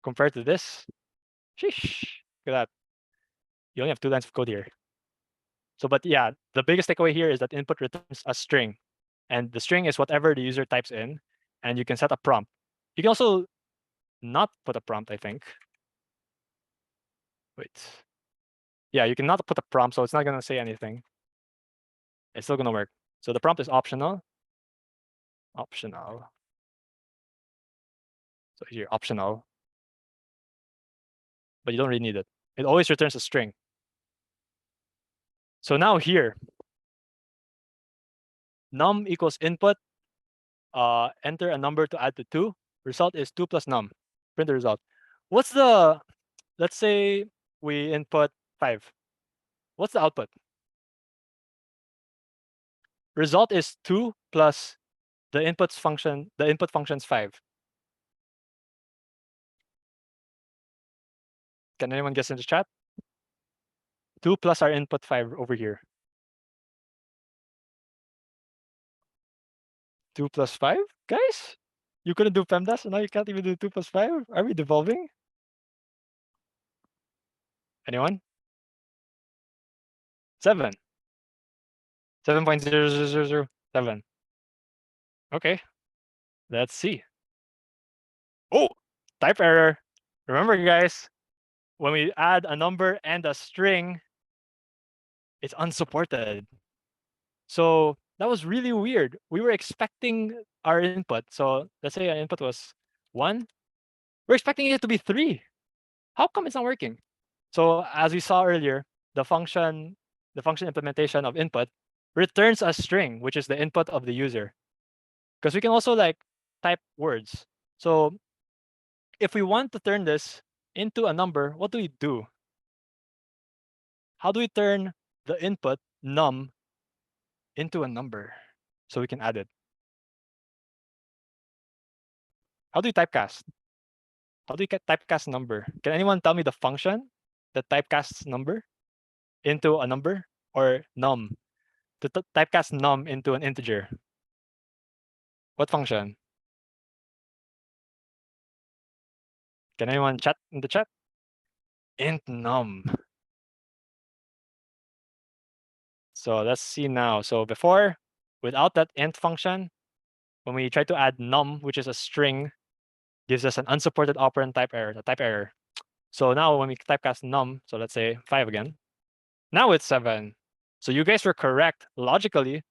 compared to this, sheesh, look at that. You only have 2 lines of code here. So, but yeah, the biggest takeaway here is that input returns a string, and the string is whatever the user types in, and you can set a prompt. You can also not put a prompt, I think. Wait. Yeah, you cannot put a prompt, so it's not going to say anything. It's still going to work. So the prompt is optional. Optional. So here, optional. But you don't really need it. It always returns a string. So now here, num equals input. Enter a number to add to 2. Result is 2 plus num. Print the result. What's the, let's say we input 5. What's the output? Result is 2 plus the input function's 5. Can anyone guess in the chat? 2 plus our input 5 over here. 2 plus 5, guys? You couldn't do PEMDAS, and now you can't even do 2 plus 5? Are we devolving? Anyone? 7. 7.00007. Okay, let's see. Oh, type error. Remember, guys, when we add a number and a string, it's unsupported. So that was really weird. We were expecting our input. So let's say our input was 1. We're expecting it to be 3. How come it's not working? So as we saw earlier, the function implementation of input returns a string, which is the input of the user. Because we can also like type words. So if we want to turn this into a number, what do we do? How do we turn the input num into a number so we can add it? How do you typecast? How do you typecast number? Can anyone tell me the function that typecasts number into a number or num? To typecast num into an integer. What function? Can anyone chat in the chat? Int num. So let's see now. So before, without that int function, when we try to add num, which is a string, gives us an unsupported operand type error, a type error. So now when we typecast num, so let's say 5 again, now it's 7. So you guys were correct logically,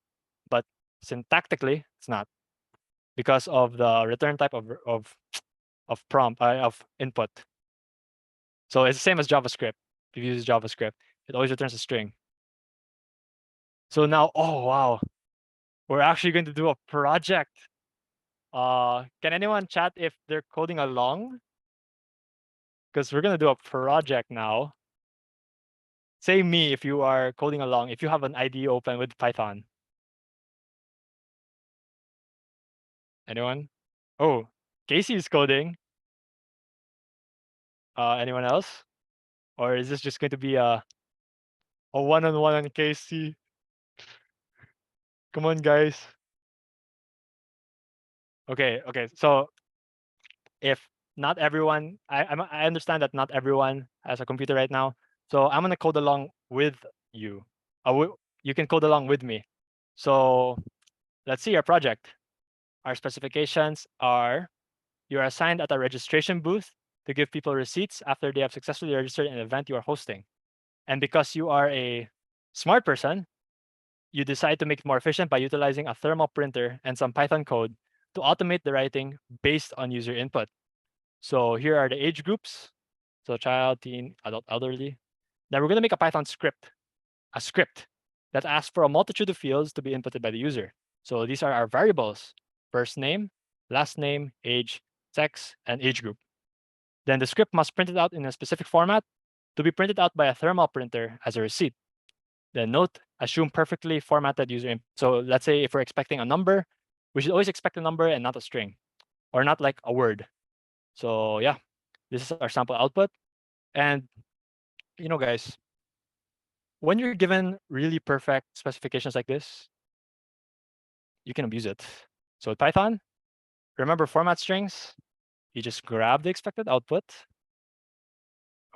but syntactically it's not, because of the return type of prompt of input. So it's the same as JavaScript. If you use JavaScript, it always returns a string. So now, oh wow, we're actually going to do a project. Can anyone chat if they're coding along? Because we're gonna do a project now. Say me if you are coding along, if you have an IDE open with Python. Anyone? Oh, Casey is coding. Anyone else? Or is this just going to be a one-on-one on Casey? Come on, guys. Okay. So if not everyone, I understand that not everyone has a computer right now. So I'm gonna code along with you. You can code along with me. So let's see our project. Our specifications are: you are assigned at a registration booth to give people receipts after they have successfully registered an event you are hosting. And because you are a smart person, you decide to make it more efficient by utilizing a thermal printer and some Python code to automate the writing based on user input. So here are the age groups. So child, teen, adult, elderly. Then we're going to make a Python script, that asks for a multitude of fields to be inputted by the user. So these are our variables: first name, last name, age, sex, and age group. Then the script must print it out in a specific format to be printed out by a thermal printer as a receipt. Then note, assume perfectly formatted user input. So let's say if we're expecting a number, we should always expect a number and not a string, or not like a word. So yeah, this is our sample output. And guys, when you're given really perfect specifications like this, you can abuse it. So with Python, remember format strings. You just grab the expected output.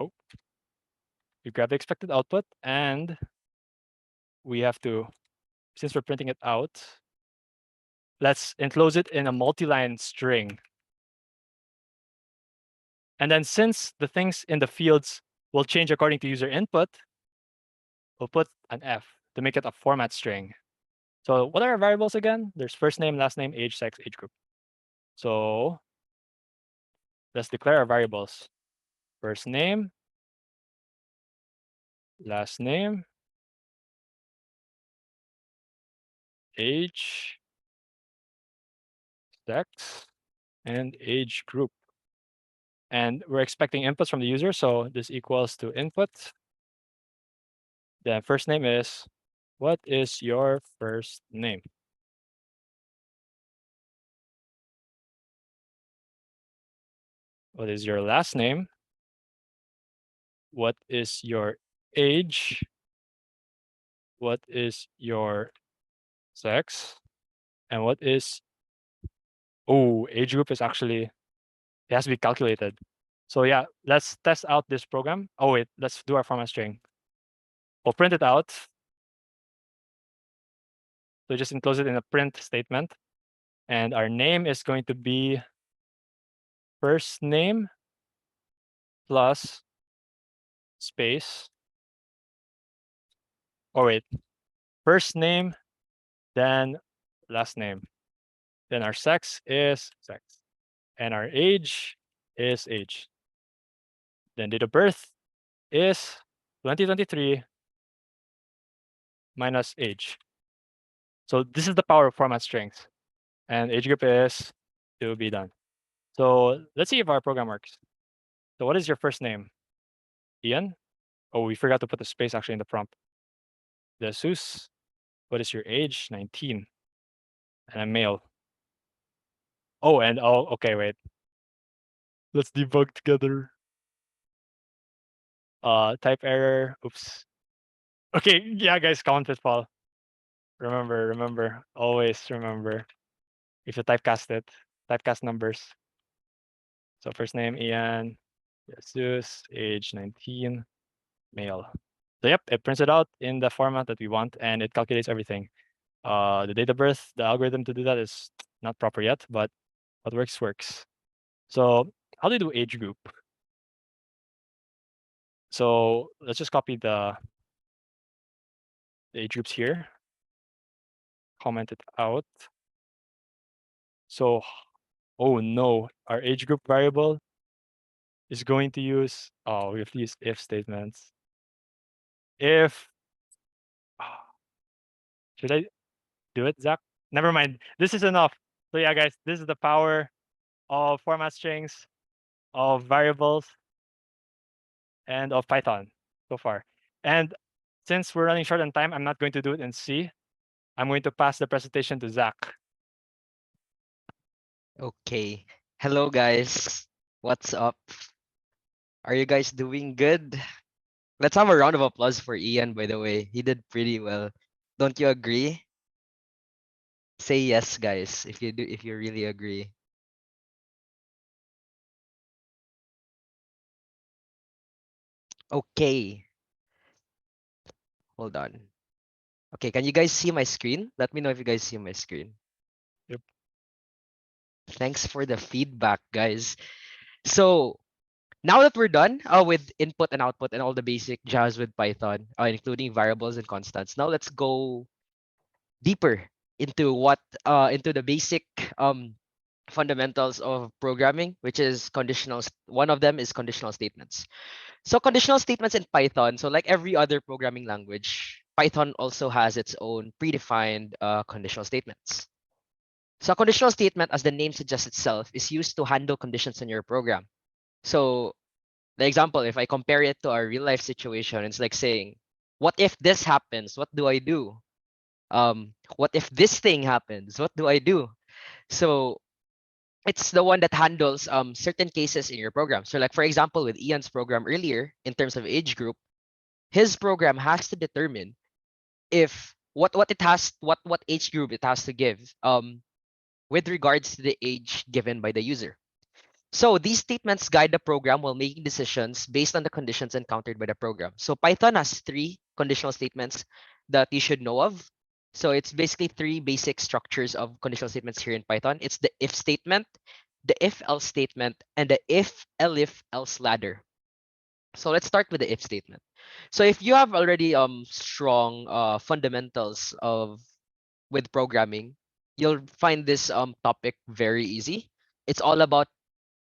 Oh, you grab the expected output, and we have to, since we're printing it out, let's enclose it in a multi-line string. And then since the things in the fields will change according to user input, we'll put an F to make it a format string. So what are our variables again? There's first name, last name, age, sex, age group. So let's declare our variables. First name, last name, age, sex, and age group. And we're expecting inputs from the user, so this equals to input. Then first name is, what is your first name? What is your last name? What is your age? What is your sex? And what is, age group is actually, it has to be calculated. So yeah, let's test out this program. Oh wait, let's do our format string. We'll print it out. So just enclose it in a print statement. And our name is going to be first name plus space Oh wait, first name, then last name. Then our sex is sex, and our age is age. Then date of birth is 2023 minus age. So this is the power of format strings, and age group is to be done. So let's see if our program works. So what is your first name? Ian? Oh, we forgot to put the space actually in the prompt. Jesus, what is your age? 19. And I'm male. Oh, and oh, okay, wait. Let's debug together. Type error. Oops. Okay, yeah, guys, common pitfall. Remember, always remember. If you typecast it, typecast numbers. So first name Ian, Jesus, age 19, male. So yep, it prints it out in the format that we want, and it calculates everything. The date of birth, the algorithm to do that is not proper yet, but what works works. So how do you do age group? So let's just copy the age groups here, comment it out. So, oh no, our age group variable is going to use, oh, we have to use if statements. If, should I do it, Zach? Never mind, this is enough. So yeah, guys, this is the power of format strings, of variables, and of Python so far. And since we're running short on time, I'm not going to do it in C. I'm going to pass the presentation to Zach. Okay. Hello, guys. What's up? Are you guys doing good? Let's have a round of applause for Ian, by the way. He did pretty well. Don't you agree? Say yes, guys, if you do, if you really agree. Okay. Hold on. Okay, can you guys see my screen? Let me know if you guys see my screen. Yep. Thanks for the feedback, guys. So now that we're done with input and output and all the basic jazz with Python, including variables and constants, now let's go deeper into into the basic fundamentals of programming, which is conditional. One of them is conditional statements. So conditional statements in Python, so like every other programming language, Python also has its own predefined conditional statements. So a conditional statement, as the name suggests itself, is used to handle conditions in your program. So the example, if I compare it to a real life situation, it's like saying, what if this happens? What do I do? What if this thing happens? What do I do? So it's the one that handles certain cases in your program. So like, for example, with Ian's program earlier, in terms of age group, his program has to determine if what age group it has to give with regards to the age given by the user. So these statements guide the program while making decisions based on the conditions encountered by the program. So Python has three conditional statements that you should know of. So it's basically three basic structures of conditional statements here in Python. It's the if statement, the if-else statement, and the if-elif-else ladder. So let's start with the if statement. So if you have already strong fundamentals of with programming, you'll find this topic very easy. It's all about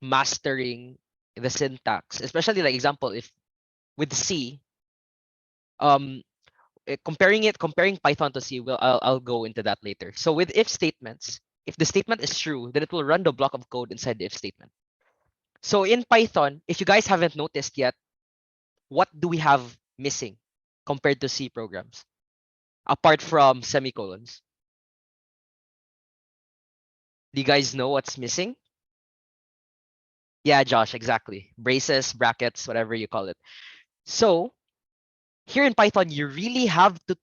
mastering the syntax, especially like example, if with C, um comparing Python to C, I'll go into that later. So with if statements, if the statement is true, then it will run the block of code inside the if statement. So in Python, if you guys haven't noticed yet, what do we have missing compared to C programs apart from semicolons? Do you guys know what's missing? Yeah, Josh, exactly. Braces, brackets, whatever you call it. So here in Python, you really have to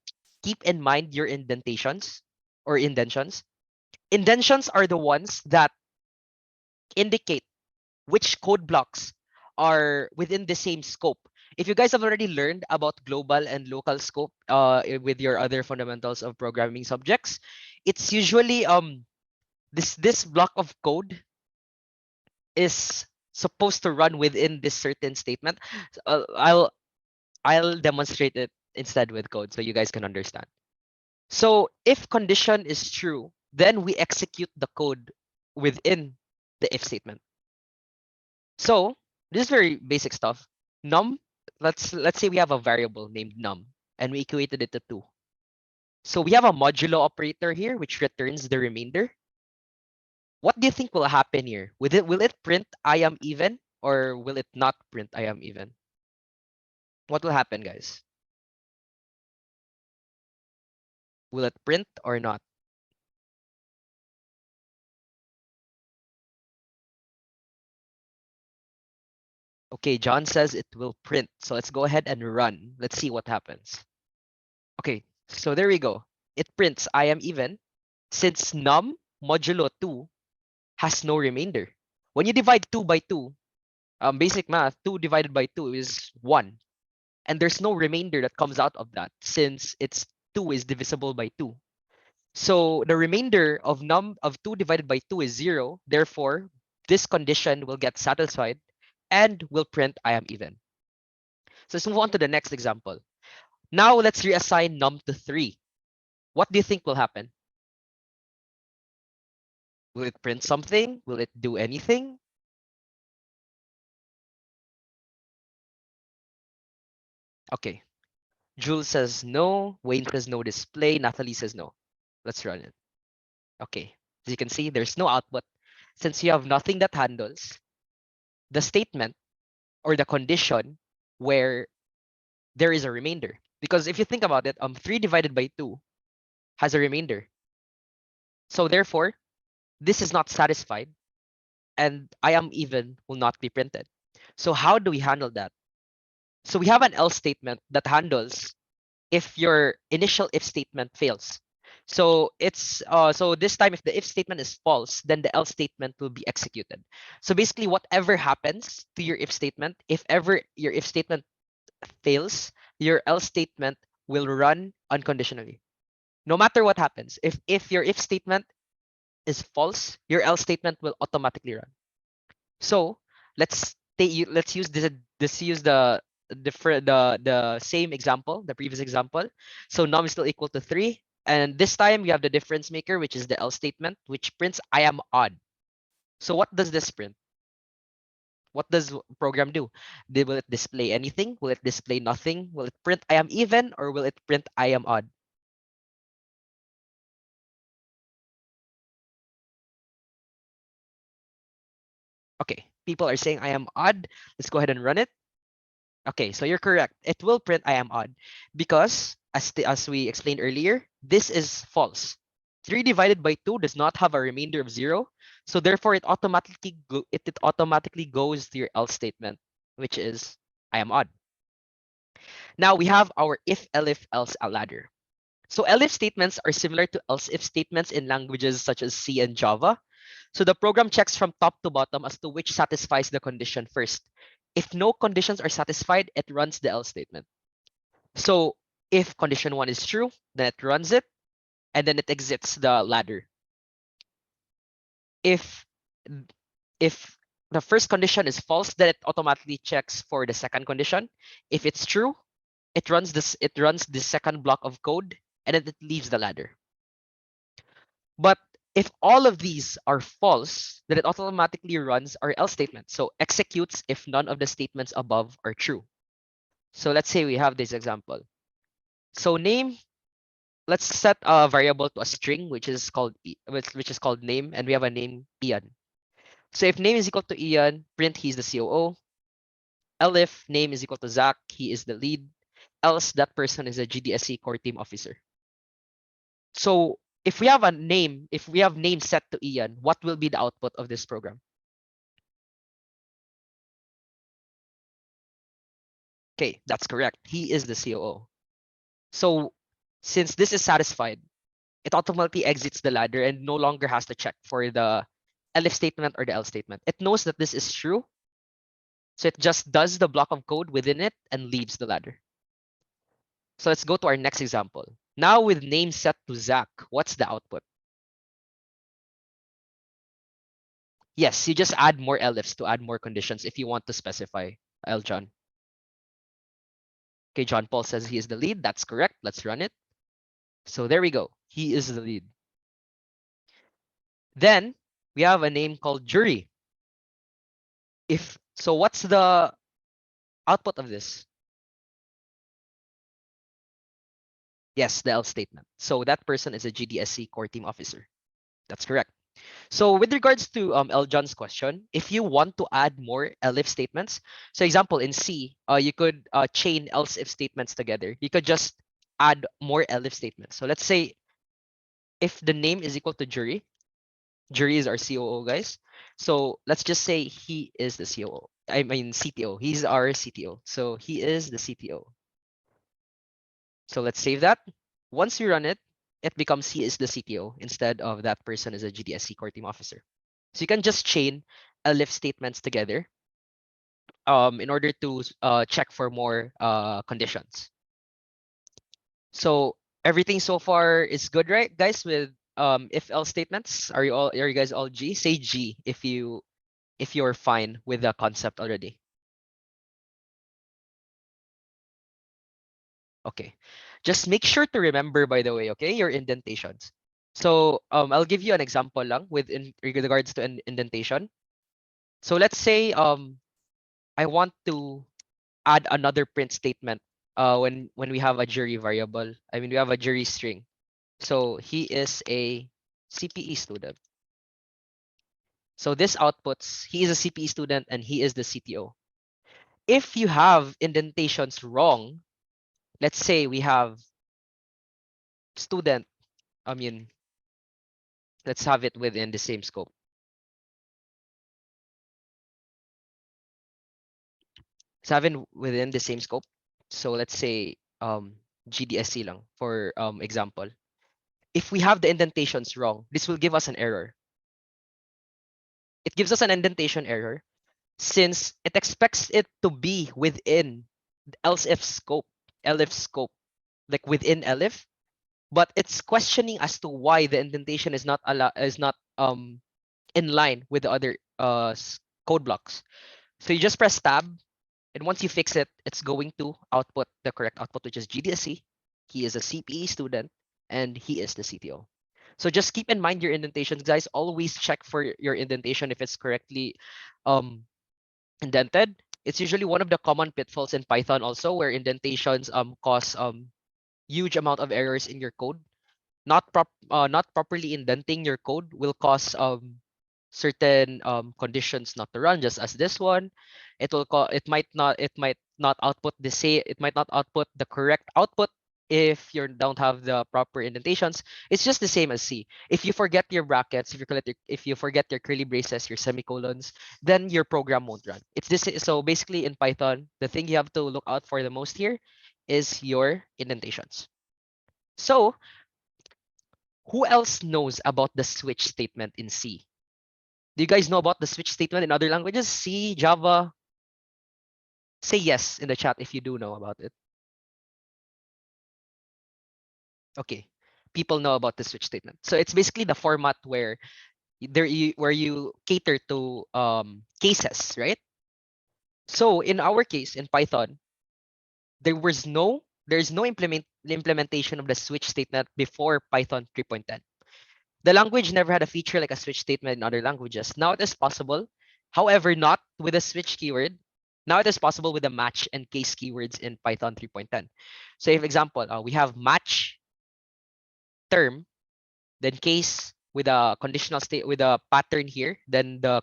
keep in mind your indentations or indentions. Indentions are the ones that indicate which code blocks are within the same scope. If you guys have already learned about global and local scope with your other fundamentals of programming subjects, it's usually this block of code is supposed to run within this certain statement. I'll demonstrate it instead with code so you guys can understand. So if condition is true, then we execute the code within the if statement. So this is very basic stuff. Num, let's say we have a variable named num and we equated it to 2. So we have a modulo operator here which returns the remainder. What do you think will happen here? Will it print I am even or will it not print I am even? What will happen, guys? Will it print or not? Okay, John says it will print. So let's go ahead and run. Let's see what happens. Okay, so there we go. It prints I am even since num modulo 2 has no remainder. When you divide 2 by 2, basic math, 2 divided by 2 is 1. And there's no remainder that comes out of that since it's 2 is divisible by 2. So the remainder of 2 divided by 2 is 0. Therefore, this condition will get satisfied and will print I am even. So let's move on to the next example. Now let's reassign num to 3. What do you think will happen? Will it print something? Will it do anything? Okay. Jules says no. Wayne says no display. Natalie says no. Let's run it. Okay. As you can see, there's no output. Since you have nothing that handles the statement or the condition where there is a remainder. Because if you think about it, 3 divided by 2 has a remainder. So therefore, this is not satisfied and I am even will not be printed. So how do we handle that? So we have an else statement that handles if your initial if statement fails. So it's so this time if the if statement is false, then the else statement will be executed. So basically whatever happens to your if statement, if ever your if statement fails, your else statement will run unconditionally. No matter what happens, if your if statement is false, your else statement will automatically run. So let's use this use the different the same example, the previous example. So num is still equal to 3. And this time we have the difference maker, which is the else statement, which prints I am odd. So what does this print? What does program do? Will it display anything? Will it display nothing? Will it print I am even or will it print I am odd? Okay, people are saying I am odd. Let's go ahead and run it. Okay, so you're correct. It will print I am odd because as we explained earlier, this is false. 3 divided by 2 does not have a remainder of 0. So therefore it automatically goes to your else statement, which is I am odd. Now we have our if elif else ladder. So elif statements are similar to else if statements in languages such as C and Java. So the program checks from top to bottom as to which satisfies the condition first. If no conditions are satisfied, it runs the else statement. So if condition 1 is true, then it runs it, and then it exits the ladder. If the first condition is false, then it automatically checks for the second condition. If it's true, it runs the second block of code, and then it leaves the ladder. But if all of these are false, then it automatically runs our else statement. So executes if none of the statements above are true. So let's say we have this example. So name, let's set a variable to a string which is called name, and we have a name Ian. So if name is equal to Ian, print he's the COO. Elif name is equal to Zach, he is the lead. Else that person is a GDSC core team officer. So if we have name set to Ian, what will be the output of this program? Okay, that's correct. He is the COO. So since this is satisfied, it automatically exits the ladder and no longer has to check for the elif statement or the else statement. It knows that this is true. So it just does the block of code within it and leaves the ladder. So let's go to our next example. Now with name set to Zach, what's the output? Yes, you just add more elifs to add more conditions if you want to specify, Eljon. Okay, John Paul says he is the lead. That's correct. Let's run it. So there we go. He is the lead. Then we have a name called jury. So what's the output of this? Yes, the else statement. So that person is a GDSC core team officer. That's correct. So with regards to Eljon's question, if you want to add more elif statements, so example in C, you could chain else if statements together. You could just add more elif statements. So let's say if the name is equal to jury, jury is our COO, guys. So let's just say he is the COO. I mean CTO. He's our CTO. So he is the CTO. So let's save that. Once you run it, it becomes he is the CTO instead of that person is a GDSC core team officer. So you can just chain elif statements together in order to check for more conditions. So everything so far is good, right, guys? With if else statements, are you guys all G? Say G if you're fine with the concept already. Okay. Just make sure to remember, by the way, okay, your indentations. So I'll give you an example lang with in regards to an indentation. So let's say I want to add another print statement when we have a jury variable. I mean we have a jury string. So he is a CPE student. So this outputs he is a CPE student and he is the CTO. If you have indentations wrong, let's say we have student, I mean, let's have it within the same scope. Let's have it within the same scope. So let's say GDSC lang for example. If we have the indentations wrong, this will give us an error. It gives us an indentation error since it expects it to be within the else if scope, elif scope, like within elif, but it's questioning as to why the indentation is not in line with the other code blocks. So you just press tab, and once you fix it, it's going to output the correct output, which is GDSC. He is a CPE student, and he is the CTO. So just keep in mind your indentations, guys. Always check for your indentation if it's correctly indented. It's usually one of the common pitfalls in Python also, where indentations cause huge amount of errors in your code. Not properly indenting your code will cause certain conditions not to run, just as this one. It might not output it might not output the correct output if you don't have the proper indentations. It's just the same as C. If you forget your brackets, if you forget your curly braces, your semicolons, then your program won't run. It's this. So basically in Python, the thing you have to look out for the most here is your indentations. So who else knows about the switch statement in C? Do you guys know about the switch statement in other languages? C, Java? Say yes in the chat if you do know about it. Okay. People know about the switch statement. So it's basically the format where where you cater to cases, right? So in our case in Python, there's no implementation of the switch statement before Python 3.10. The language never had a feature like a switch statement in other languages. Now it is possible, however, not with a switch keyword. Now it is possible with the match and case keywords in Python 3.10. So if example, we have match term, then case with a conditional state with a pattern here, then the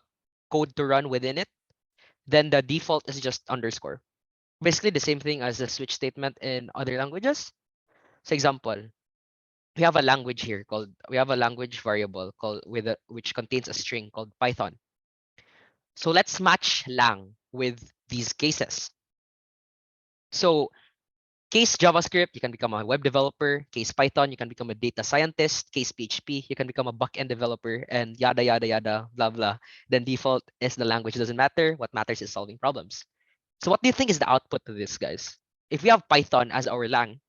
code to run within it, then the default is just underscore. Basically the same thing as the switch statement in other languages. So example, we have a language variable called which contains a string called Python. So let's match lang with these cases. So case JavaScript, you can become a web developer. Case Python, you can become a data scientist. Case PHP, you can become a backend developer, and yada yada yada, blah blah. Then default is the language. It doesn't matter. What matters is solving problems. So what do you think is the output of this, guys? If we have Python as our lang,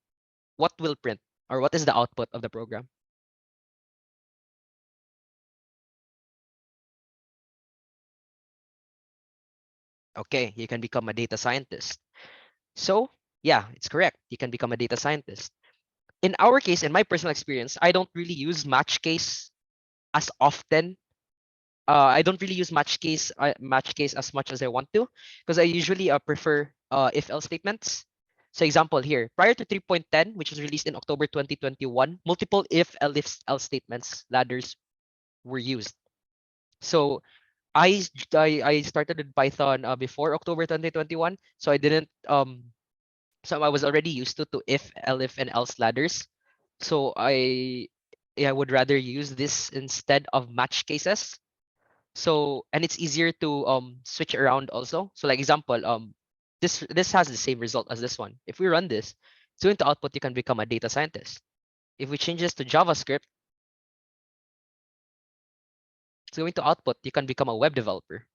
what will print, or what is the output of the program? Okay, you can become a data scientist. So Yeah, it's correct. You can become a data scientist. In our case, in my personal experience, I don't really use match case as often. I don't really use match case as much as I want to, because I usually prefer if else statements. So example here, prior to 3.10, which was released in October 2021, multiple if else statements ladders were used. So I started with Python before October 2021, so I didn't so I was already used to if, elif, and else ladders. So I would rather use this instead of match cases. So and it's easier to switch around also. So like example, this has the same result as this one. If we run this, it's going to output you can become a data scientist. If we change this to JavaScript, it's going to output you can become a web developer.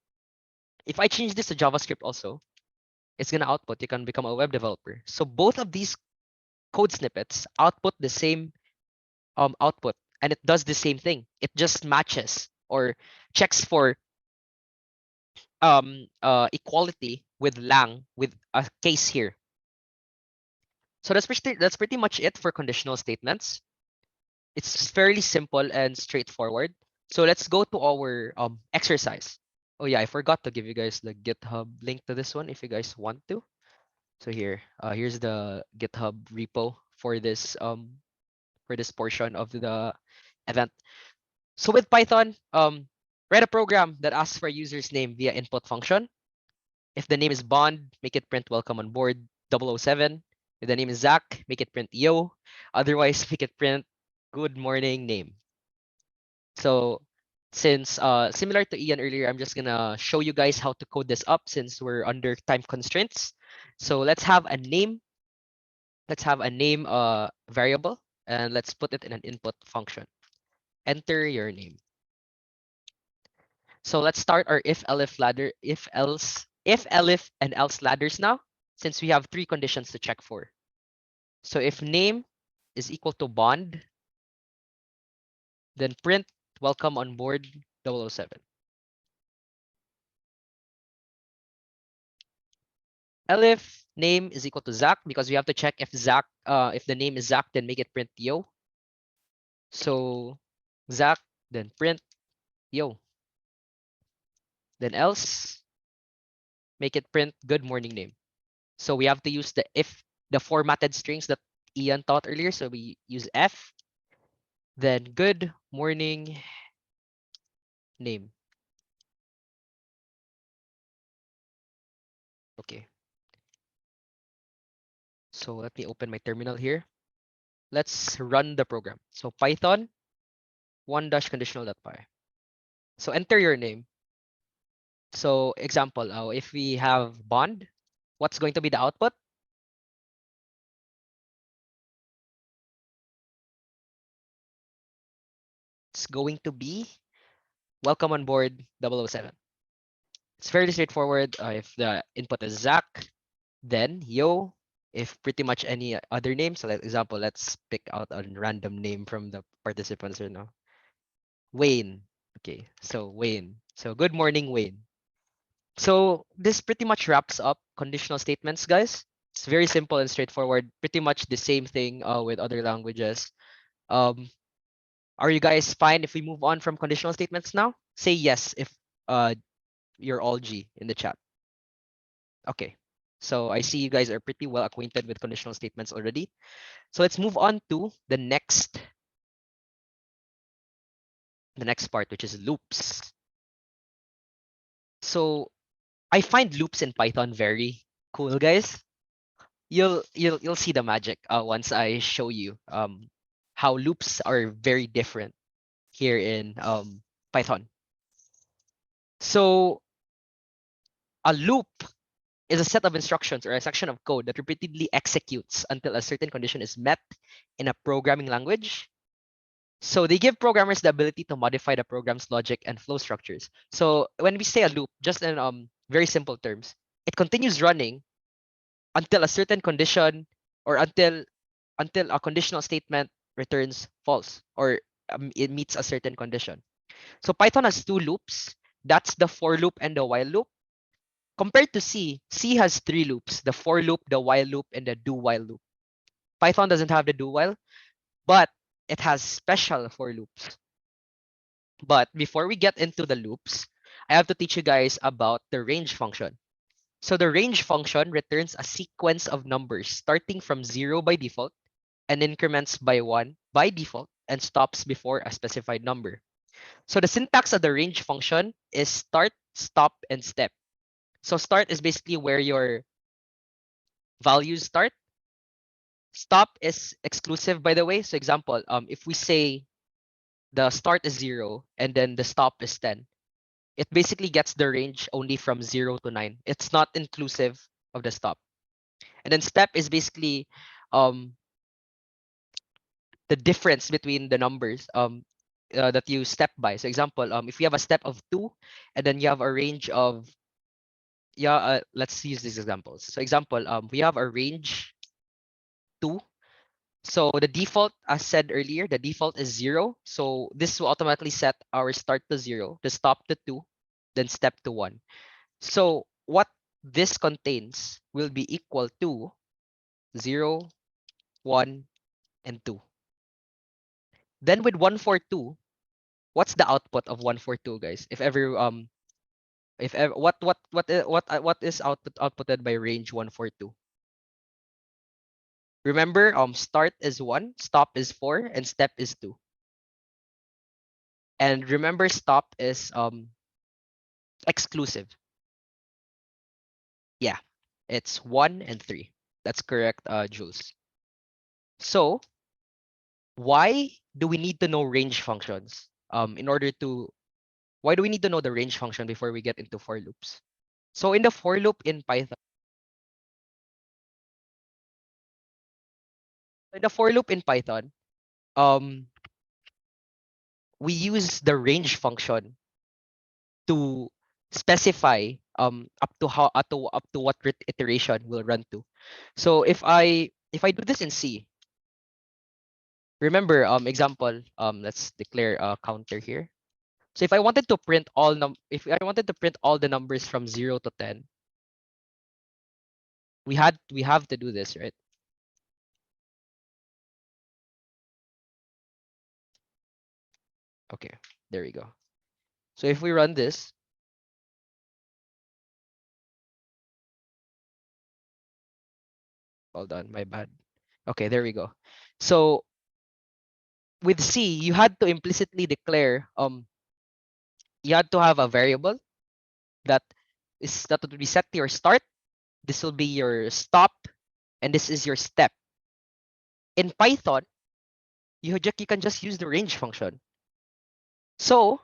If I change this to JavaScript also, it's gonna output you can become a web developer. So both of these code snippets output the same output, and it does the same thing. It just matches or checks for equality with lang with a case here. So that's pretty much it for conditional statements. It's fairly simple and straightforward. So let's go to our exercise. Oh yeah, I forgot to give you guys the GitHub link to this one if you guys want to. So here's the GitHub repo for this portion of the event. So with Python, write a program that asks for a user's name via input function. If the name is Bond, make it print welcome on board 007. If the name is Zach, make it print yo. Otherwise, make it print good morning name. So since similar to Ian earlier, I'm just gonna show you guys how to code this up since we're under time constraints. So let's have a name. Let's have a name variable and let's put it in an input function. Enter your name. So let's start our if elif ladder, if elif and else ladders now, since we have three conditions to check for. So if name is equal to Bond, then print welcome on board 007. Elif name is equal to Zach because we have to check if if the name is Zach, then make it print yo. So Zach, then print yo. Then else, make it print good morning name. So we have to use the formatted strings that Ian taught earlier. So we use F, then good morning name. Okay. So let me open my terminal here. Let's run the program. So Python 1-conditional.py. So enter your name. So example, if we have Bond, what's going to be the output? It's going to be welcome on board 007. It's fairly straightforward. If the input is Zach, then yo. If pretty much any other name, so like example, let's pick out a random name from the participants right now. Wayne. Okay, so Wayne. So good morning, Wayne. So this pretty much wraps up conditional statements, guys. It's very simple and straightforward. Pretty much the same thing with other languages. Um, are you guys fine if we move on from conditional statements now? Say yes if you're all G in the chat. Okay. So I see you guys are pretty well acquainted with conditional statements already. So let's move on to the next part, which is loops. So I find loops in Python very cool, guys. You'll see the magic once I show you how loops are very different here in Python. So a loop is a set of instructions or a section of code that repeatedly executes until a certain condition is met in a programming language. So they give programmers the ability to modify the program's logic and flow structures. So when we say a loop, just in very simple terms, it continues running until a certain condition or until a conditional statement returns false or it meets a certain condition. So Python has two loops. That's the for loop and the while loop. Compared to C, C has 3 loops, the for loop, the while loop, and the do while loop. Python doesn't have the do while, but it has special for loops. But before we get into the loops, I have to teach you guys about the range function. So the range function returns a sequence of numbers starting from 0 by default and increments by 1 by default and stops before a specified number. So the syntax of the range function is start, stop, and step. So start is basically where your values start. Stop is exclusive, by the way. So example, if we say the start is 0 and then the stop is 10, it basically gets the range only from 0 to 9. It's not inclusive of the stop. And then step is basically um, the difference between the numbers that you step by. So example, if you have a step of 2 and then you have a range of, let's use these examples. So example, we have a range 2. So the default, as said earlier, the default is 0. So this will automatically set our start to 0, the stop to 2, then step to 1. So what this contains will be equal to 0, 1, and 2. Then with 142, what's the output of 142, guys? If ever, what is outputted by range 142? Remember, start is 1, stop is 4, and step is 2. And remember, stop is exclusive. Yeah, it's 1 and 3. That's correct, Jules. So why do we need to know range functions? Why do we need to know the range function before we get into for loops? So in the for loop in Python, um, we use the range function to specify up to what iteration we'll run to. So if I do this in C, remember example, let's declare a counter here. So if I wanted to print if I wanted to print all the numbers from 0 to 10, we have to do this, right? Okay, there we go. So if we run this, hold on, my bad. Okay, there we go. So with C, you had to implicitly declare you had to have a variable that would be set to your start. This will be your stop, and this is your step. In Python, you can just use the range function. So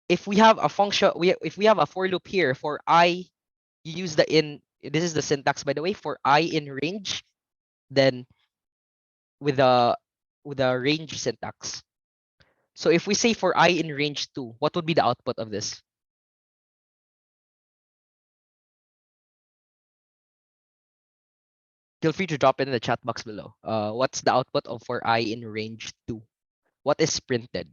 if we have a function, if we have a for loop here for I, you use the in. This is the syntax, by the way, for I in range, then with a range syntax. So if we say for I in range 2, what would be the output of this? Feel free to drop it in the chat box below. What's the output of for I in range 2? What is printed?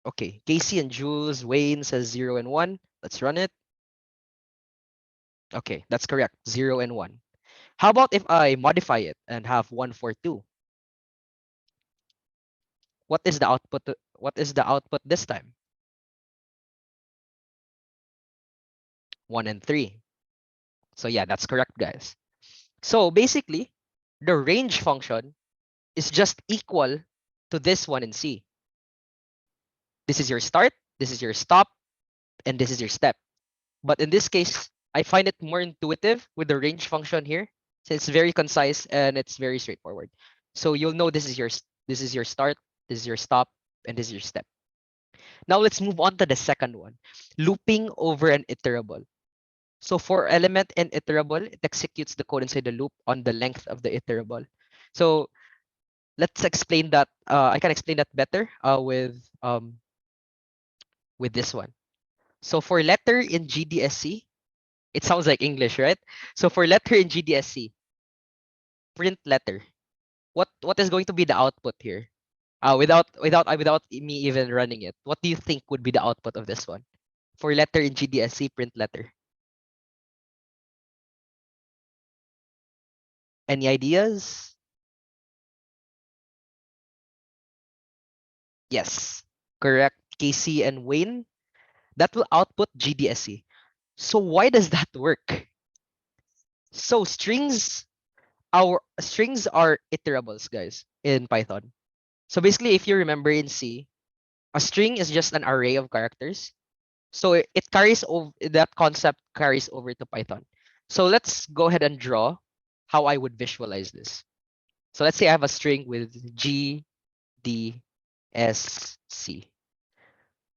Okay, Casey and Jules, Wayne says 0 and 1. Let's run it. Okay, that's correct, 0 and 1. How about if I modify it and have 1 for 2? What is the output? What is the output this time? 1 and 3. So yeah, that's correct, guys. So basically, the range function is just equal to this one in C. This is your start, this is your stop, and this is your step. But in this case, I find it more intuitive with the range function here, since it's very concise and it's very straightforward. So you'll know this is your start, this is your stop, and this is your step. Now let's move on to the second one, looping over an iterable. So for element and iterable, it executes the code inside the loop on the length of the iterable. So let's explain that. I can explain that better with this one. So for letter in GDSC, it sounds like English, right? So for letter in GDSC, print letter. What is going to be the output here? without me even running it, what do you think would be the output of this one? For letter in GDSC, print letter. Any ideas? Yes, correct. Casey and Wayne. That will output GDSC. So why does that work? So our strings are iterables, guys, in Python. So basically, if you remember in C, a string is just an array of characters. So it carries over, that concept carries over to Python. So let's go ahead and draw how I would visualize this. So let's say I have a string with G, D, S, C.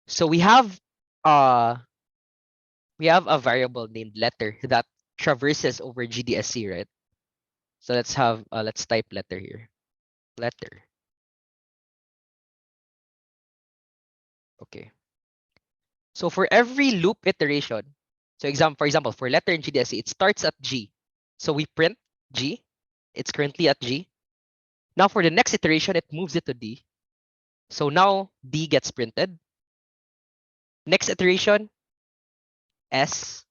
So we have a variable named letter that traverses over GDSC, right? So let's type letter here. Letter. Okay. So for every loop iteration, for example, for letter in GDSC, it starts at G. So we print G. It's currently at G. Now for the next iteration, it moves it to D. So now D gets printed. Next iteration, S.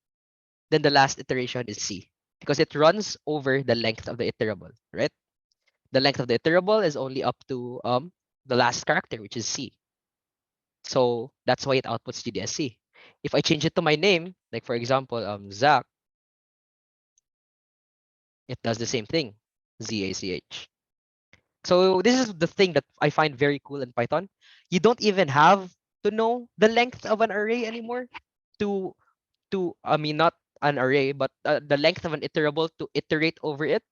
Then the last iteration is C, because it runs over the length of the iterable, right? The length of the iterable is only up to the last character, which is C. So that's why it outputs GDSC. If I change it to my name, like for example, Zach, it does the same thing, ZACH. So this is the thing that I find very cool in Python. You don't even have to know the length of an array anymore to I mean, not an array, but the length of an iterable to iterate over it.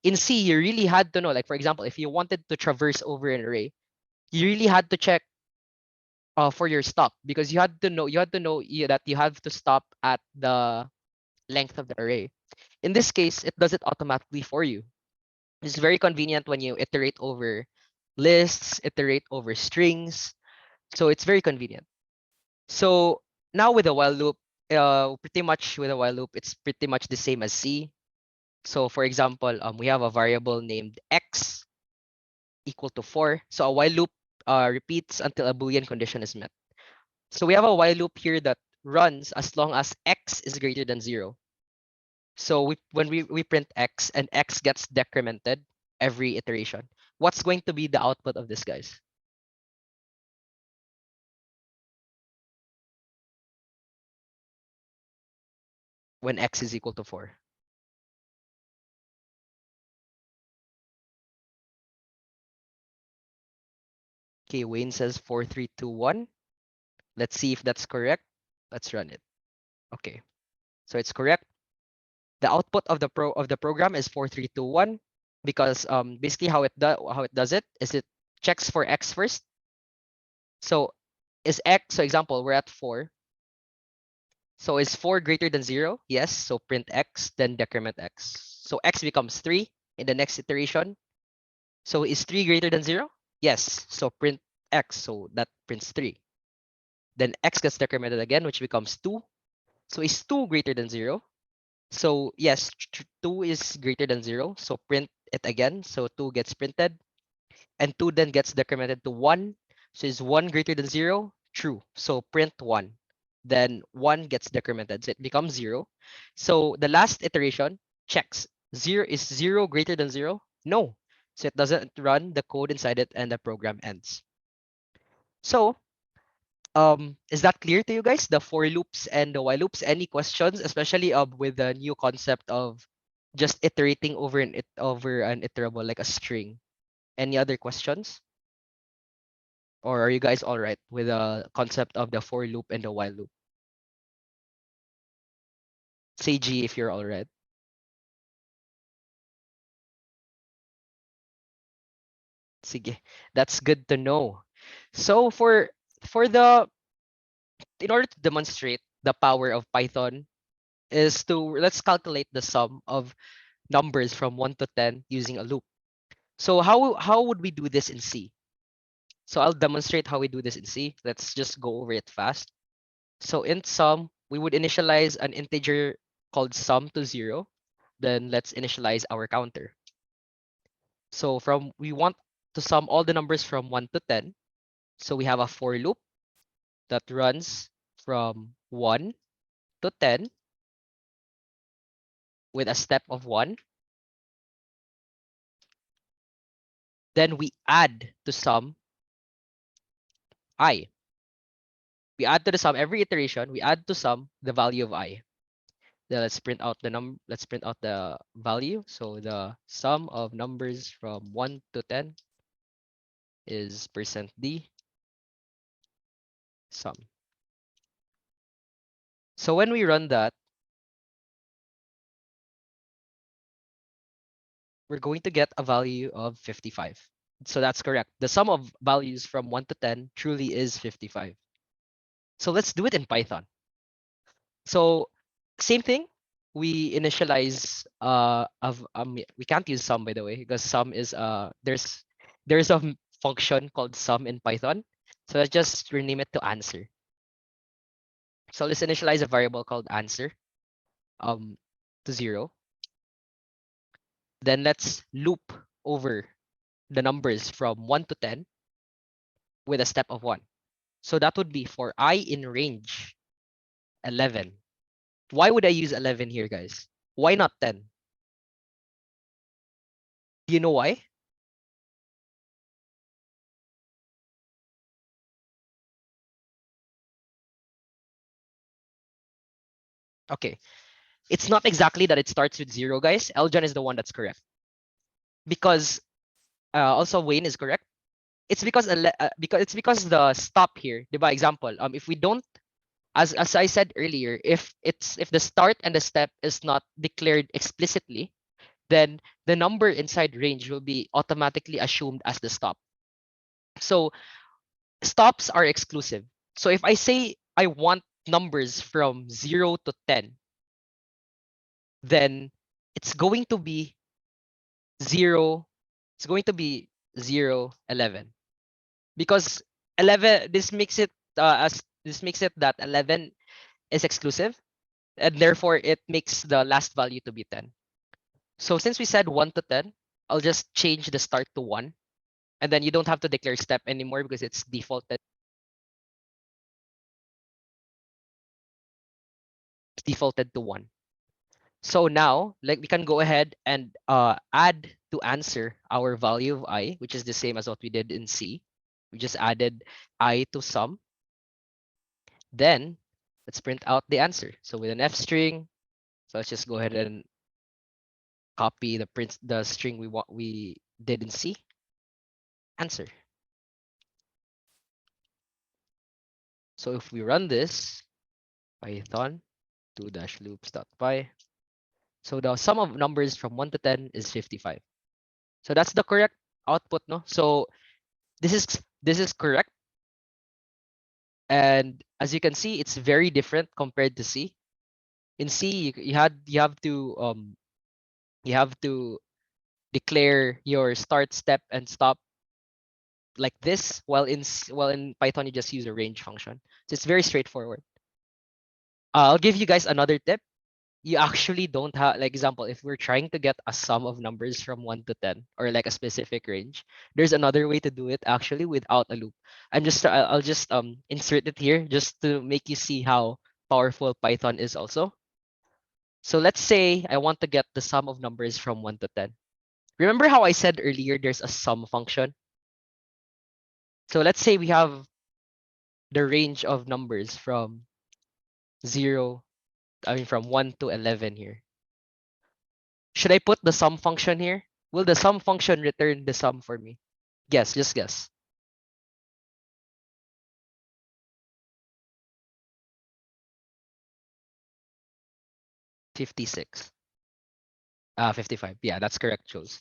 In C, you really had to know, like for example, if you wanted to traverse over an array, you really had to check for your stop, because that you have to stop at the length of the array. In this case, it does it automatically for you. It's very convenient when you iterate over lists, iterate over strings. So it's very convenient. So now with a while loop, pretty much with a while loop, it's pretty much the same as C. So for example, we have a variable named x equal to 4. So a while loop repeats until a Boolean condition is met. So we have a while loop here that runs as long as x is greater than 0. So when we print x and x gets decremented every iteration, what's going to be the output of this, guys? When x is equal to 4. Okay, Wayne says 4, 3, 2, 1. Let's see if that's correct. Let's run it. Okay, so it's correct. The output of the program is 4, 3, 2, 1, because basically how it does it is it checks for x first. So is x, so example, we're at 4. So is 4 greater than 0? Yes. So print x, then decrement x. So x becomes 3 in the next iteration. So is 3 greater than 0? Yes. So print x. So that prints 3. Then x gets decremented again, which becomes 2. So is 2 greater than 0? So yes, 2 is greater than 0. So print it again. So 2 gets printed. And 2 then gets decremented to 1. So is 1 greater than 0? True. So print 1. Then 1 gets decremented. So it becomes 0. So the last iteration checks. 0 is 0 greater than 0? No. So it doesn't run the code inside it and the program ends. So is that clear to you guys? The for loops and the while loops? Any questions, especially with the new concept of just iterating over over an iterable like a string? Any other questions? Or are you guys all right with the concept of the for loop and the while loop? Say G if you're all right. Sige. That's good to know. So for the in order to demonstrate the power of Python is to let's calculate the sum of numbers from 1 to 10 using a loop. So how would we do this in C? So I'll demonstrate how we do this in C. Let's just go over it fast. So in sum, we would initialize an integer called sum to 0. Then let's initialize our counter. So we want to sum all the numbers from 1 to 10. So we have a for loop that runs from 1 to 10 with a step of 1. Then we add to sum I. We add to the sum every iteration, we add to sum the value of I. Then let's print out the value. So the sum of numbers from 1 to 10 is %d sum. So when we run that, we're going to get a value of 55. So that's correct. The sum of values from 1 to 10 truly is 55. So let's do it in Python. So same thing. We initialize we can't use sum, by the way, because sum is there's a function called sum in Python. So let's just rename it to answer. So let's initialize a variable called answer to 0. Then let's loop over the numbers from 1 to 10 with a step of 1. So that would be for I in range 11. Why would I use 11 here, guys? Why not 10? Do you know why? Okay. It's not exactly that it starts with 0, guys. Eljan is the one that's correct. Because also Wayne is correct. It's because because the stop here, by example, if we don't, as I said earlier, if the start and the step is not declared explicitly, then the number inside range will be automatically assumed as the stop. So stops are exclusive. So if I say I want numbers from 0 to 10, then it's going to be 0, it's going to be 0, 11. Because 11, this makes it that 11 is exclusive, and therefore it makes the last value to be 10. So since we said 1 to 10, I'll just change the start to 1, and then you don't have to declare step anymore because it's defaulted to 1. So now, like, we can go ahead and add to answer our value of I, which is the same as what we did in C. We just added I to sum. Then let's print out the answer. So with an F string, so let's just go ahead and copy the string we did in C. Answer. So if we run this, Python 2-loops.py. So the sum of numbers from 1 to 10 is 55. So that's the correct output, no? So this is correct. And as you can see, it's very different compared to C. In C, you have to declare your start, step, and stop like this, while in Python you just use a range function. So it's very straightforward. I'll give you guys another tip. You actually don't have, like, example, if we're trying to get a sum of numbers from 1 to 10 or like a specific range, there's another way to do it actually without a loop. I'll just insert it here just to make you see how powerful Python is also. So let's say I want to get the sum of numbers from 1 to 10. Remember how I said earlier there's a sum function? So let's say we have the range of numbers from 1 to 11 here. Should I put the sum function here? Will the sum function return the sum for me? Guess, just guess. 56. 55. Yeah, that's correct, Jules.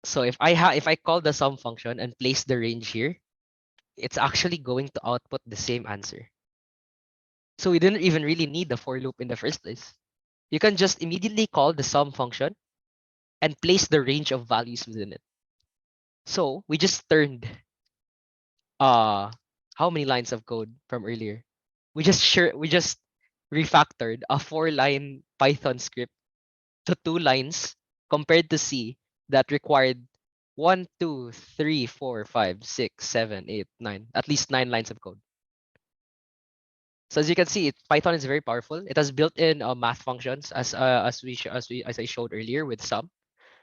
So if I call the sum function and place the range here, it's actually going to output the same answer. So we didn't even really need the for loop in the first place. You can just immediately call the sum function and place the range of values within it. So we just turned how many lines of code from earlier? We just refactored a 4-line Python script to 2 lines compared to C that required 1, 2, 3, 4, 5, 6, 7, 8, 9. At least 9 lines of code. So as you can see, Python is very powerful. It has built-in math functions as I showed earlier with sum.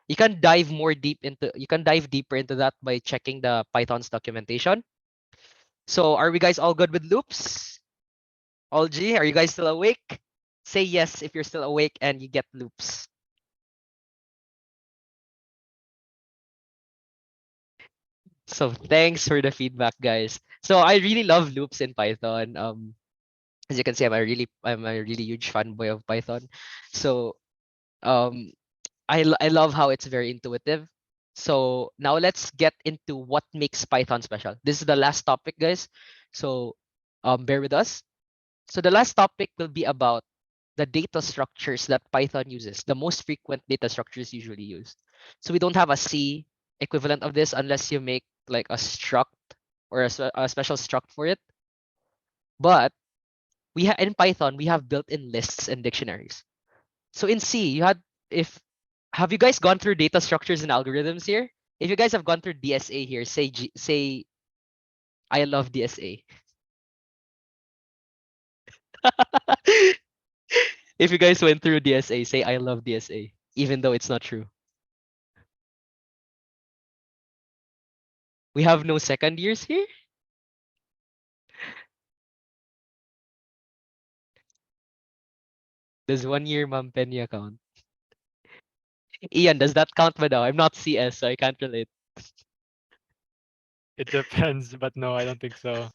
You can dive deeper into that by checking the Python's documentation. So are we guys all good with loops? All G, are you guys still awake? Say yes if you're still awake and you get loops. So thanks for the feedback, guys. So I really love loops in Python. As you can see, I'm a really huge fanboy of Python. So um, I love how it's very intuitive. So now let's get into what makes Python special. This is the last topic, guys. So bear with us. So the last topic will be about the data structures that Python uses, the most frequent data structures usually used. So we don't have a C equivalent of this unless you make like a struct or a special struct for it. But in Python, we have built-in lists and dictionaries. So in C, if have you guys gone through data structures and algorithms here? If you guys have gone through DSA here, say I love DSA. If you guys went through DSA, say I love DSA, even though it's not true. We have no second years here. Does 1 year Ma'am Peña count? Ian, does that count, Madam? I'm not CS, so I can't relate. It depends, but no, I don't think so.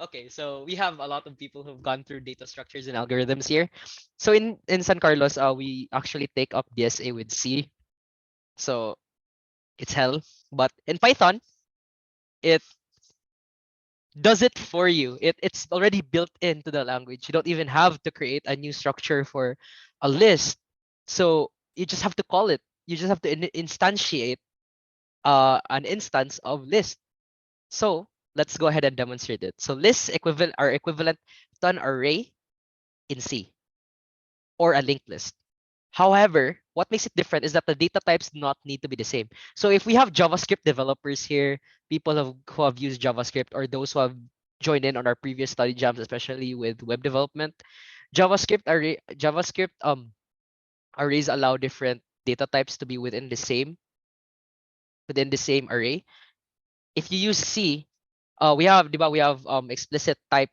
Okay, so we have a lot of people who've gone through data structures and algorithms here. So in San Carlos, we actually take up DSA with C. So it's hell. But in Python, it does it for you. It's already built into the language. You don't even have to create a new structure for a list. So you just have to call it. You just have to instantiate an instance of list. So let's go ahead and demonstrate it. So lists are equivalent to an array in C or a linked list. However, what makes it different is that the data types do not need to be the same. So if we have JavaScript developers here, who have used JavaScript, or those who have joined in on our previous study jams, especially with web development, JavaScript arrays allow different data types to be within the same array. If you use C, we have explicit type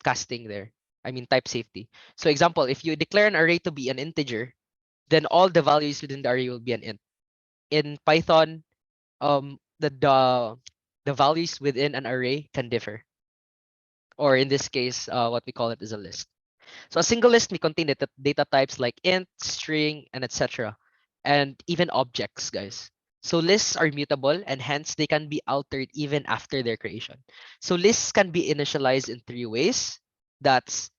casting there. I mean type safety. So example, if you declare an array to be an integer, then all the values within the array will be an int. In Python, the values within an array can differ, or in this case, what we call it is a list. So a single list may contain data types like int, string, and etc., and even objects, guys. So lists are mutable, and hence they can be altered even after their creation. So lists can be initialized in 3 ways. That's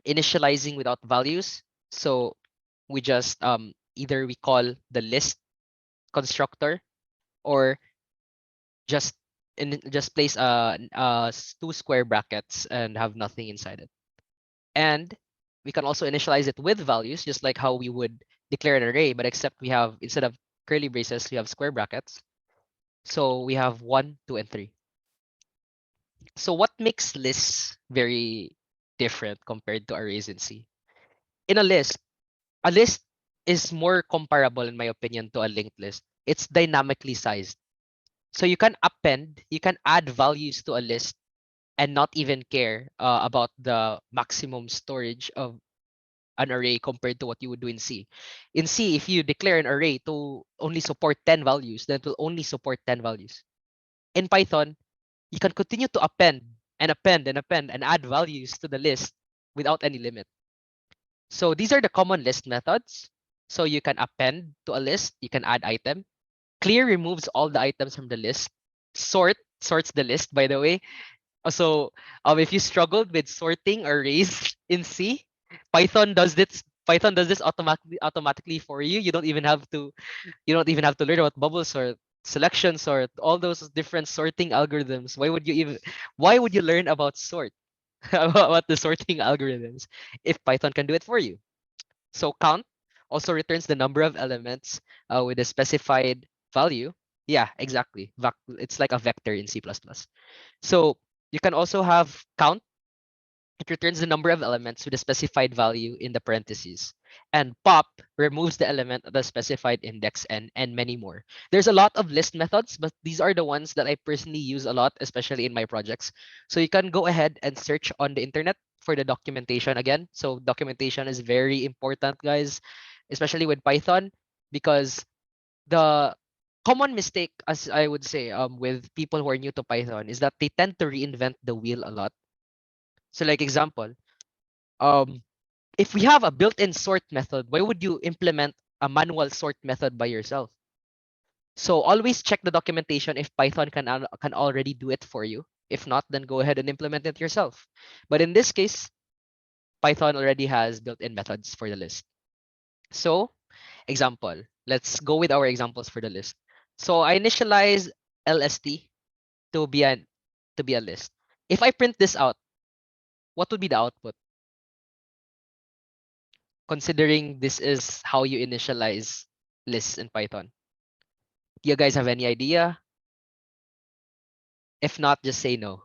initializing without values. So we just either we call the list constructor, or just just place two square brackets and have nothing inside it. And we can also initialize it with values, just like how we would declare an array, but except we have, instead of curly braces, we have square brackets. So we have 1, 2, and 3. So what makes lists very different compared to arrays in C? In a list is more comparable, in my opinion, to a linked list. It's dynamically sized. So you can add values to a list and not even care about the maximum storage of an array compared to what you would do in C. In C, if you declare an array to only support 10 values, then it will only support 10 values. In Python, you can continue to append and append and append and add values to the list without any limit. So these are the common list methods. So you can append to a list, you can add item. Clear removes all the items from the list. Sort sorts the list, by the way. So if you struggled with sorting arrays in C, Python does this. Python does this automatically for you. You don't even have to learn about bubble sort, selection sort, all those different sorting algorithms. Why would you learn about sort, about the sorting algorithms, if Python can do it for you? So count. also returns the number of elements with a specified value. Yeah, exactly. It's like a vector in C++. So you can also have count. It returns the number of elements with a specified value in the parentheses. And pop removes the element at the specified index and many more. There's a lot of list methods, but these are the ones that I personally use a lot, especially in my projects. So you can go ahead and search on the internet for the documentation again. So documentation is very important, guys, especially with Python, because the common mistake, as I would say, with people who are new to Python is that they tend to reinvent the wheel a lot. So like example, um, if we have a built-in sort method, why would you implement a manual sort method by yourself? So always check the documentation if Python can already do it for you. If not, then go ahead and implement it yourself. But in this case, Python already has built-in methods for the list. So example, let's go with our examples for the list. So I initialize LST to be a list. If I print this out, what would be the output? Considering this is how you initialize lists in Python. Do you guys have any idea? If not, just say no.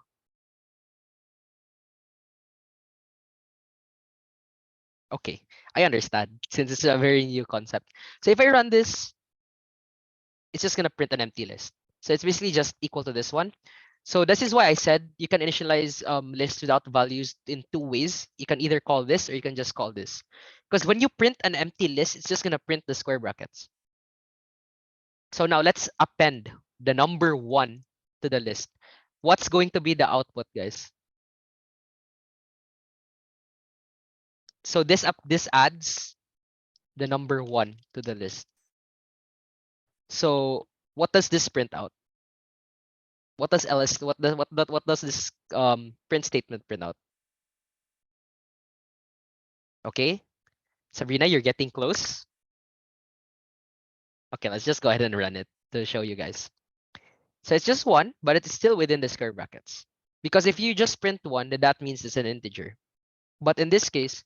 Okay, I understand since it's a very new concept. So if I run this, it's just gonna print an empty list. So it's basically just equal to this one. So this is why I said you can initialize lists without values in two ways. You can either call this or you can just call this. Because when you print an empty list, it's just gonna print the square brackets. So now let's append the number 1 to the list. What's going to be the output, guys? So this adds the number 1 to the list. So what does this print out? What does what does this print statement print out? Okay, Sabrina, you're getting close. Okay, let's just go ahead and run it to show you guys. So it's just 1, but it's still within the square brackets. Because if you just print 1, then that means it's an integer. But in this case,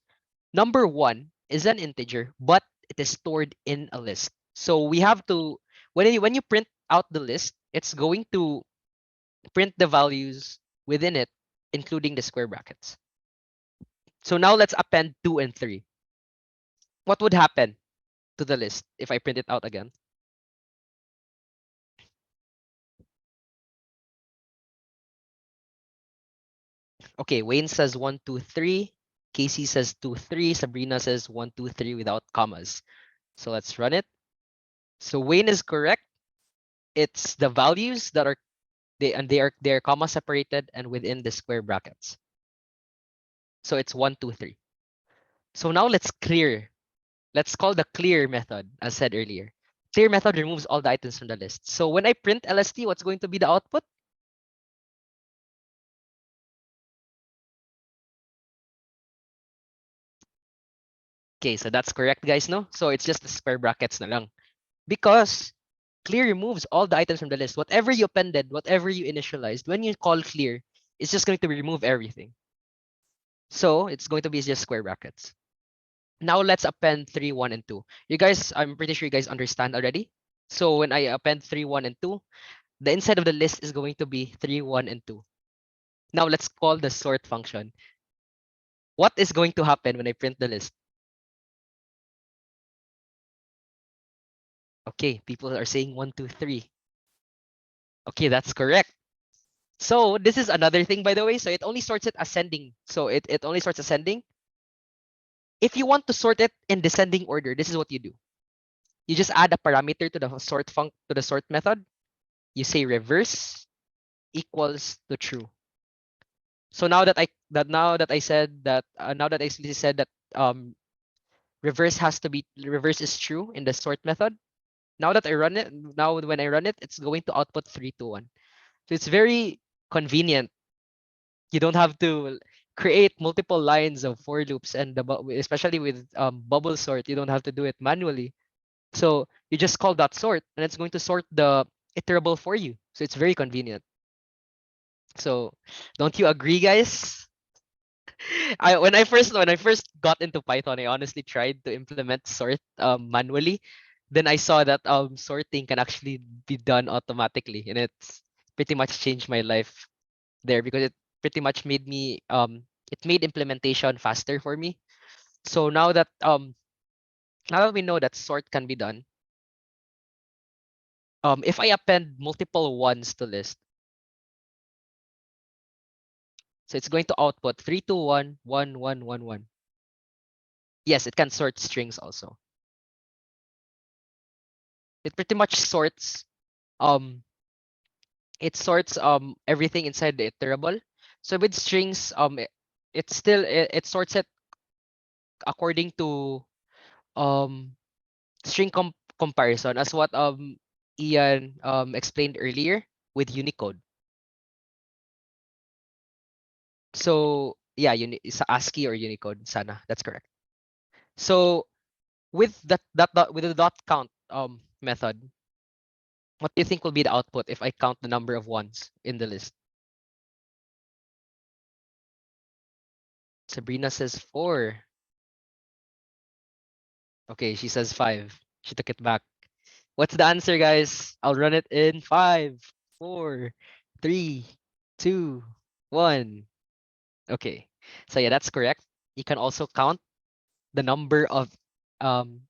number 1 is an integer, but it is stored in a list. So we have to, when you print out the list, it's going to print the values within it, including the square brackets. So now let's append 2 and 3. What would happen to the list if I print it out again? Okay, Wayne says 1, 2, 3. Casey says 2, 3. Sabrina says 1, 2, 3 without commas. So let's run it. So Wayne is correct. It's the values that are they're comma separated and within the square brackets. So it's 1, 2, 3. So now let's clear. Let's call the clear method, as said earlier. Clear method removes all the items from the list. So when I print LST, what's going to be the output? Okay, so that's correct, guys, no? So it's just the square brackets na lang. Because clear removes all the items from the list. Whatever you appended, whatever you initialized, when you call clear, it's just going to remove everything. So it's going to be just square brackets. Now let's append 3, 1, and 2. You guys, I'm pretty sure you guys understand already. So when I append 3, 1, and 2, the inside of the list is going to be 3, 1, and 2. Now let's call the sort function. What is going to happen when I print the list? Okay, people are saying 1, 2, 3. Okay, that's correct. So this is another thing, by the way. So it only sorts it ascending. So it only sorts ascending. If you want to sort it in descending order, this is what you do. You just add a parameter to the sort method. You say reverse equals to true. So now that I said that now that I explicitly said that reverse is true in the sort method. Now that I run it, now when I run it, it's going to output 3, 2, 1. So it's very convenient. You don't have to create multiple lines of for loops and especially with bubble sort, you don't have to do it manually. So you just call that sort and it's going to sort the iterable for you. So it's very convenient. So don't you agree, guys? When I first got into Python, I honestly tried to implement sort manually. Then I saw that sorting can actually be done automatically, and it's pretty much changed my life there because it pretty much made me it made implementation faster for me. So now that we know that sort can be done, if I append multiple ones to list, so it's going to output 3, 2, 1, 1, 1, 1, 1. Yes, it can sort strings also. It pretty much sorts um everything inside the iterable. So with strings, it sorts it according to um string comparison, as what Ian explained earlier with Unicode. So yeah, sa ASCII or Unicode, sana that's correct. So with with the dot count method, what do you think will be the output if I count the number of ones in the list? Sabrina says 4. Okay, she says 5. She took it back. What's the answer, guys? I'll run it in 5, 4, 3, 2, 1. Okay. So yeah, that's correct. You can also count the number of um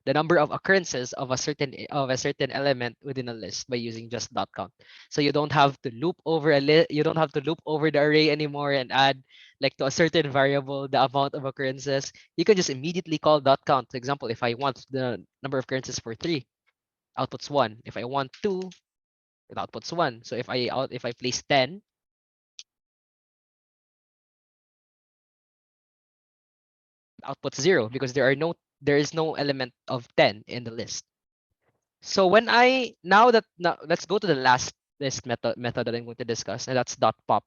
occurrences of a certain element within a list by using just dot count. So you don't have to loop over you don't have to loop over the array anymore and add like to a certain variable the amount of occurrences. You can just immediately call dot count. For example, if I want the number of occurrences for 3, outputs 1. If I want 2, it outputs 1. So if I place 10, outputs 0 because there is no element of 10 in the list. So now let's go to the last list method that I'm going to discuss, and that's dot pop.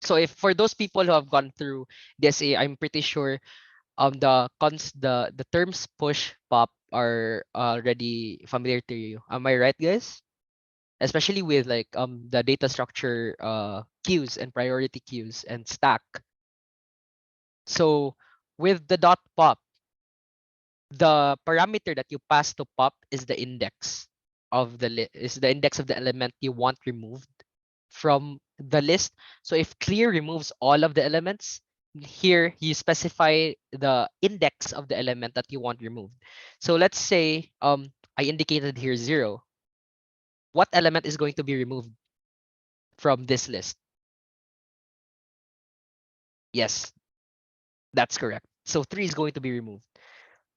So if for those people who have gone through DSA, I'm pretty sure the terms push pop are already familiar to you. Am I right, guys? Especially with like the data structure queues and priority queues and stack. So with the dot pop, the parameter that you pass to pop is the index of the index of the element you want removed from the list. So if clear removes all of the elements, here you specify the index of the element that you want removed. So let's say I indicated here 0. What element is going to be removed from this list? Yes, that's correct. So 3 is going to be removed.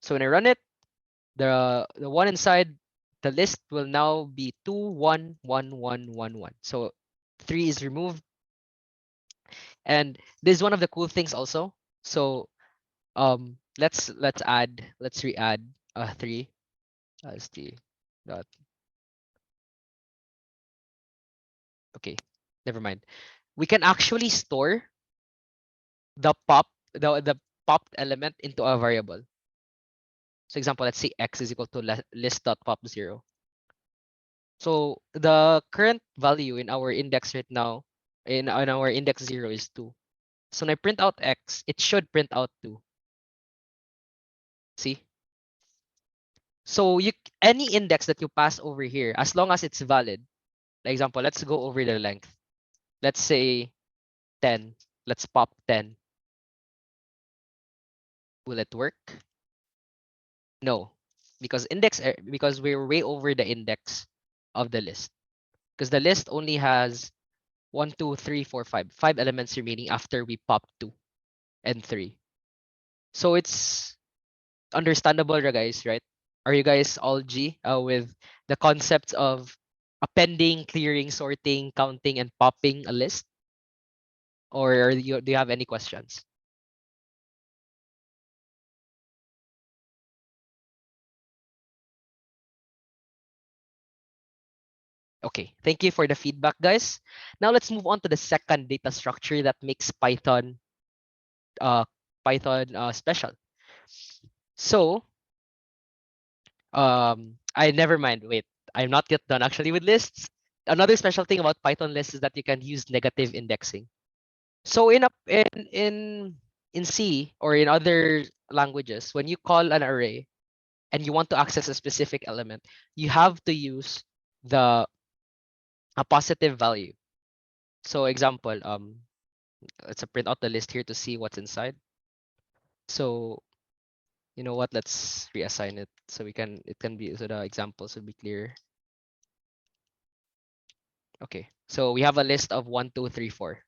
So when I run it, the one inside the list will now be 2, 1, 1, 1, 1, 1. So 3 is removed. And this is one of the cool things also. So let's re-add 3 as the dot. Okay, never mind. We can actually store the popped element into a variable. So example, let's say x is equal to list.pop 0. So the current value in our index right now, in our index 0 is 2. So when I print out x, it should print out 2. See? So any index that you pass over here, as long as it's valid, for example, let's go over the length. Let's say 10. Let's pop 10. Will it work? No, because we're way over the index of the list. Because the list only has 1, 2, 3, 4, 5. 5 elements remaining after we pop 2 and 3. So it's understandable, guys, right? Are you guys all G with the concepts of appending, clearing, sorting, counting, and popping a list? Or do you have any questions? Okay, thank you for the feedback, guys. Now let's move on to the second data structure that makes uh, Python special. So I never mind. Wait, I'm not yet done actually with lists. Another special thing about Python lists is that you can use negative indexing. So in C or in other languages, when you call an array and you want to access a specific element, you have to use the a positive value. So example, let's print out the list here to see what's inside. So you know what? Let's reassign it so it can be so the examples will be clear. Okay, so we have a list of 1, 2, 3, 4.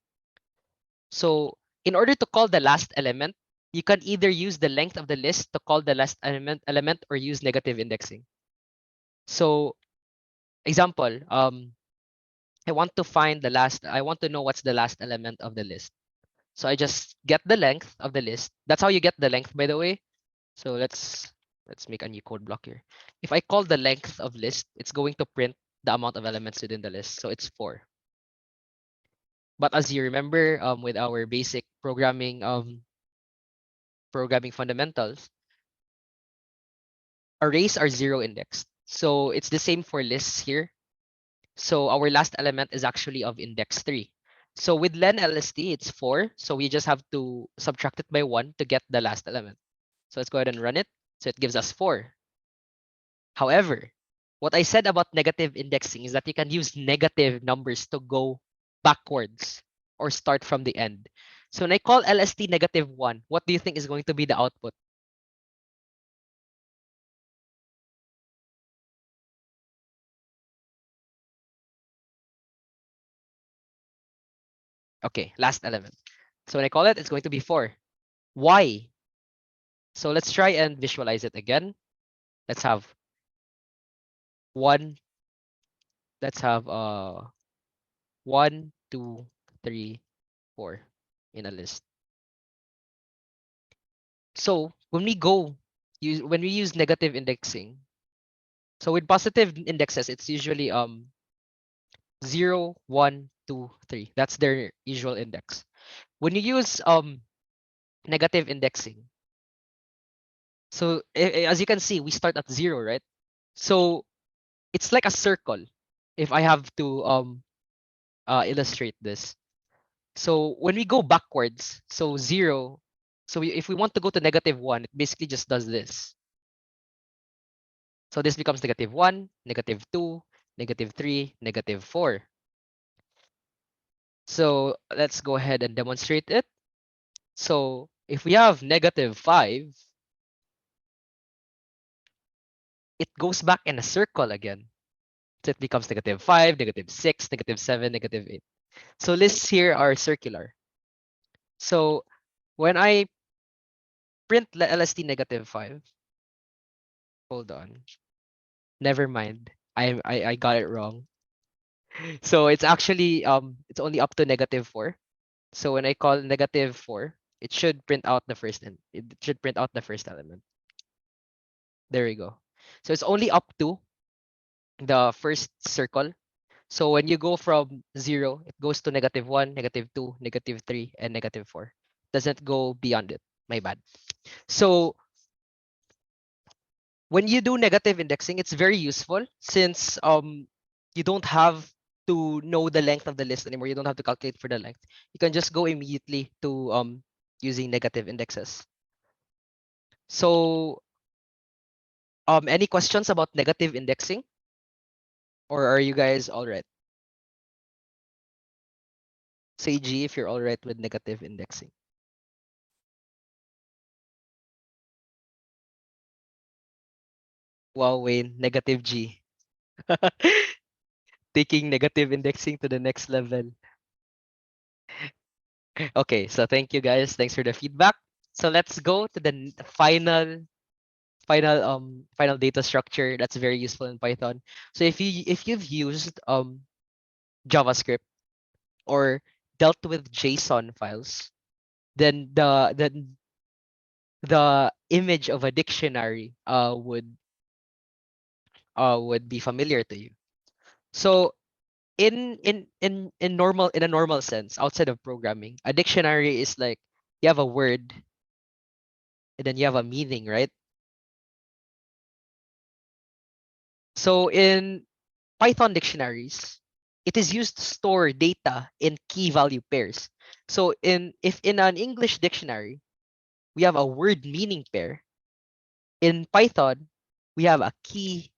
So in order to call the last element, you can either use the length of the list to call the last element or use negative indexing. So example, I want to find the last, I want to know what's the last element of the list. So I just get the length of the list. That's how you get the length, by the way. So let's make a new code block here. If I call the length of list, it's going to print the amount of elements within the list. So it's 4. But as you remember, with our basic programming fundamentals, arrays are 0 indexed. So it's the same for lists here. So our last element is actually of index 3. So with len LST, it's 4. So we just have to subtract it by 1 to get the last element. So let's go ahead and run it. So it gives us 4. However, what I said about negative indexing is that you can use negative numbers to go backwards or start from the end. So when I call LST -1, what do you think is going to be the output? Okay, last element. So when I call it, it's going to be 4. Why? So let's try and visualize it again. Let's have 1. Let's have 1, 2, 3, 4 in a list. So when we use negative indexing, so with positive indexes, it's usually 0, 1, 2, 3. That's their usual index. When you use negative indexing, so as you can see, we start at 0, right? So it's like a circle. If I have to illustrate this, so when we go backwards, so 0. So if we want to go to -1, it basically just does this. So this becomes -1, -2, -3, -4. So let's go ahead and demonstrate it. So if we have -5, it goes back in a circle again. So it becomes -5, -6, -7, -8. So lists here are circular. So when I print LST -5, hold on, never mind. I got it wrong. So it's actually it's only up to -4. So when I call -4, it should print out the first and it should print out the first element. There we go. So it's only up to the first circle. So when you go from 0, it goes to -1, -2, -3, and -4. Doesn't go beyond it. My bad. So when you do negative indexing, it's very useful since you don't have to know the length of the list anymore. You don't have to calculate for the length. You can just go immediately to using negative indexes. So any questions about negative indexing? Or are you guys all right? Say G if you're all right with negative indexing. Wow, Wayne, negative G. Taking negative indexing to the next level. Okay, so thank you guys. Thanks for the feedback. So let's go to the final data structure that's very useful in Python. So if you've used JavaScript or dealt with JSON files, then the image of a dictionary would be familiar to you. So in a normal sense, outside of programming, a dictionary is like you have a word and then you have a meaning, right? So in Python dictionaries, it is used to store data in key value pairs. So if in an English dictionary, we have a word meaning pair, in Python, we have a key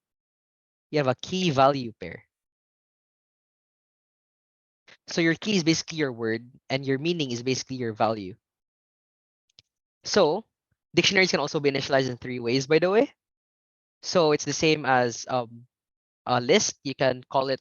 value pair. So your key is basically your word and your meaning is basically your value. So dictionaries can also be initialized in 3 ways, by the way. So it's the same as a list. You can call it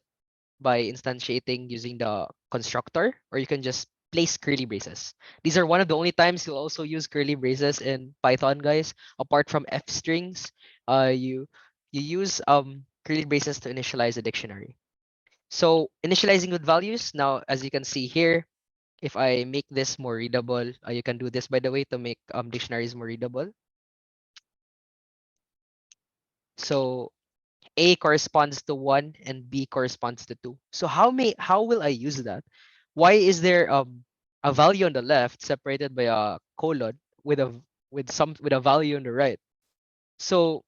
by instantiating using the constructor, or you can just place curly braces. These are one of the only times you'll also use curly braces in Python, guys. Apart from f strings, you use curly braces to initialize a dictionary. So initializing with values. Now, as you can see here, if I make this more readable, you can do this, by the way, to make dictionaries more readable. So A corresponds to 1 and B corresponds to 2. So how will I use that? Why is there a value on the left separated by a colon with a value on the right? So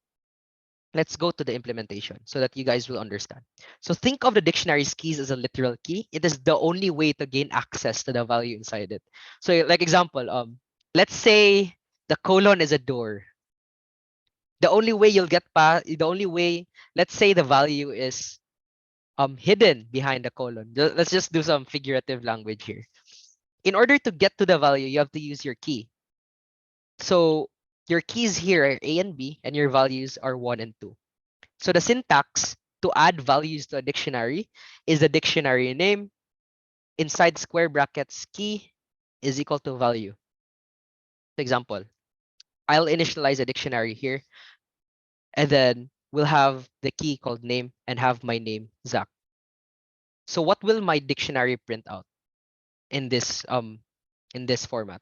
let's go to the implementation so that you guys will understand. So think of the dictionary's keys as a literal key. It is the only way to gain access to the value inside it. So like example, let's say the colon is a door. The only way you'll get past, the only way, let's say the value is hidden behind the colon. Let's just do some figurative language here. In order to get to the value, you have to use your key. So your keys here are A and B, and your values are 1 and 2. So the syntax to add values to a dictionary is the dictionary name inside square brackets key is equal to value. For example, I'll initialize a dictionary here, and then we'll have the key called name and have my name, Zach. So what will my dictionary print out in this format?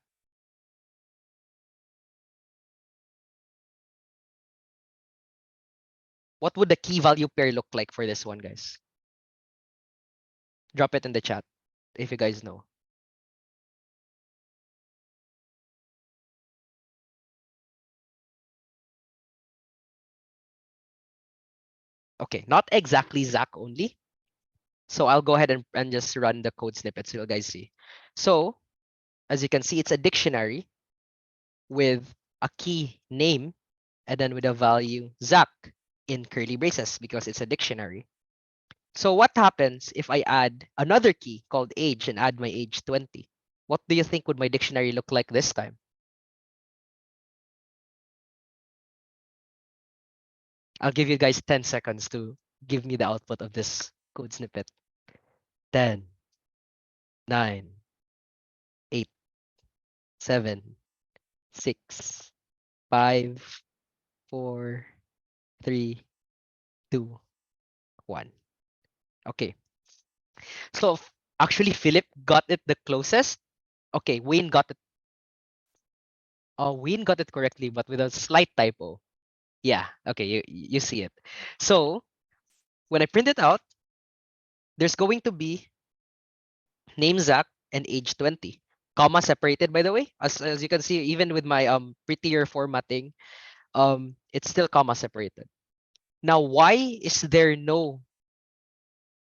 What would the key value pair look like for this one, guys? Drop it in the chat if you guys know. Okay, not exactly Zach only. So I'll go ahead and just run the code snippet so you guys see. So as you can see, it's a dictionary with a key name and then with a value Zach in curly braces because it's a dictionary. So what happens if I add another key called age and add my age 20? What do you think would my dictionary look like this time? I'll give you guys 10 seconds to give me the output of this code snippet. 10, 9, 8, 7, 6, 5, 4, 3, 2, 1. Okay. So actually Philip got it the closest. Okay, Wayne got it. Wayne got it correctly, but with a slight typo. Yeah, okay, you see it. So when I print it out, there's going to be name Zach and age 20, comma separated, by the way. As you can see, even with my prettier formatting, it's still comma separated. Now, why is there no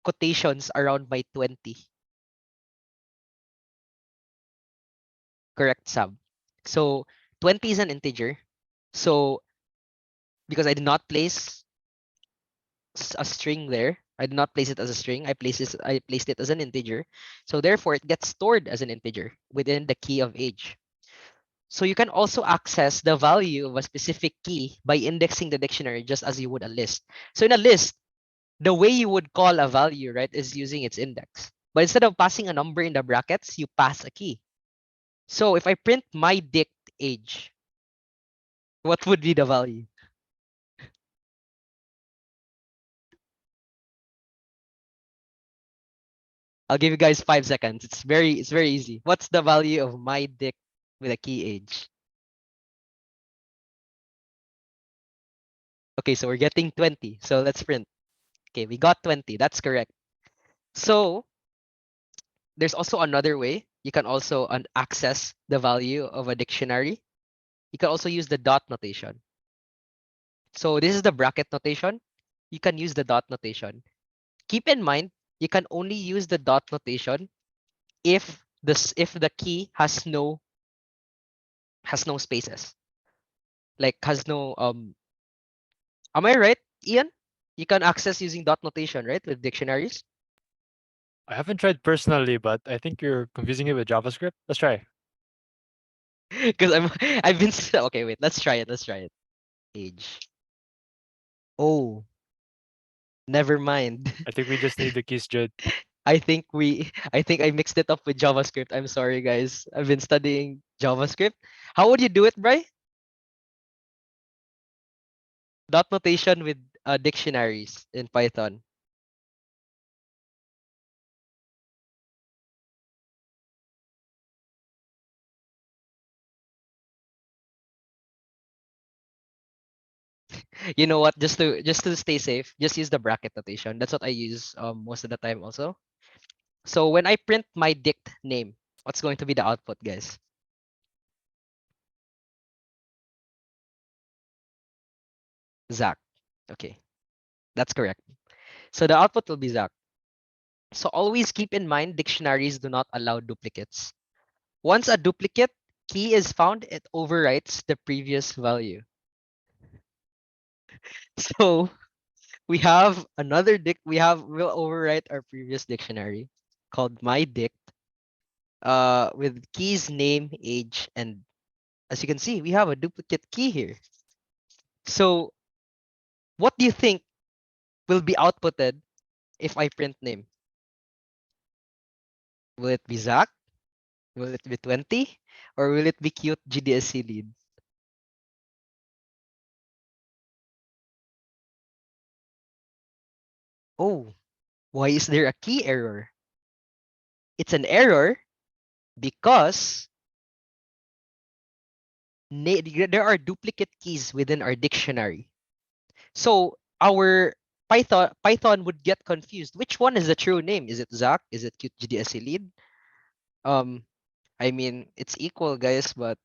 quotations around my 20? Correct, Sab. So 20 is an integer. So because I did not place a string there, I did not place it as a string. I placed it as an integer. So therefore, it gets stored as an integer within the key of age. So you can also access the value of a specific key by indexing the dictionary just as you would a list. So in a list, the way you would call a value, right, is using its index. But instead of passing a number in the brackets, you pass a key. So if I print my dict age, what would be the value? I'll give you guys 5 seconds. It's very easy. What's the value of my dict with a key age? Okay, so we're getting 20. So let's print. Okay, we got 20. That's correct. So there's also another way. You can also access the value of a dictionary. You can also use the dot notation. So this is the bracket notation. You can use the dot notation. Keep in mind, you can only use the dot notation if the key has no spaces, like has no am I right, Ian? You can access using dot notation, right, with dictionaries? I haven't tried personally, but I think you're confusing it with JavaScript. Let's try. Because I've been okay, wait, let's try it. Let's try it. Age. Oh, never mind. I think we just need the keys, Jude. I think I mixed it up with JavaScript. I'm sorry guys. I've been studying JavaScript. How would you do it, Bri? Dot notation with dictionaries in Python. You know what? Just to stay safe, just use the bracket notation. That's what I use most of the time also. So when I print my dict name, what's going to be the output, guys? Zach. Okay, that's correct. So the output will be Zach. So always keep in mind dictionaries do not allow duplicates. Once a duplicate key is found, it overwrites the previous value. So we'll overwrite our previous dictionary called my dict with keys name, age, and as you can see, we have a duplicate key here. So what do you think will be outputted if I print name? Will it be Zach? Will it be 20? Or will it be cute GDSC lead? Oh, why is there a key error? It's an error because there are duplicate keys within our dictionary. So our Python would get confused. Which one is the true name? Is it Zach? Is it cute GDSC lead? Um, I mean it's equal, guys, but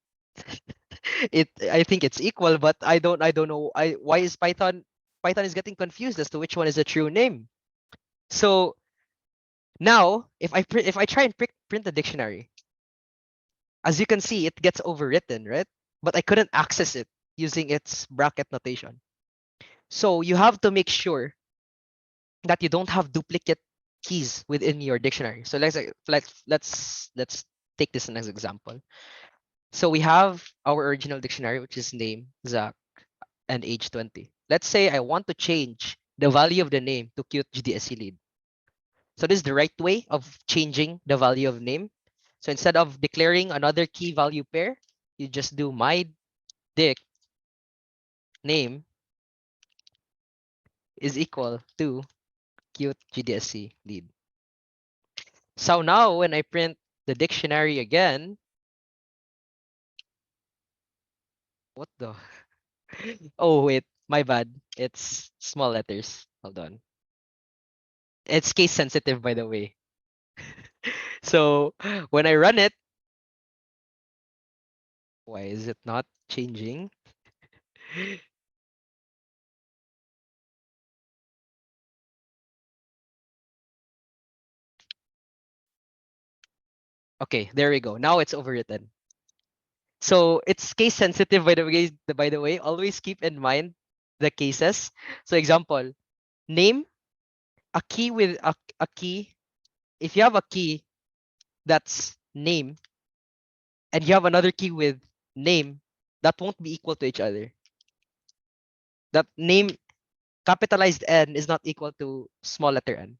I think it's equal, but I don't know why is Python is getting confused as to which one is the true name. So now if I try and print the dictionary, as you can see, it gets overwritten, right? But I couldn't access it using its bracket notation. So you have to make sure that you don't have duplicate keys within your dictionary. So let's take this as an example. So we have our original dictionary, which is name, Zach, and age 20. Let's say I want to change the value of the name to cute GDSC lead. So this is the right way of changing the value of name. So instead of declaring another key value pair, you just do my dict name is equal to cute GDSC lead. So now when I print the dictionary again, what the? Oh, wait, my bad. It's small letters. Hold on. It's case sensitive, by the way. So when I run it, why is it not changing? Okay, there we go. Now it's overwritten. So it's case sensitive, by the way. Always keep in mind the cases. So example, name a key with a key. If you have a key that's name and you have another key with name, that won't be equal to each other. That name capitalized N is not equal to small letter n.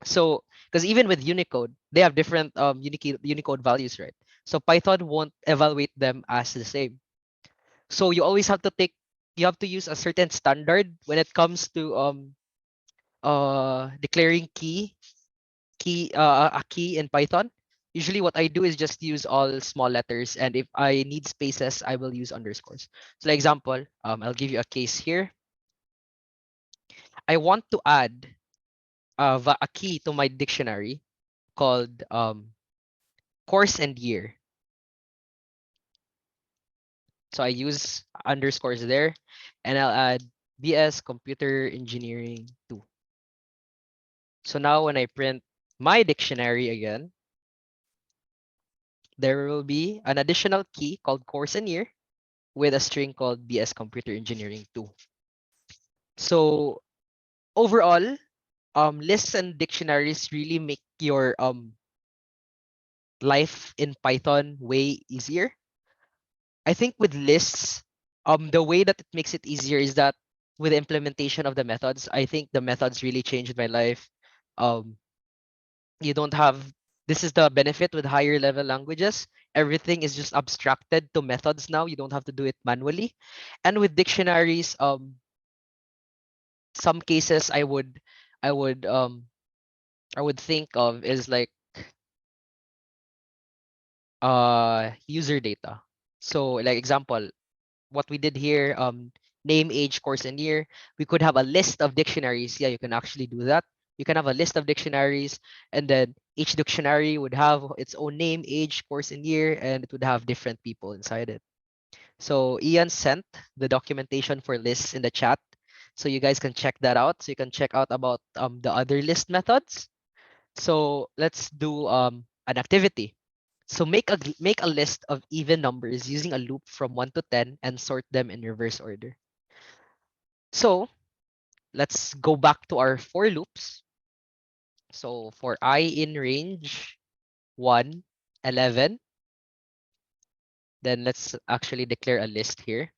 So because even with Unicode, they have different Unicode values, right? So Python won't evaluate them as the same. So you have to use a certain standard when it comes to declaring a key in Python. Usually what I do is just use all small letters, and if I need spaces, I will use underscores. So like example, I'll give you a case here. I want to add a key to my dictionary called course and year. So I use underscores there, and I'll add BS Computer Engineering 2. So now when I print my dictionary again, there will be an additional key called course and year with a string called BS Computer Engineering 2. So overall, lists and dictionaries really make your life in Python way easier. I think with lists, the way that it makes it easier is that with the implementation of the methods, I think the methods really changed my life. Um, you don't have this is the benefit with higher level languages. Everything is just abstracted to methods now. You don't have to do it manually. And with dictionaries, some cases I would I would think of is like user data. So like example, what we did here, name, age, course, and year. We could have a list of dictionaries. Yeah, you can actually do that. You can have a list of dictionaries, and then each dictionary would have its own name, age, course, and year, and it would have different people inside it. So Ian sent the documentation for lists in the chat. So you guys can check that out. So you can check out about the other list methods. So let's do an activity. So make a list of even numbers using a loop from 1 to 10 and sort them in reverse order. So let's go back to our for loops. So for I in range 1, 11, then let's actually declare a list here.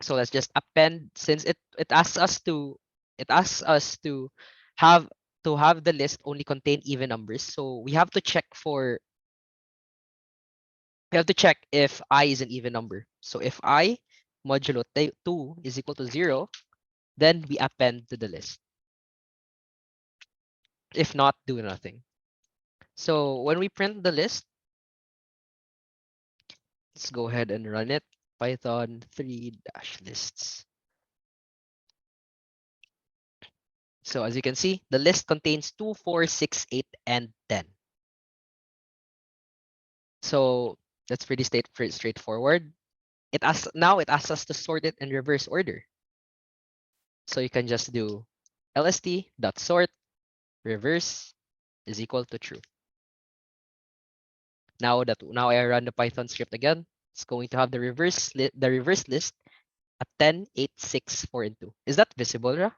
So let's just append since it asks us to have have the list only contain even numbers. So we have to check if I is an even number. So if I modulo 2 is equal to 0, then we append to the list. If not, do nothing. So when we print the list, let's go ahead and run it. Python 3-lists. So as you can see, the list contains 2, 4, 6, 8, and 10. So that's pretty straightforward. Now it asks us to sort it in reverse order. So you can just do lst.sort reverse is equal to true. Now I run the Python script again, it's going to have the reverse list at 10, 8, 6, 4, and 2. Is that visible, Ra?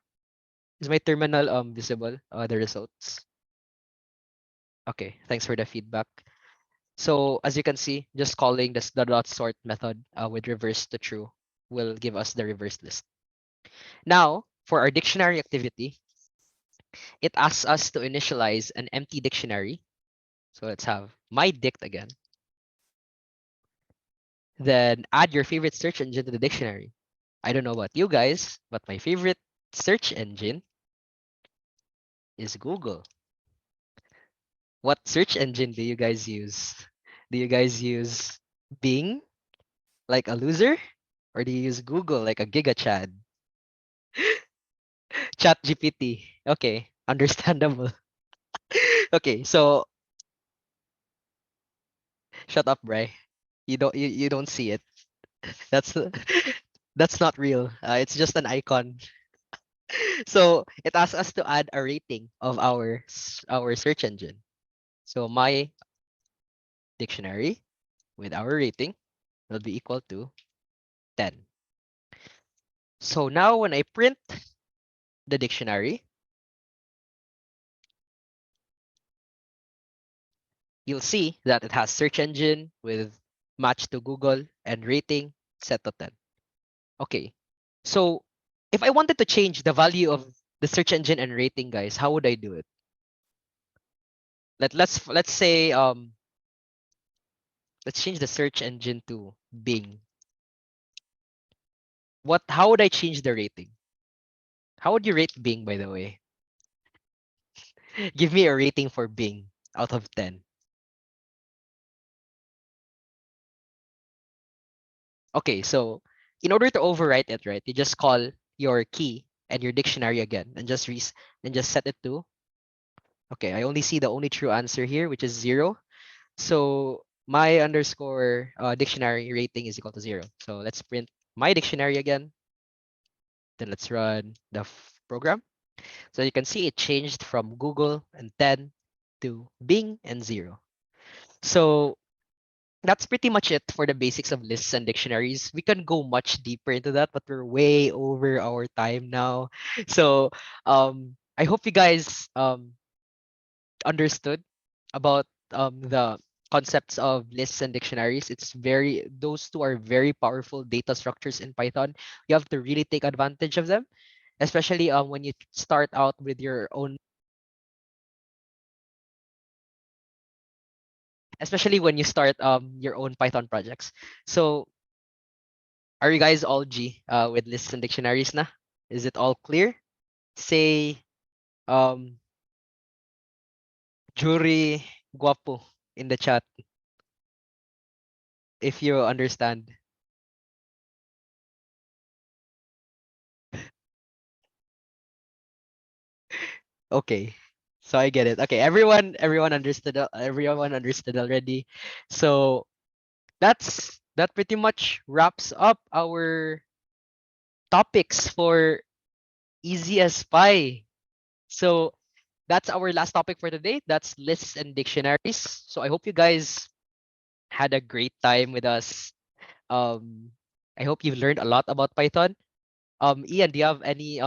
Is my terminal visible? The results. Okay, thanks for the feedback. So as you can see, just calling this the dot sort method with reverse to true will give us the reverse list. Now for our dictionary activity, it asks us to initialize an empty dictionary. So let's have my dict again. Then add your favorite search engine to the dictionary. I don't know about you guys, but my favorite search engine is Google. What search engine do you guys use? Do you guys use Bing like a loser? Or do you use Google like a gigachad? Chat GPT. Okay, understandable. Okay, so shut up, Bray. You don't see it. That's that's not real. It's just an icon. So it asks us to add a rating of our search engine. So my dictionary with our rating will be equal to 10. So now when I print the dictionary, you'll see that it has search engine with match to Google and rating set to 10. Okay. So if I wanted to change the value of the search engine and rating, guys, how would I do it? Let's say let's change the search engine to Bing. How would I change the rating? How would you rate Bing, by the way? Give me a rating for Bing out of 10. Okay, so in order to overwrite it, right, you just call your key and your dictionary again and just set it to. Okay, I only see the only true answer here, which is 0. So my underscore dictionary rating is equal to 0. So let's print my dictionary again. Then let's run program. So you can see it changed from Google and 10 to Bing and 0. So that's pretty much it for the basics of lists and dictionaries. We can go much deeper into that, but we're way over our time now. So I hope you guys understood about the concepts of lists and dictionaries. Those two are very powerful data structures in Python. You have to really take advantage of them, especially when you start out with your own, especially when you start your own Python projects. So are you guys all G with lists and dictionaries na? Is it all clear? Say um Jury Guapo in the chat if you understand. Okay. So I get it. Okay, everyone understood everyone understood already. So that pretty much wraps up our topics for easy as pie. So that's our last topic for today. That's lists and dictionaries. So I hope you guys had a great time with us. I hope you've learned a lot about Python. Ian, do you have any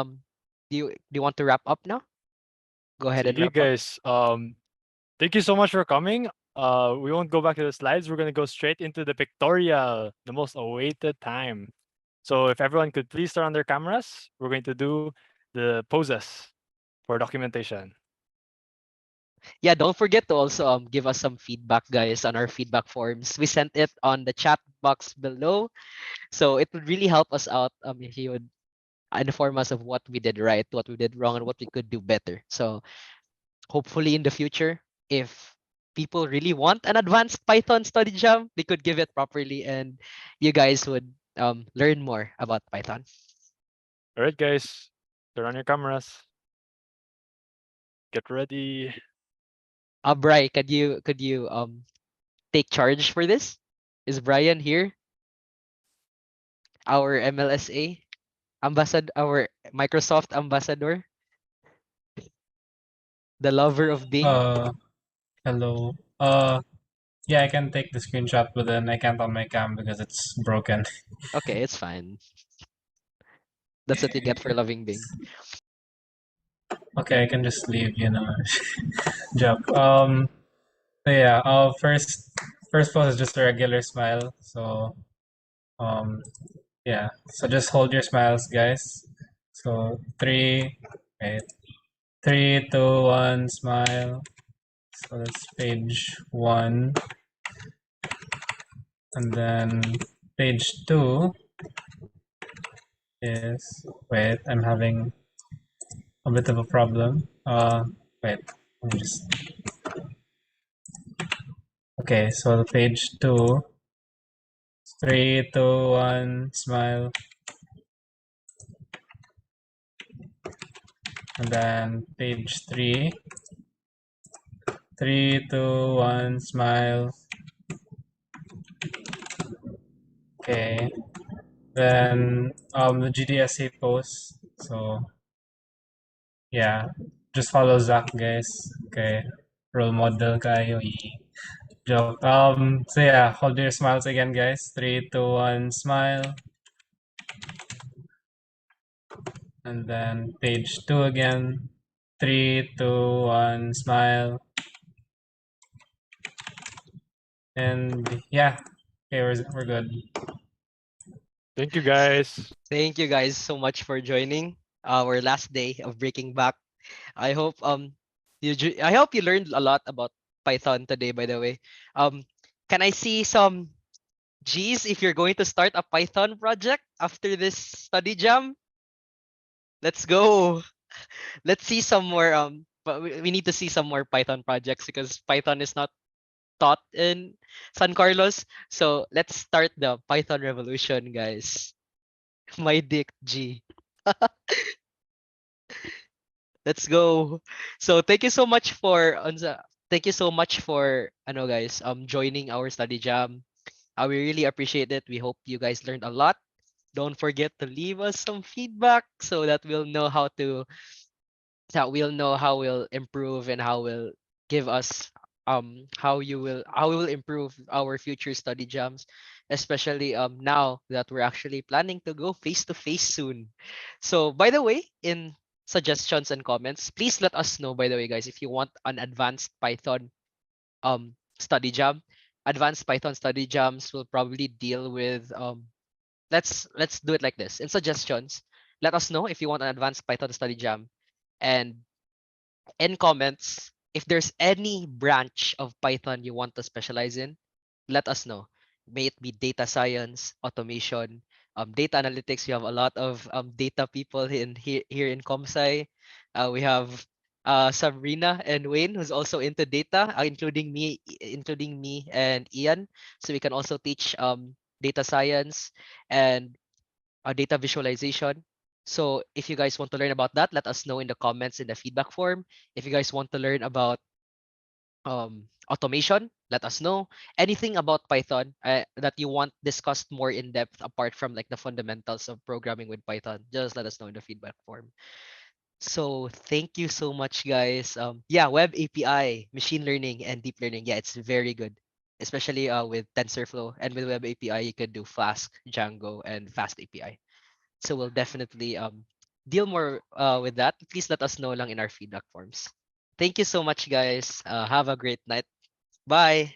do you want to wrap up now? Go ahead and Sige, wrap up. guys. Thank you so much for coming. We won't go back to the slides. We're gonna go straight into the pictorial, the most awaited time. So if everyone could please turn on their cameras, we're going to do the poses for documentation. Yeah, don't forget to also give us some feedback, guys, on our feedback forms. We sent it on the chat box below, so it would really help us out if you would inform us of what we did right, what we did wrong, and what we could do better. So hopefully in the future, if people really want an advanced Python study jam, we could give it properly, and you guys would learn more about Python. All right, guys, turn on your cameras. Get ready. Bri, could you take charge for this? Is Brian here? Our MLSA ambassador, our Microsoft ambassador, the lover of Bing. Hello. Yeah, I can take the screenshot, but then I can't on my cam because it's broken. Okay, it's fine. That's what you get for loving Bing. Okay, I can just leave, joke. So yeah, first pose is just a regular smile. So, yeah. So just hold your smiles, guys. So wait, 3, 2, 1, smile. So that's page 1, and then page 2 is, wait, I'm having a bit of a problem. Wait, let me just. Okay, so the page 2, 3, 2, 1, smile, and then page 3, 2, 1, smile. Okay, then the GDSC post. So yeah, just follow Zach, guys. Okay, role model kayo. Joke. So yeah, hold your smiles again, guys. 3, 2, 1, smile. And then page 2 again. 3, 2, 1, smile. And yeah, okay, we're good. Thank you, guys. Thank you guys so much for joining our last day of Breaking Back. I hope I hope you learned a lot about Python today. By the way, can I see some G's if you're going to start a Python project after this study jam? Let's go. Let's see some more but we need to see some more Python projects because Python is not taught in San Carlos. So let's start the Python revolution, guys. My dick G. Let's go. So thank you so much for guys joining our study jam. We really appreciate it. We hope you guys learned a lot. Don't forget to leave us some feedback so that we'll know how to how we'll improve and how will give us how we will improve our future study jams, especially now that we're actually planning to go face to face soon. So by the way, in suggestions and comments, please let us know, by the way, guys, if you want an advanced Python study jam. Advanced Python study jams will probably deal with let's do it like this. In suggestions, let us know if you want an advanced Python study jam, and in comments, if there's any branch of Python you want to specialize in, let us know. May it be data science, automation, data analytics. We have a lot of data people here in ComSci. We have Sabrina and Wayne, who's also into data, including me and Ian. So we can also teach data science and data visualization. So if you guys want to learn about that, let us know in the comments in the feedback form. If you guys want to learn about automation, let us know. Anything about Python that you want discussed more in depth apart from like the fundamentals of programming with Python, just let us know in the feedback form. So thank you so much, guys. Yeah, web API, machine learning, and deep learning. Yeah, it's very good, especially with TensorFlow, and with web API, you could do Flask, Django, and Fast API. So we'll definitely deal more with that. Please let us know lang in our feedback forms. Thank you so much, guys. Have a great night. Bye.